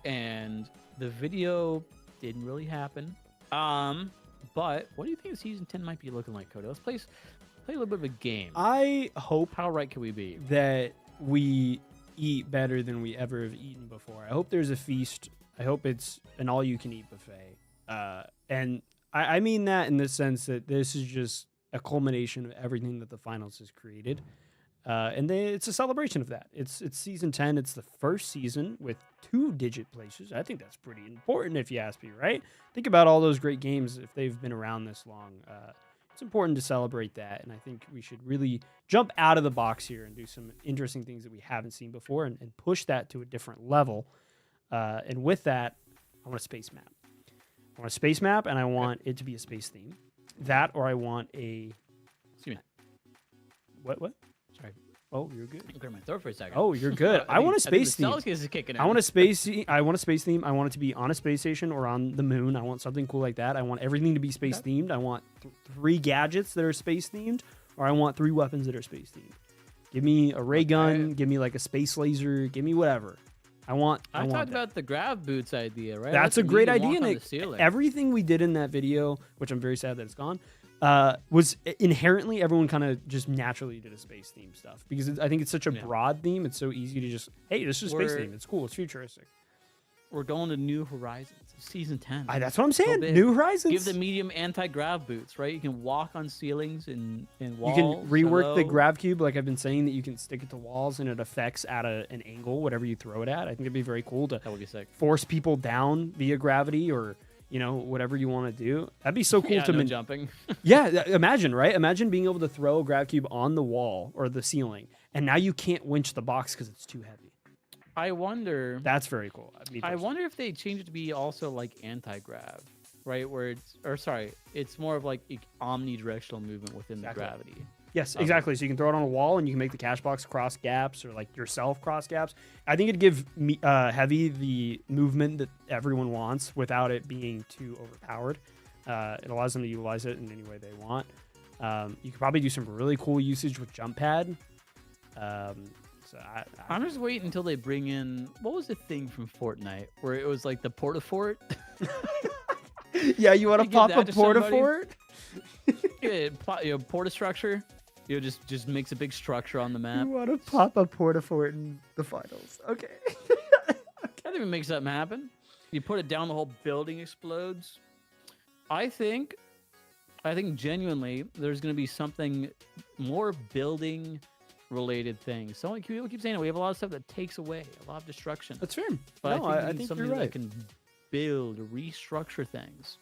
and the video didn't really happen. But what do you think season 10 might be looking like, Cody? Let's play a little bit of a game. I hope How right can we be? that we eat better than we ever have eaten before. I hope there's a feast. I hope it's an all-you-can-eat buffet. And I mean that in the sense that this is just a culmination of everything that the finals has created. And it's a celebration of that. It's season 10. It's the first season with 2-digit places. I think that's pretty important if you ask me, right? Think about all those great games if they've been around this long. It's important to celebrate that, and I think we should really jump out of the box here and do some interesting things that we haven't seen before and push that to a different level. And with that, I want a space map. I want a space map, and I want it to be a space theme. That, or I want a... Excuse me. What? Sorry. Oh, you're good. I cleared my throat for a second. Oh, you're good. I want a space theme. Is kicking I want a space theme. I want it to be on a space station or on the moon. I want something cool like that. I want everything to be space themed. I want 3 gadgets that are space themed, or I want 3 weapons that are space themed. Give me a ray gun. Give me like a space laser. Give me whatever. I talked about the grav boots idea, right? That's a great idea. And everything we did in that video, which I'm very sad that it's gone, was inherently everyone kind of just naturally did a space theme stuff because I think it's such a broad theme. It's so easy to just, hey, this is a space theme. It's cool. It's futuristic. We're going to New Horizons. Season 10. That's what I'm saying. New Horizons. Give the medium anti-grav boots, right? You can walk on ceilings and walls. You can rework the grav cube, like I've been saying, that you can stick it to walls and it affects at an angle, whatever you throw it at. I think it'd be very cool to that would be sick. Force people down via gravity or, whatever you want to do. That'd be so cool to jumping. Yeah, imagine, right? Imagine being able to throw a grav cube on the wall or the ceiling, and now you can't winch the box because it's too heavy. I wonder. That's very cool. I wonder if they change it to be also like anti-grav, right? It's more of like omnidirectional movement within the gravity. Yes, exactly. So you can throw it on a wall and you can make the cash box cross gaps or like yourself cross gaps. I think it'd give Heavy the movement that everyone wants without it being too overpowered. It allows them to utilize it in any way they want. You could probably do some really cool usage with jump pad. I'm just waiting until they bring in, what was the thing from Fortnite where it was like the porta-fort? Yeah, you want to pop a porta-fort? Yeah, porta structure. Just makes a big structure on the map. You want to pop a porta-fort in the finals. Okay. I think it makes something happen. You put it down, the whole building explodes. I think genuinely there's going to be something more building related things. So many people keep saying it. We have a lot of stuff that takes away, a lot of destruction. That's fair. But I think something that can build, restructure things.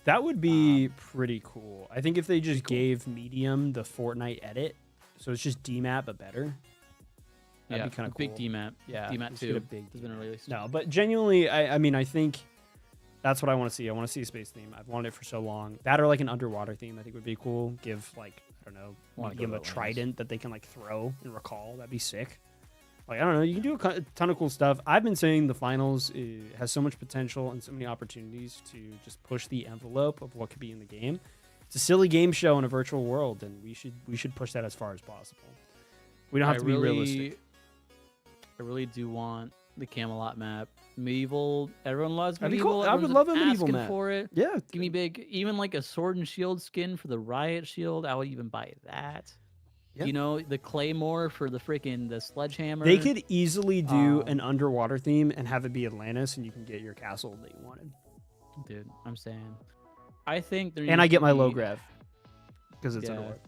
That would be pretty cool. I think if they just gave Medium the Fortnite edit, so it's just DMAP but better. That'd be kind of cool. Big DMAP. Yeah, DMAP 2 has been released. No, but genuinely, I think that's what I want to see. I want to see a space theme. I've wanted it for so long. That or like an underwater theme, I think would be cool. Give like, I don't know, give them a trident that they can like throw and recall. That'd be sick. Like, I don't know, you can do a ton of cool stuff. I've been saying the finals has so much potential and so many opportunities to just push the envelope of what could be in the game. It's a silly game show in a virtual world, and we should push that as far as possible. We don't have to be realistic. I really do want the Camelot map. Medieval, everyone loves Medieval. Cool. I would love a Medieval map. For it. Yeah. Give me big, even like a Sword and Shield skin for the Riot Shield. I would even buy that. Yep. The Claymore for the sledgehammer. They could easily do an underwater theme and have it be Atlantis, and you can get your castle that you wanted. Dude, I'm saying. I think there. And I get my low grav because it's underwater.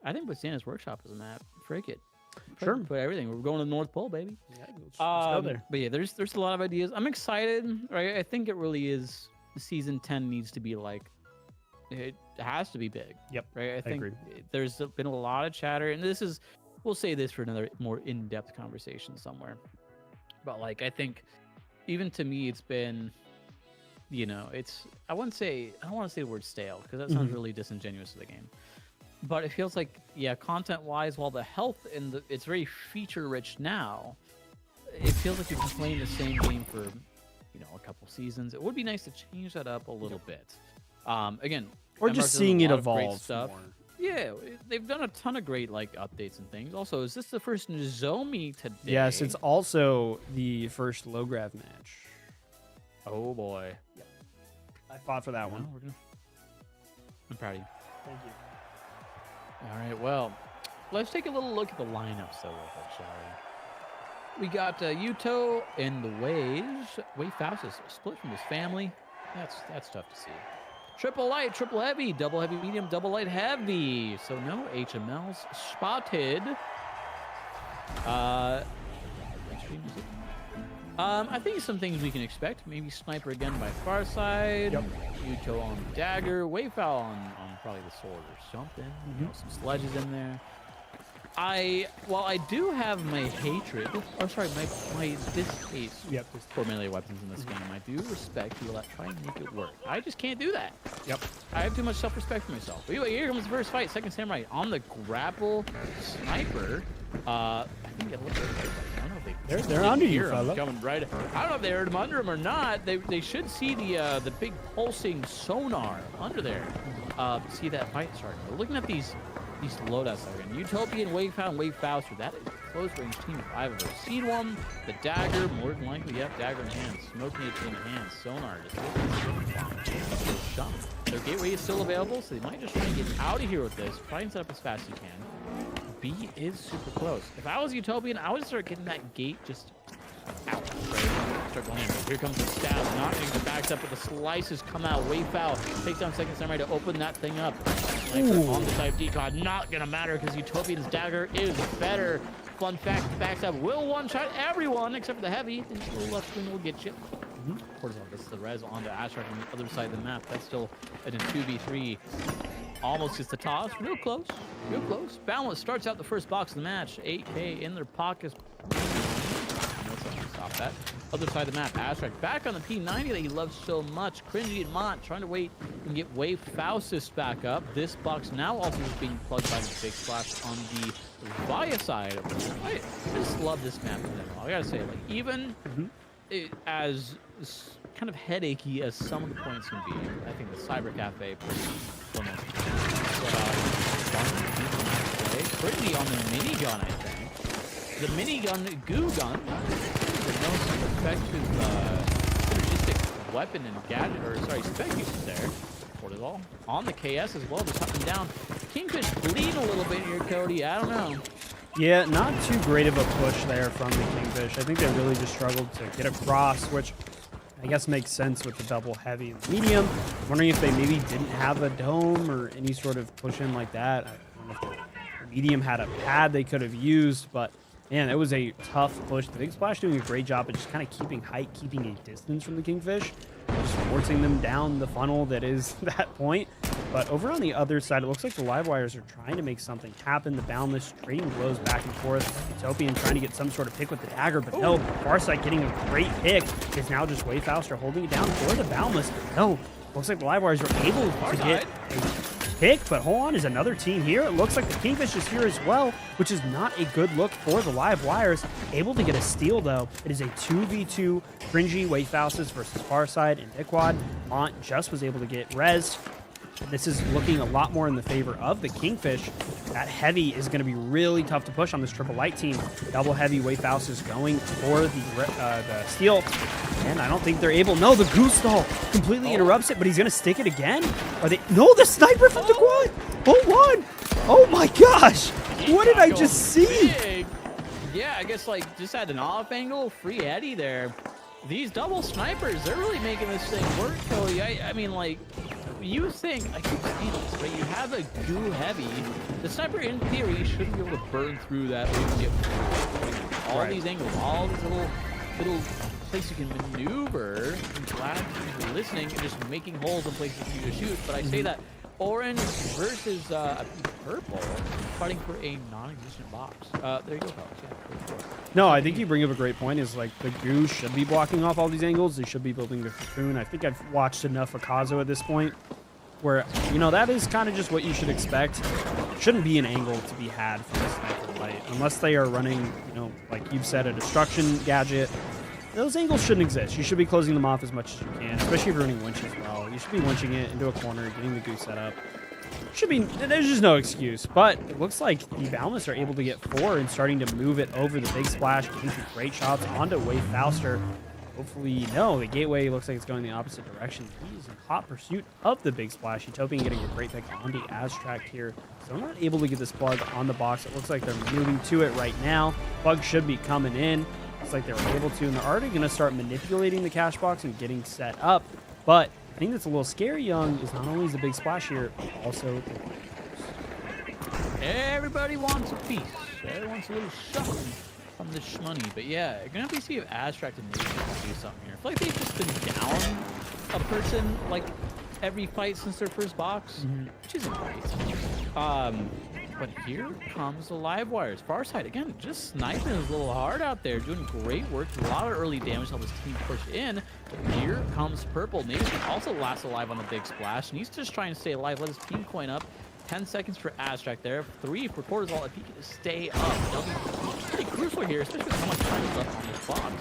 I think Botania's Workshop is a map. Frick it. Sure. Put everything. We're going to the North Pole, baby. Yeah, let's go there. But yeah, there's a lot of ideas. I'm excited. Right? I think it really is. Season 10 needs to be like. It has to be big. Yep. Right. I think there's been a lot of chatter, and we'll say this for another more in-depth conversation somewhere. But like, I think even to me, it's been, I don't want to say the word stale because that sounds really disingenuous to the game. but it feels like, yeah, content-wise, while the health and it's very feature-rich now, it feels like you've been playing the same game for, a couple seasons. It would be nice to change that up a little bit. Again, Or MR's just done a seeing it lot of great evolve stuff. more. Yeah, they've done a ton of great updates and things. Also, is this the first Nozomi today? Yes, it's also the first low grav match. Oh boy. Yep. I fought for that one. I'm proud of you. Thank you. All right, well, let's take a little look at the lineups, though, real quick, shall we? We got Yuto in the Waves. Wave Faust is split from his family. That's tough to see. Triple light, triple heavy, double heavy medium, double light heavy. So no HMLs spotted. I think some things we can expect. Maybe Sniper again by Farside. Yep. Yuto on Dagger. Wayfowl on probably the Sword or something. Some sledges in there. While I do have my hatred, my distaste for melee weapons in this game, I do respect people that try and make it work. I just can't do that. Yep. I have too much self-respect for myself. But anyway, here comes the first fight. Second Samurai on the grapple. Sniper. I think it looks like, I don't know if They're under you, hear him fella. coming right. I don't know if they heard him under him or not. They should see the big pulsing sonar under there. See that fight starting. We're looking at these loadouts again. Utopian, Wave Found, Wave Fouster. That is a close range team if I've ever seen one. The Dagger, more than likely, yep, Dagger in hand. Smoking it in hand. Sonar just shot. Their gateway is still available, so they might just try and get out of here with this. Try and set up as fast as you can. B is super close. If I was Utopian, I would start getting that gate just out. Right? Start going in. Here comes the stab. Not getting backed up, but the slices come out. Way foul. Takes down Second Samurai to open that thing up. On the type decon. Not going to matter because Utopian's Dagger is better. Fun fact, backstab will one-shot everyone except for the heavy. And the little left wing will get you. Cortisol gets the res onto Ashrak on the other side of the map. That's still at a 2v3. Almost gets the toss. Real close. Real close. Balance starts out the first box of the match. 8K in their pockets. Stop that. Other side of the map. Ashrak back on the P90 that he loves so much. Cringy and Mont trying to wait and get Wave Faustus back up. This box now also is being plugged by the Big Splash on the Via side of the map. I just love this map in general. I gotta say, even as kind of headachy as some of the points can be, I think the Cyber Cafe pretty on the minigun, I think. The minigun goo gun. There's no effective synergistic weapon and gadget, or sorry, spec usage there. Cortisol on the KS as well, just hunting down. Kingfish bleed a little bit here, Cody. I don't know. Yeah, not too great of a push there from the Kingfish. I think they really just struggled to get across, which I guess makes sense with the double heavy and medium. I'm wondering if they maybe didn't have a dome or any sort of push in like that. I don't know if the medium had a pad they could have used, but man, it was a tough push. The Big Splash doing a great job of just kind of keeping height, keeping a distance from the Kingfish, just forcing them down the funnel that is that point. But over on the other side, it looks like the Live Wires are trying to make something happen. The Boundless trading blows back and forth. Utopian trying to get some sort of pick with the Dagger, but no. Farsight getting a great pick is now just way faster, holding it down for the Boundless. No, looks like the Live Wires are able to get a pick, but hold on, is another team here. It looks like the Kingfish is here as well, which is not a good look for the Live Wires. Able to get a steal, though. It is a 2v2 Cringy, Wave Faustus versus Farside and Dickwad. Mont just was able to get res. This is looking a lot more in the favor of the Kingfish. That heavy is going to be really tough to push on this triple light team. Double heavy, Wave Faustus going for the steal. And I don't think they're able. No, the goose stall completely interrupts it, but he's going to stick it again. Are they? No, the sniper from the quad. Hold on. Oh my gosh. What did I just see? Big. Yeah, I guess just at an off angle, free Eddie there. These double snipers, they're really making this thing work, Cody. I mean, you think, I keep saying this, right? You have a goo heavy. The sniper, in theory, shouldn't be able to burn through that. All these angles, all these little places you can maneuver. I'm glad you're listening and just making holes in places for you to shoot. But I say that orange versus purple, fighting for a non-existent box. There you go, folks. Yeah, no, I think you bring up a great point. Is the goo should be blocking off all these angles. They should be building the cocoon. I think I've watched enough Akazo at this point where, you know, that is kind of just what you should expect. Shouldn't be an angle to be had from the sniper light unless they are running, you know, like you've said, a destruction gadget. Those angles shouldn't exist. You should be closing them off as much as you can, especially if you're running winch as well. You should be winching it into a corner, getting the goose set up. Should be, there's just no excuse. But it looks like the Boundless are able to get 4 and starting to move it over the big splash, getting some great shots onto Way Fauster. Hopefully, no, the gateway looks like it's going the opposite direction. He's in hot pursuit of the big splash. Utopian getting a great pick on the Aztrack here. So I'm not able to get this plug on the box. It looks like they're moving to it right now. Plug should be coming in. Looks like they were able to, and they're already going to start manipulating the cash box and getting set up. But the thing that's a little scary, Young, is not only is the big splash here, but also everybody wants a piece. Everyone wants a little something from the shmoney. But yeah, you're going to have to see if Aztrack and Nation can do something here. I feel like they've just been down a person, like, every fight since their first box, which isn't great. But here comes the live wires. Farside, again, just sniping is a little hard out there, doing great work. A lot of early damage to help his team push in. But here comes Purple. Nation also lasts alive on the big splash, and he's just trying to stay alive. Let his team coin up. 10 seconds for Aztrack there. 3 for Cortisol if he can stay up. That'll be pretty crucial here, especially with how much time is left on this box.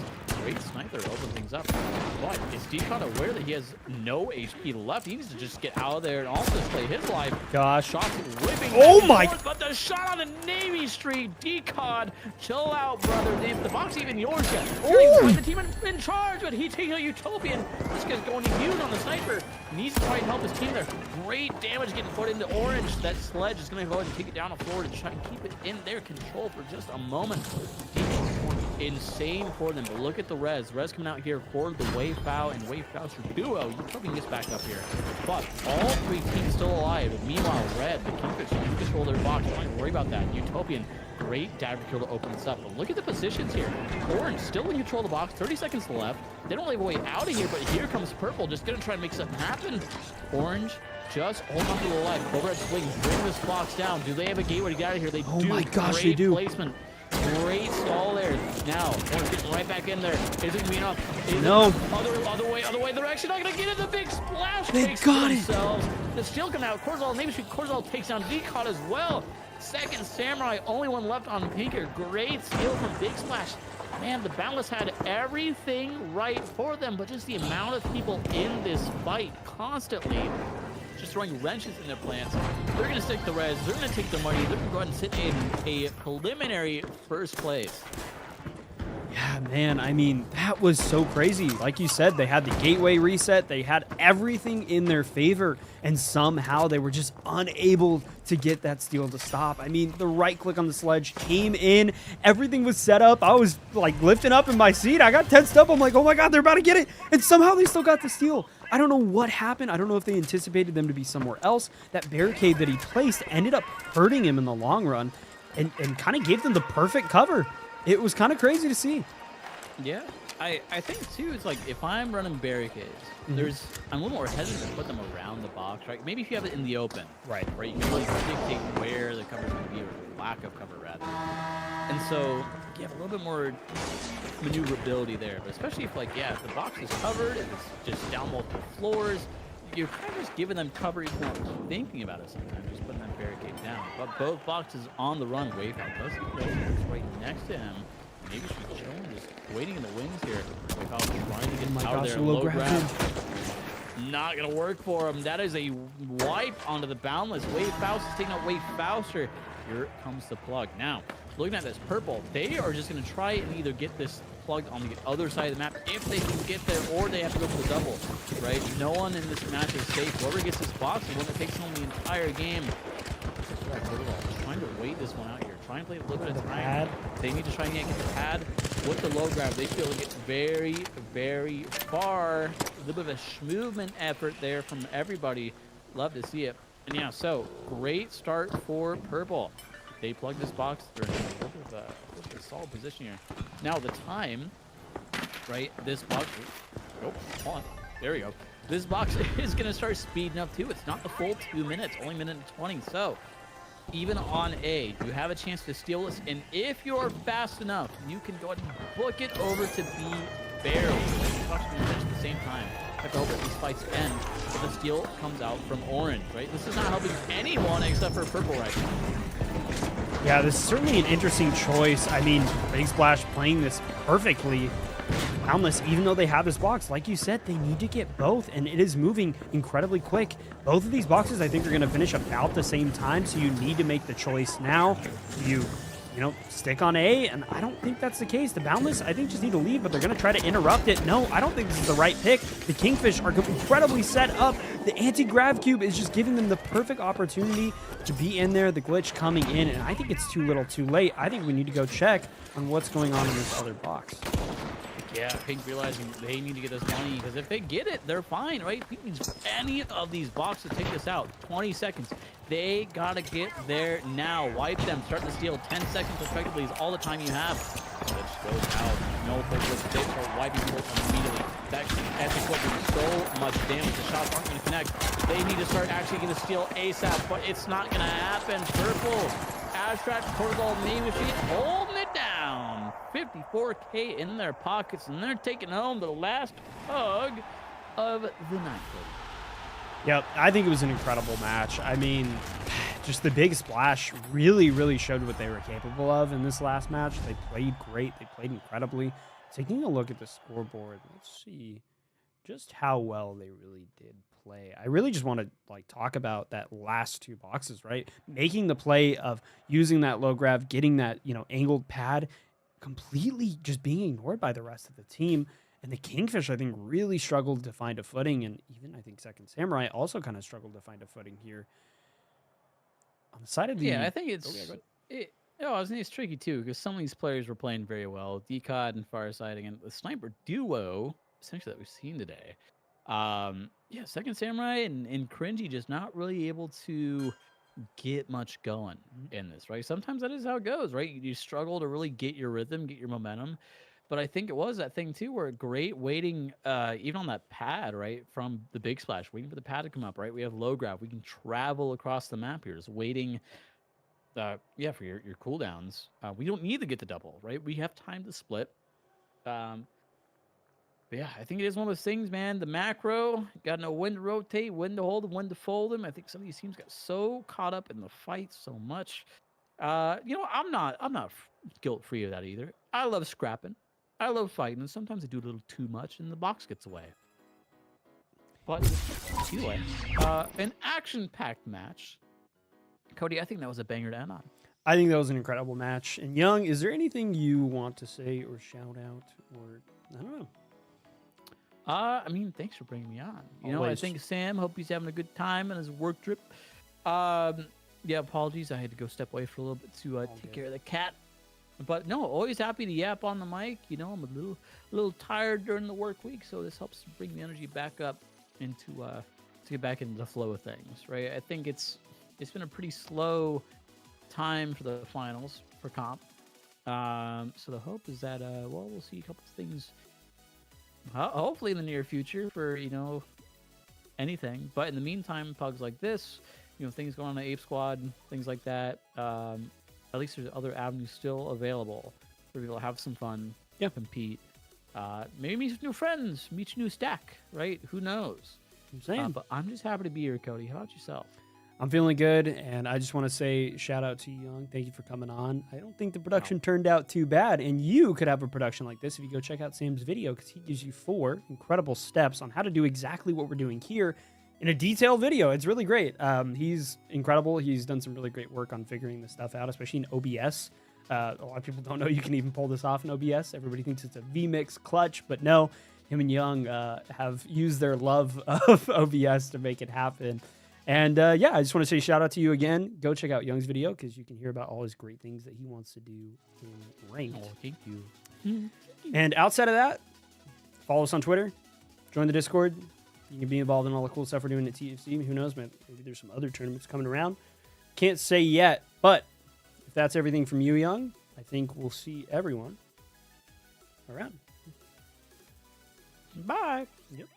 Great sniper to open things up. But is Decon aware that he has no HP left? He needs to just get out of there and also play his life. gosh. Shots whipping. Oh my! But the shot on the Navy Street. Decon, chill out, brother. The box ain't even yours yet. You're the team in charge, but he takes a Utopian. This guy's going huge on the sniper. Needs to try and help his team there. Great damage getting put into Orange. That sledge is going to go ahead and take it down the floor to try and keep it in their control for just a moment. Insane for them, but look at the res coming out here for the Way Foul and Way Fauster duo. Utopian gets back up here, but all 3 teams still alive. Meanwhile, Red, the Kingfish, can control their box. Don't have to worry about that. Utopian, great dagger kill to open this up, but look at the positions here. Orange still in control of the box, 30 seconds left. They don't leave a way out of here, but here comes Purple, just gonna try and make something happen. Orange just hold on to the leg. Cobra swing, bring this box down. Do they have a gateway to get out of here? They do. Oh my gosh, great they do. Placement. Great stall there. Now, Orange getting right back in there. Is it going to be enough? No. Other way. They're actually not going to get it. The big splash. They got it. The steal coming out. Cortisol, Navy Street. Cortisol takes down Decon as well. Second Samurai, only one left on Pinker. Great steal from Big Splash. Man, the Boundless had everything right for them, but just the amount of people in this fight constantly just throwing wrenches in their plans. They're going to stick the res. They're going to take the money. They're going to go ahead and sit in a preliminary first place. Yeah, man, I mean, that was so crazy. Like you said, they had the gateway reset. They had everything in their favor, and somehow they were just unable to get that steal to stop. I mean, the right click on the sledge came in. Everything was set up. I was, like, lifting up in my seat. I got tensed up. I'm like, oh, my God, they're about to get it. And somehow they still got the steal. I don't know what happened. I don't know if they anticipated them to be somewhere else. That barricade that he placed ended up hurting him in the long run and kind of gave them the perfect cover. It was kind of crazy to see. Yeah, I think too, it's like if I'm running barricades, I'm a little more hesitant to put them around the box, right? Maybe if you have it in the open, right, you can like dictate where the cover's going to be, or lack of cover rather. And so you have a little bit more maneuverability there, but especially if like, if the box is covered, if it's just down multiple floors, you're kind of just giving them cover even not thinking about it sometimes, just putting that barricade down. But both boxes on the run, Wave does right next to him. Maybe she's chilling, just waiting in the wings here. Wave House trying to get out of there. Low grab. Not going to work for him. That is a wipe onto the Boundless. Wave Faust is taking out Wave Fauster. Here comes the plug. Now, looking at this Purple, they are just going to try and either get this plug on the other side of the map if they can get there, or they have to go for the double, right? No one in this match is safe. Whoever gets this box is one that takes home the entire game. Just trying to wait this one out here. Trying to play a little bit of time. They need to try and get the pad with the low grab. They feel it gets very, very far. A little bit of a movement effort there from everybody. Love to see it. And yeah, so great start for Purple. They plug this box. They're in a little bit of a solid position here. Now the time, right? This box. Oh, hold on. There we go. This box is going to start speeding up too. It's not the full 2 minutes, only 1 minute and 20. So even on A, you have a chance to steal this. And if you're fast enough, you can go ahead and book it over to B barrel. boxes being finished at the same time. I have to hope that these fights end, but the steal comes out from orange, right? This is not helping anyone except for purple right now. Yeah, this is certainly an interesting choice. I mean, Big Splash playing this perfectly. Boundless, even though they have this box, like you said, they need to get both, and it is moving incredibly quick. Both of these boxes, I think, are going to finish about the same time, so you need to make the choice now. You know, stick on A, and I don't think that's the case. The Boundless, I think, just need to leave, but they're going to try to interrupt it. No, I don't think this is the right pick. The Kingfish are incredibly set up. The anti-grav cube is just giving them the perfect opportunity to be in there. The glitch coming in, and I think it's too little too late. I think we need to go check on what's going on in this other box. Yeah, Pink realizing they need to get this money, because if they get it, they're fine, right? Pink needs any of these boxes to take this out. 20 seconds. They gotta get there now. Wipe them. Start the steal. 10 seconds effectively is all the time you have. Glitch goes out. No full glitch. They start wiping people immediately. That's equipping so much damage. The shots aren't going to connect. They need to start actually going to steal ASAP, but it's not going to happen. Purple. Abstract Protocol Name Machine holding it down. 54K in their pockets, and they're taking home the last hug of the night. Yep, I think it was an incredible match. I mean, just the Big Splash really showed what they were capable of in this last match. They played great. They played incredibly. Taking a look at the scoreboard, let's see just how well they really did play. I really just want to talk about that last two boxes, right? Making the play of using that low grav, getting that, angled pad, completely just being ignored by the rest of the team. And the Kingfish, I think, really struggled to find a footing. And even, I think, Second Samurai also kind of struggled to find a footing here. On the side of the... Yeah, I think it's... I was thinking it's tricky, too, because some of these players were playing very well. Decod and Farsight, and the Sniper duo, essentially, that we've seen today. Second Samurai and Cringy just not really able to get much going in this, right? Sometimes that is how it goes, right? You struggle to really get your rhythm, get your momentum. But I think it was that thing, too, where great waiting, even on that pad, right, from the Big Splash, waiting for the pad to come up, right? We have low grav. We can travel across the map here, just waiting, for your cooldowns. We don't need to get the double, right? We have time to split. But yeah, I think it is one of those things, man. The macro, got to know when to rotate, when to hold them, when to fold them. I think some of these teams got so caught up in the fight so much. I'm not guilt-free of that either. I love scrapping. I love fighting, and sometimes I do a little too much, and the box gets away. But either way, an action-packed match. Cody, I think that was a banger to end on. I think that was an incredible match. And Young, is there anything you want to say or shout out, or I don't know? Thanks for bringing me on. I think Sam, hope he's having a good time on his work trip. Apologies, I had to go step away for a little bit to take care of the cat. But no, always happy to yap on the mic. I'm a little tired during the work week, so this helps bring the energy back up into to get back into the flow of things, right? I think it's been a pretty slow time for the finals for comp. So the hope is that we'll see a couple of things hopefully in the near future for anything. But in the meantime, pugs like this, things going on at Ape Squad, things like that. At least there's other avenues still available for people to have some fun, compete, maybe meet some new friends, meet your new stack, right? Who knows? I'm saying. But I'm just happy to be here, Cody. How about yourself? I'm feeling good, and I just want to say shout out to you, Young. Thank you for coming on. I don't think the production turned out too bad, and you could have a production like this if you go check out Sam's video, because he gives you 4 incredible steps on how to do exactly what we're doing here in a detailed video. It's really great. He's incredible. He's done some really great work on figuring this stuff out, especially in OBS. A lot of people don't know you can even pull this off in OBS. Everybody thinks it's a VMix clutch, but no, him and Young have used their love of OBS to make it happen. And I just want to say shout out to you again. Go check out Young's video, because you can hear about all his great things that he wants to do in ranked. Oh, thank you. And outside of that, follow us on Twitter, join the Discord. You can be involved in all the cool stuff we're doing at TFC. Who knows, maybe there's some other tournaments coming around. Can't say yet, but if that's everything from you, Young, I think we'll see everyone around. Bye. Yep.